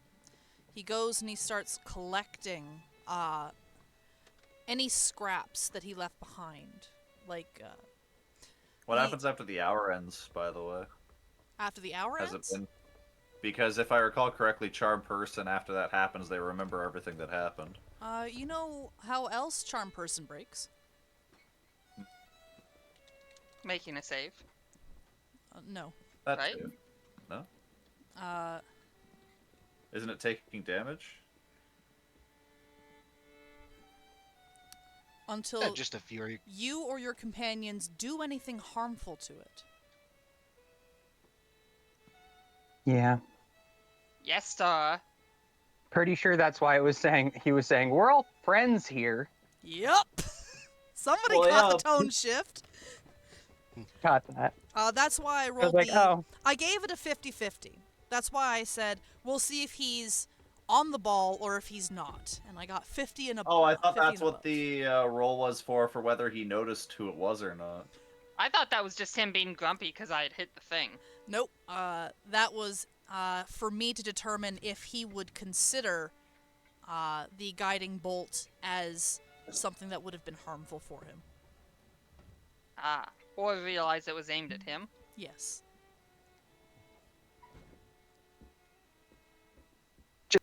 he goes and he starts collecting any scraps that he left behind, like What He- happens after the hour ends, by the way? after the hour Has ends. it been? Because if I recall correctly, Charm Person, after that happens, they remember everything that happened. You know how else Charm Person breaks? Making a save. No. That Right? too. No? Uh, Isn't it taking damage? until Just a fury. you or your companions do anything harmful to it. Yeah. Yes, sir. Pretty sure that's why he was saying, we're all friends here. Yep. Somebody Well, caught yeah. the tone shift. Got that. That's why I I was rolled like, the. oh. I gave it a 50-50. That's why I said we'll see if he's on the ball or if he's not. And I got 50 and above. Oh, I thought 50 that's and what above. the roll was for whether he noticed who it was or not. I thought that was just him being grumpy because I had hit the thing. Nope. That was for me to determine if he would consider the guiding bolt as something that would have been harmful for him. Ah. Or realize it was aimed at him. Yes.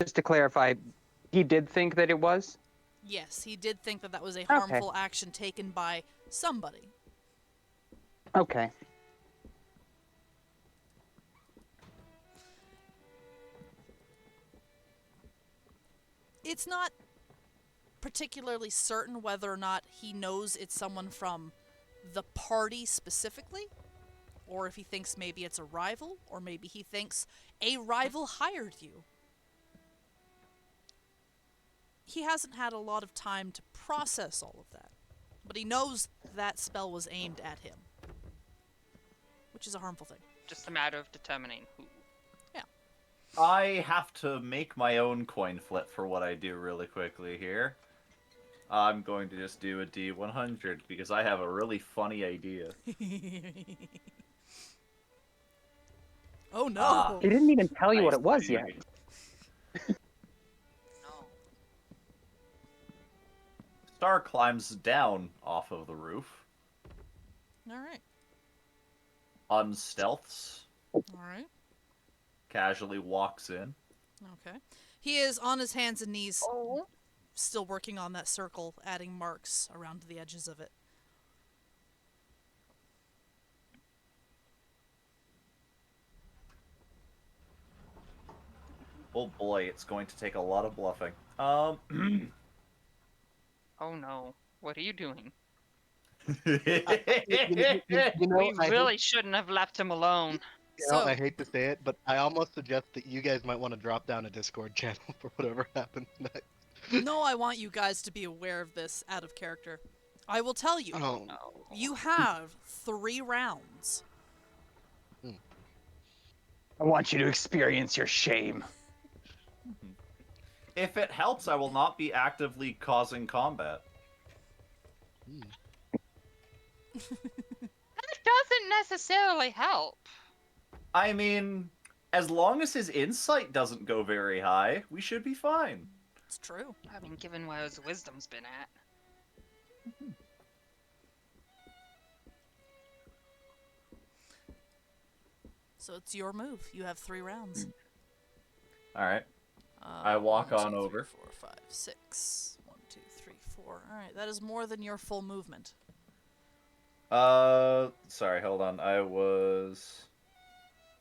Just to clarify, he did think that it was? Yes, he did think that that was a harmful action taken by somebody. Okay. It's not particularly certain whether or not he knows it's someone from the party specifically, or if he thinks maybe it's a rival, or maybe he thinks a rival hired you. He hasn't had a lot of time to process all of that, but he knows that spell was aimed at him, which is a harmful thing. Just a matter of determining who. I have to make my own coin flip for what I do really quickly here. I'm going to just do a D100 because I have a really funny idea. Oh no! He didn't even tell you what Nice it was idea. yet. No. Star climbs down off of the roof, Alright, unstealths, alright, casually walks in. okay. He is on his hands and knees, Oh. still working on that circle, adding marks around the edges of it. Oh boy, it's going to take a lot of bluffing. Oh no. What are you doing? You know, We I really shouldn't have left him alone. I hate to say it, but I almost suggest that you guys might want to drop down a Discord channel for whatever happens next. No, I want you guys to be aware of this out of character. I will tell you, Oh, No. you have 3 rounds. I want you to experience your shame. If it helps, I will not be actively causing combat. That doesn't necessarily help. I mean, as long as his insight doesn't go very high, we should be fine. It's true. I mean, given where his wisdom's been at. So it's your move. You have 3 rounds. Alright. I walk 1, on 2, 3, over. 4, 5, 6. 1, 2, 3, 4. All right, that is more than your full movement. Sorry, hold on. I was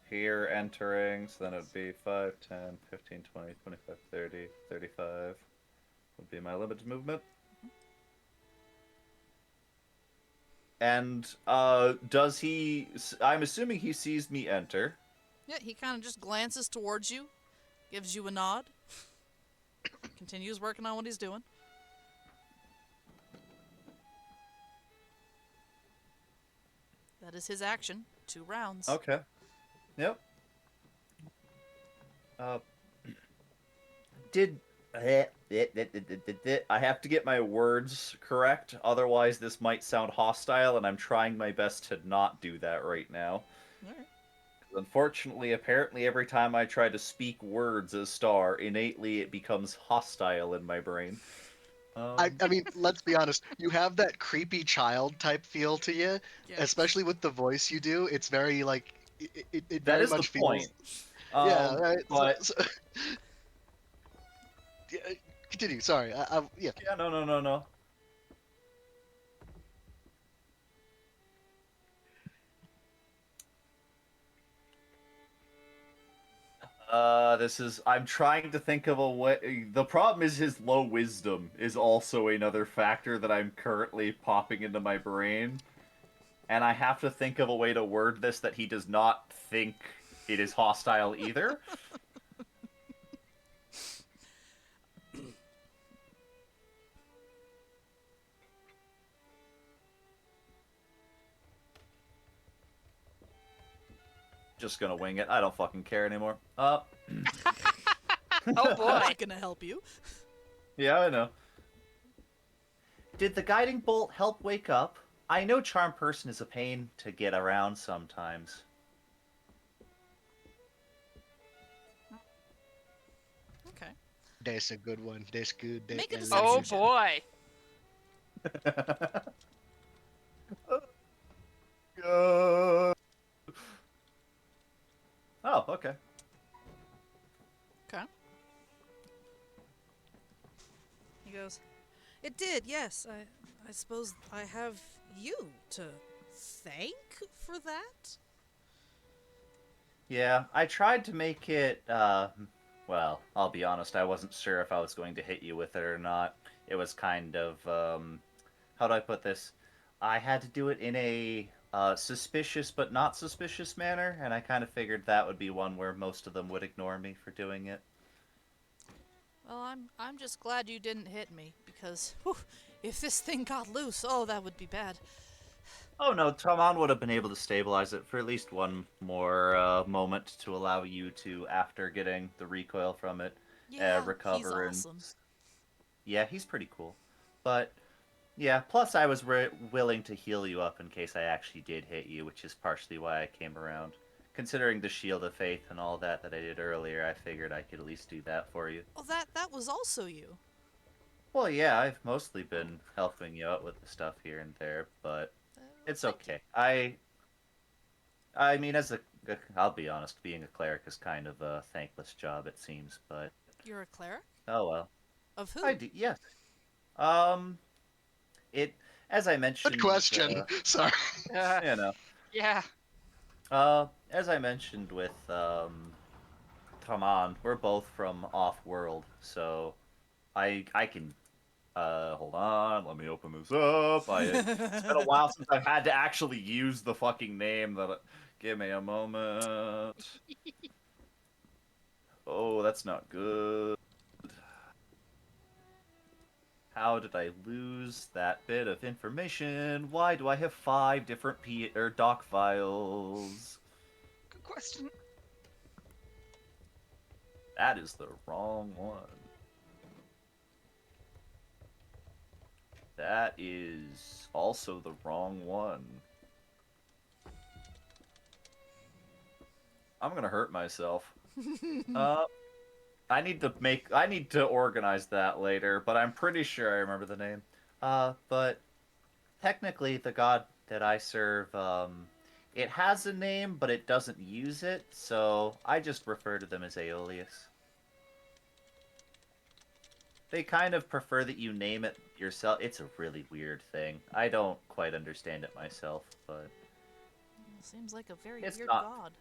here entering, so then it would be 5, 10, 15, 20, 25, 30, 35 would be my limited movement. And does he? I'm assuming he sees me enter. Yeah, he kind of just glances towards you, gives you a nod, continues working on what he's doing. That is his action. 2 rounds. Okay. Yep. Did I have to get my words correct? Otherwise, this might sound hostile, and I'm trying my best to not do that right now. All right. Unfortunately, apparently, every time I try to speak words as Star, innately it becomes hostile in my brain. I mean, let's be honest. You have that creepy child type feel to you, Yeah. especially with the voice you do. It's very like it that very is much the feels. point. Yeah, right. But Yeah, continue. Sorry. Yeah. yeah, no. I'm trying to think of a way. The problem is his low wisdom is also another factor that I'm currently popping into my brain. And I have to think of a way to word this that he does not think it is hostile either. Just gonna wing it. I don't fucking care anymore. Oh I'm boy. not gonna help you. Yeah, I know. Did the guiding bolt help wake up? I know Charm Person is a pain to get around sometimes. Okay. That's a good one. That's good. Make a that's deception Oh check. boy. Oh, okay. Okay. He goes, "It did, yes. I suppose I have you to thank for that?" Yeah, I tried to make it, well, I'll be honest, I wasn't sure if I was going to hit you with it or not. It was kind of, how do I put this? I had to do it in a suspicious but not suspicious manner, and I kind of figured that would be one where most of them would ignore me for doing it. Well, I'm just glad you didn't hit me, because whew, if this thing got loose, oh, that would be bad. Oh no, Toman would have been able to stabilize it for at least one more moment to allow you to, after getting the recoil from it, Yeah, recover he's awesome. and... Yeah, he's pretty cool. But, yeah, plus I was willing to heal you up in case I actually did hit you, which is partially why I came around. Considering the Shield of Faith and all that I did earlier, I figured I could at least do that for you. Oh, that was also you. Well, yeah, I've mostly been helping you out with the stuff here and there, but it's Thank you. okay. I mean, I'll be honest, being a cleric is kind of a thankless job, it seems, but You're a cleric? oh well. Of who? I do, yes. Um, it, as I mentioned, Good question. Sorry. you know, Yeah. as I mentioned with, Taman, we're both from off-world, so I can, hold on, let me open this up. It's been a while since I've had to actually use the fucking name give me a moment. Oh, that's not good. How did I lose that bit of information? Why do I have 5 different doc files? Good question. That is the wrong one. That is also the wrong one. I'm gonna hurt myself. I need to organize that later, but I'm pretty sure I remember the name. But technically the god that I serve, it has a name, but it doesn't use it, so I just refer to them as Aeolus. They kind of prefer that you name it yourself. It's a really weird thing. I don't quite understand it myself, but Seems like a very It's weird not- god.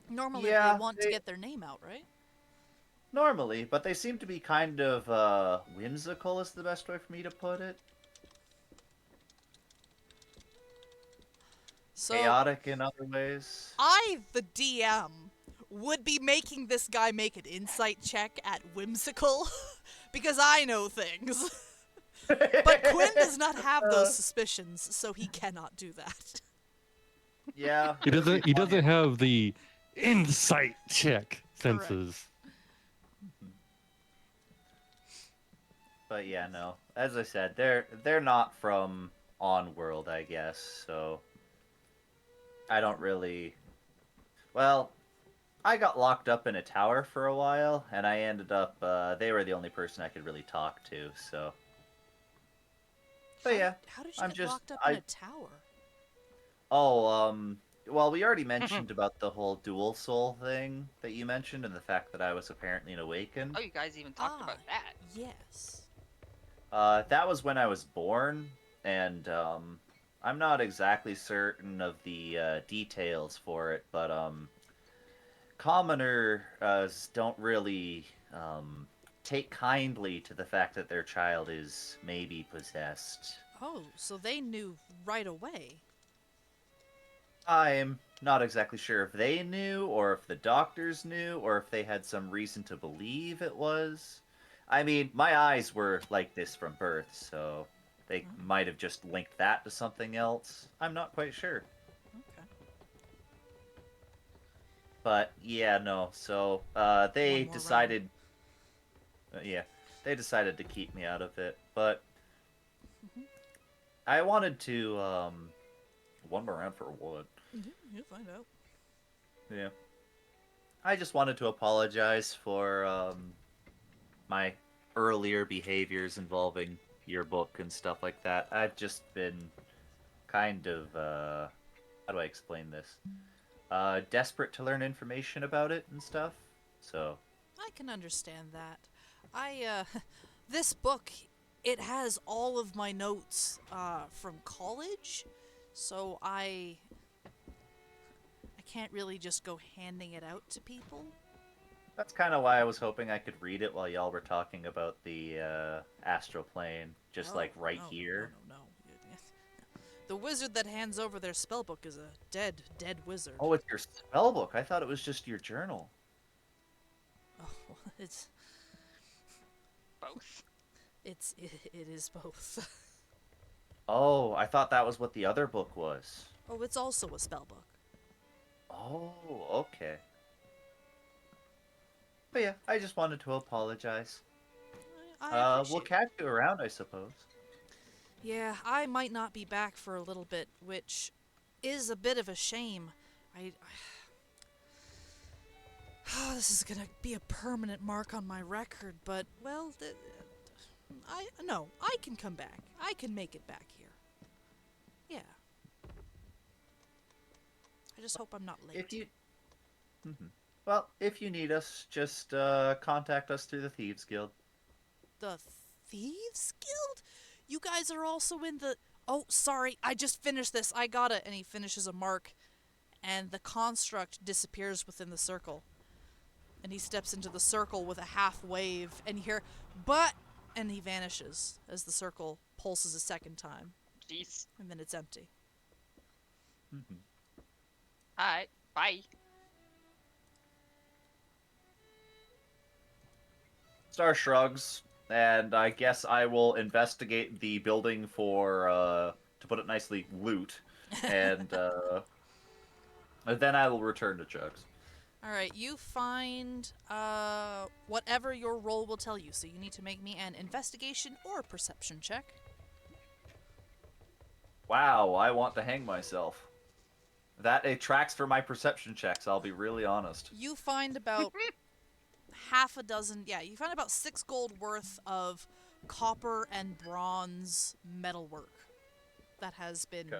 Normally Yeah, they want to get their name out, right? normally, but they seem to be kind of whimsical is the best way for me to put it. So chaotic in other ways. I, the DM, would be making this guy make an insight check at whimsical because I know things. But Quinn does not have those suspicions, so he cannot do that. Yeah. He it'd be doesn't. He funny doesn't if- have the insight check Correct. senses. But yeah, no. As I said, they're not from on-world, I guess. So I don't really. Well, I got locked up in a tower for a while, and I ended up. They were the only person I could really talk to. So. But yeah, How did you I'm get just. locked up in a tower? Oh, well, we already mentioned about the whole dual soul thing that you mentioned, and the fact that I was apparently an awakened. Oh, you guys even talked about that. Yes. That was when I was born, and I'm not exactly certain of the details for it, but commoners don't really take kindly to the fact that their child is maybe possessed. Oh, so they knew right away. I'm not exactly sure if they knew, or if the doctors knew, or if they had some reason to believe it was. I mean, my eyes were like this from birth, so they might have just linked that to something else. I'm not quite sure. Okay. But yeah, no. So they One more decided. Yeah, they decided to keep me out of it. But I wanted to. One more round for what? You'll find out. Yeah. I just wanted to apologize for my earlier behaviors involving your book and stuff like that. I've just been kind of how do I explain this? Desperate to learn information about it and stuff. So I can understand that. This book, it has all of my notes from college, so I can't really just go handing it out to people. that's kind of why I was hoping I could read it while y'all were talking about the astral plane, just Oh, like right no, here. No. The wizard that hands over their spellbook is a dead wizard. Oh, it's your spell book. I thought it was just your journal. Oh, well, Both. it is both. Oh, I thought that was what the other book was. Oh, it's also a spellbook. Oh, okay. But yeah, I just wanted to apologize. I We'll appreciate catch you around, I suppose. Yeah, I might not be back for a little bit, which is a bit of a shame. This is gonna be a permanent mark on my record, but, well, I can come back. I can make it back here. Yeah. I just hope I'm not late. If you... Well, if you need us, just contact us through the Thieves Guild. The Thieves Guild? You guys are also in the... Oh, sorry, I just finished this. I got it. And he finishes a mark, and the construct disappears within the circle. And he steps into the circle with a half wave, and you hear, but... And he vanishes as the circle pulses a second time. Jeez. And then it's empty. Alright, bye. Star shrugs, and I guess I will investigate the building for, to put it nicely, loot. And then I will return to Chugs. Alright, you find whatever your roll will tell you. So you need to make me an investigation or perception check. Wow, I want to hang myself. That tracks for my perception checks, I'll be really honest. You find about half a dozen, you find about 6 gold worth of copper and bronze metalwork that has been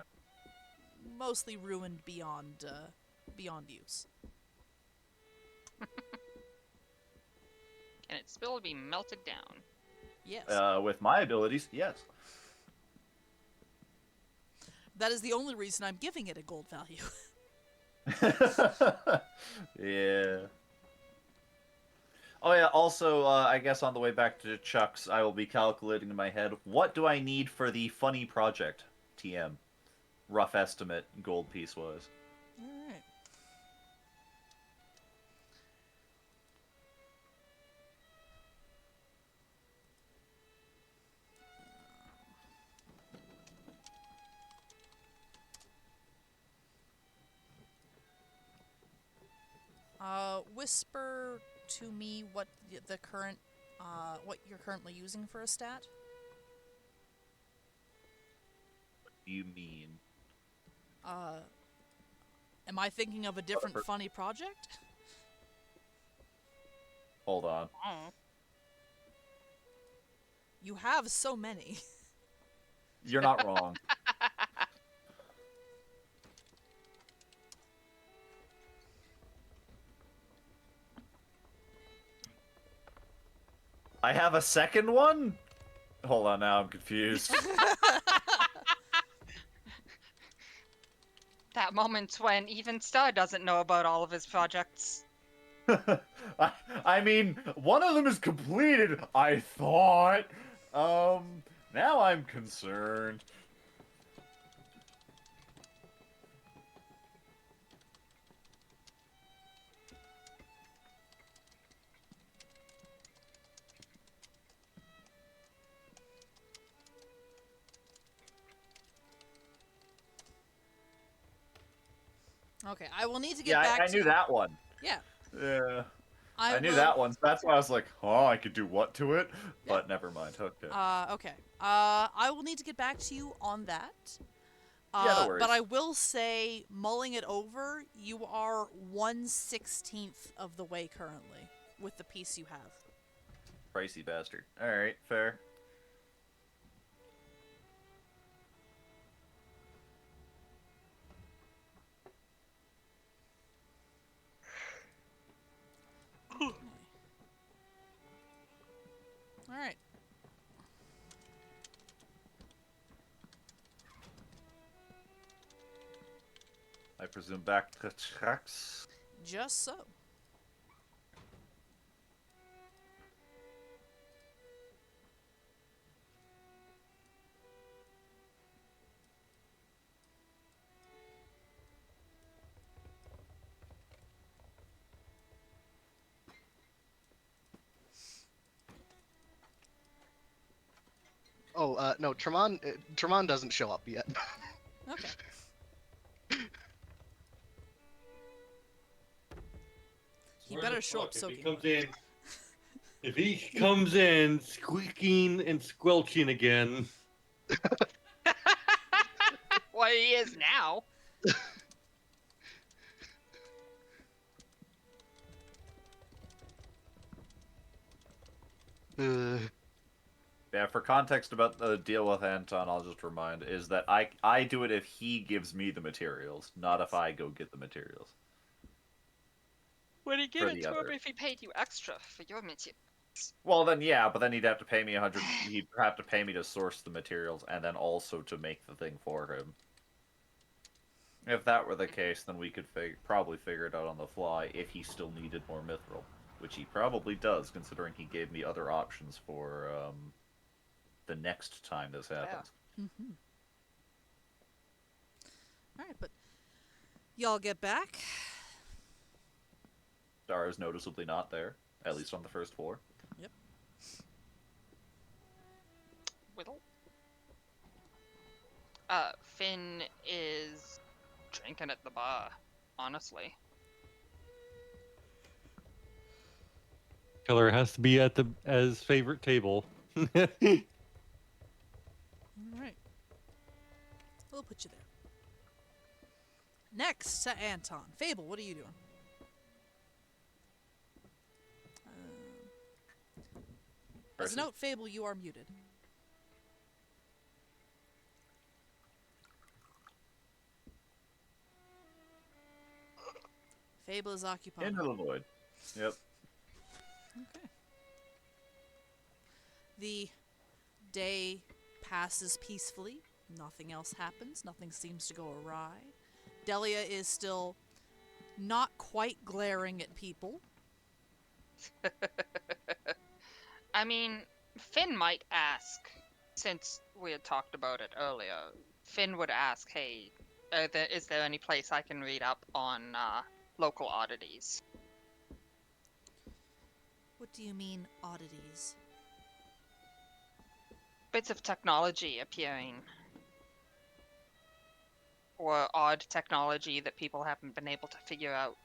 mostly ruined beyond use. Can it still be melted down? Yes. With my abilities, yes. That is the only reason I'm giving it a gold value. Yeah. Oh yeah, also, I guess on the way back to Chuck's, I will be calculating in my head, what do I need for the funny project, TM? rough estimate gold piece was. All right. Whisper to me what the current, what you're currently using for a stat. What do you mean? Am I thinking of a different funny project? Hold on. Oh. You have so many. You're not wrong. I have a second one? Hold on, now I'm confused. That moment when even Star doesn't know about all of his projects. I mean, one of them is completed, I thought. Now I'm concerned. Okay, I will need to get Yeah, back I to knew you. that one. Yeah. Yeah. I knew will... that one, so that's why I was like, oh, I could do what to it? Yeah. But never mind, okay. Okay. I will need to get back to you on that. Yeah, no worries. But I will say, mulling it over, you are 1/16 of the way currently with the piece you have. Pricey bastard. Alright, fair. All right. I presume back to tracks. Just so. Oh, no, Tremont doesn't show up yet. Okay. He better show up soaking wet. If he comes in squeaking and squelching again, Well, he is now. Yeah, for context about the deal with Anton, I'll just remind, is that I do it if he gives me the materials, not if I go get the materials. Would he give For it the to him other. if he paid you extra for your material? Well, then yeah, but then he'd have to pay me 100. He'd have to pay me to source the materials and then also to make the thing for him. If that were the case, then we could probably figure it out on the fly if he still needed more mithril, which he probably does, considering he gave me other options for the next time this happens. Mm-hmm. All right, but y'all get back. Star is noticeably not there, at least on the first floor. Yep. Whittle. Finn is drinking at the bar, honestly. Killer has to be at his favorite table. All right. We'll put you there. Next to Anton. Fable, what are you doing? As a note, Fable, you are muted. Fable is occupied. Into the void. Yep. Okay. The day passes peacefully. Nothing else happens. Nothing seems to go awry. Delia is still not quite glaring at people. I mean, Finn might ask, since we had talked about it earlier, Finn would ask, "Hey, is there any place I can read up on local oddities?" What do you mean, oddities? Bits of technology appearing, or odd technology that people haven't been able to figure out.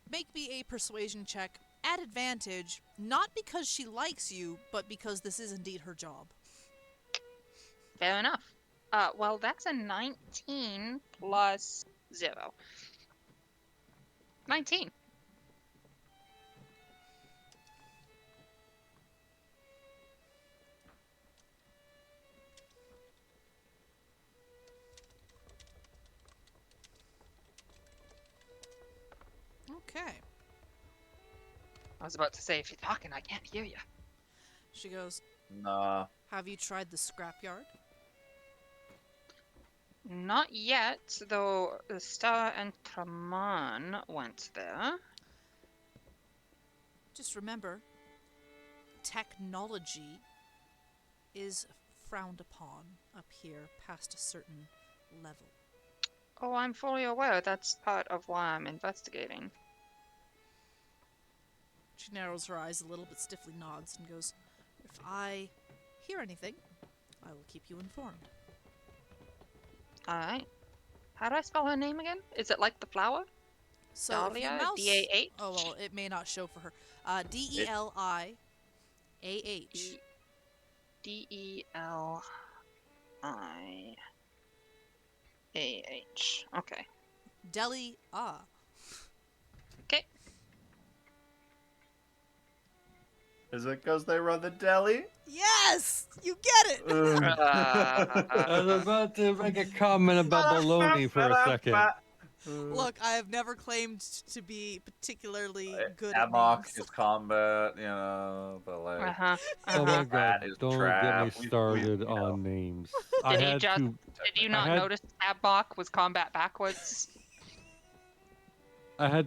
Make me a persuasion check at advantage, not because she likes you, but because this is indeed her job. Fair enough. Well, that's a 19 plus 0. 19. Okay. I was about to say, if you're talking, I can't hear you. She goes, Nah. have you tried the scrapyard? Not yet, though Liestar and Traman went there. Just remember, technology is frowned upon up here past a certain level. Oh, I'm fully aware. That's part of why I'm investigating. She narrows her eyes a little but stiffly nods and goes, if I hear anything, I will keep you informed. Alright. How do I spell her name again? Is it like the flower? So if you Dahlia? mouse... D-A-H? Oh, well, it may not show for her. D-E-L-I-A-H. D-E-L-I-A-H. Okay. Deli Okay. Is it because they run the deli? Yes! You get it! I was about to make a comment about baloney for a second. Look, I have never claimed to be particularly good at Amok names. is combat, but like. Uh-huh. Oh my Uh-huh. god, That is don't get me trap. started on names. I Did had to. you not notice Abmok was combat backwards? I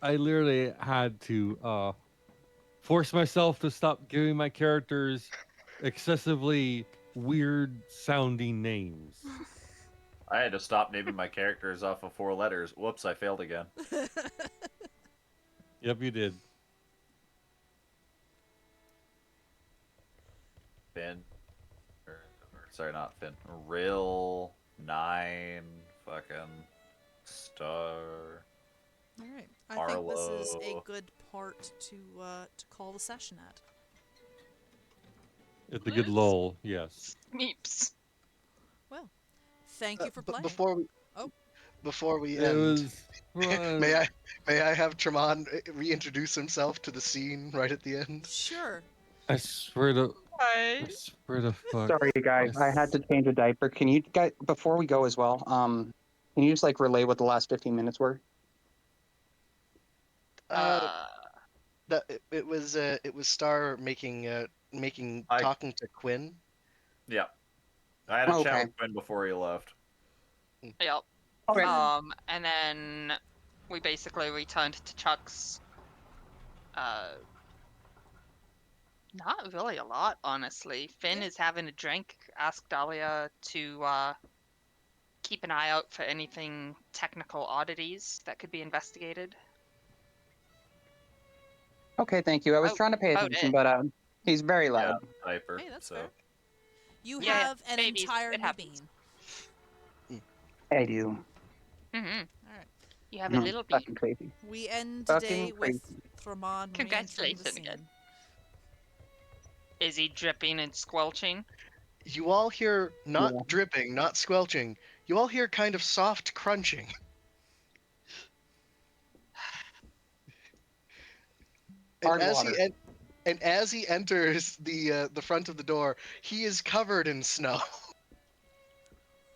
literally had to force myself to stop giving my characters excessively weird sounding names. I had to stop naming my characters off of 4 letters. Whoops, I failed again. Yep, you did. Finn. Sorry, not Finn. Rill. 9. Fucking. Star. All right. I think this is a Arlo. good part to call the session at. It's a good Liz? lull, yes. Meeps. Well, thank you for playing. Before we It end, was. may I have Tremont reintroduce himself to the scene right at the end? Sure. I swear to. I Hi. swear to fuck. Sorry, guys. I had to change a diaper. Can you guys, before we go as well, can you just like relay what the last 15 minutes were? It was Star talking to Quinn. Yeah. I had a chat Okay. with Quinn before he left. Yep. Okay. And then we basically returned to Chuck's. Not really a lot, honestly. Finn is having a drink. Ask Dahlia to keep an eye out for anything technical oddities that could be investigated. Okay, thank you. I was Oh, trying to pay about attention, it. but he's very loud. Yeah, diaper. Hey, that's so. fair. You Yeah, have an babies, entire it happens. bean. I do. Mm-hmm. All right. You have a little bean. Fucking crazy. We end Fucking today with crazy. Thramon re-entering the Congratulations scene. again. Is he dripping and squelching? You all hear not Yeah. dripping, not squelching. You all hear kind of soft crunching. Hard And water. as he enters the front of the door, he is covered in snow.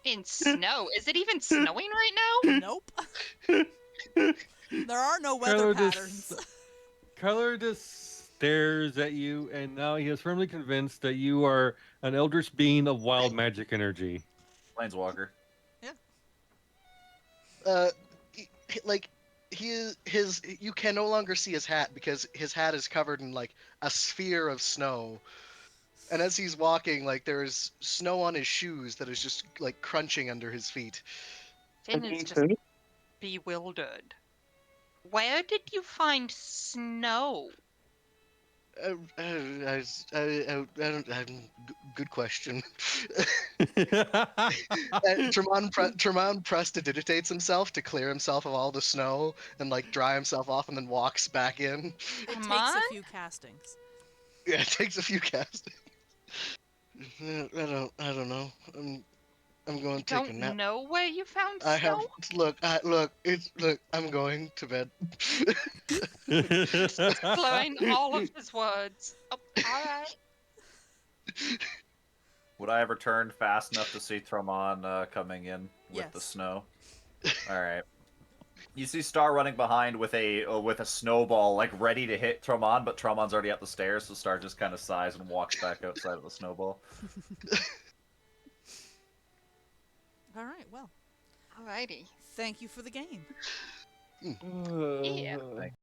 In snow? Is it even snowing right now? Nope. There are no weather patterns. Kyler just stares at you, and now he is firmly convinced that you are an eldritch being of wild magic energy. Planeswalker. You can no longer see his hat because his hat is covered in like a sphere of snow, And as he's walking, like there's snow on his shoes that is just like crunching under his feet. Finn is just bewildered. Where did you find snow? Good question. Tremont prestidigitates himself to clear himself of all the snow and like dry himself off, and then walks back in. It Come takes on. a few castings. Yeah, it takes a few casts. I don't know. I'm going to take a Don't nap. know where you found I have snow? look. I'm going to bed. Slurring all of his words. Oh, all right. Would I ever turn fast enough to see Tromon coming in with the Yes. snow? All right. You see Star running behind with a snowball, like ready to hit Tromon, but Tromon's already up the stairs, so Star just kind of sighs and walks back outside of the snowball. All right, well, Alrighty. thank you for the game. Yeah. Thank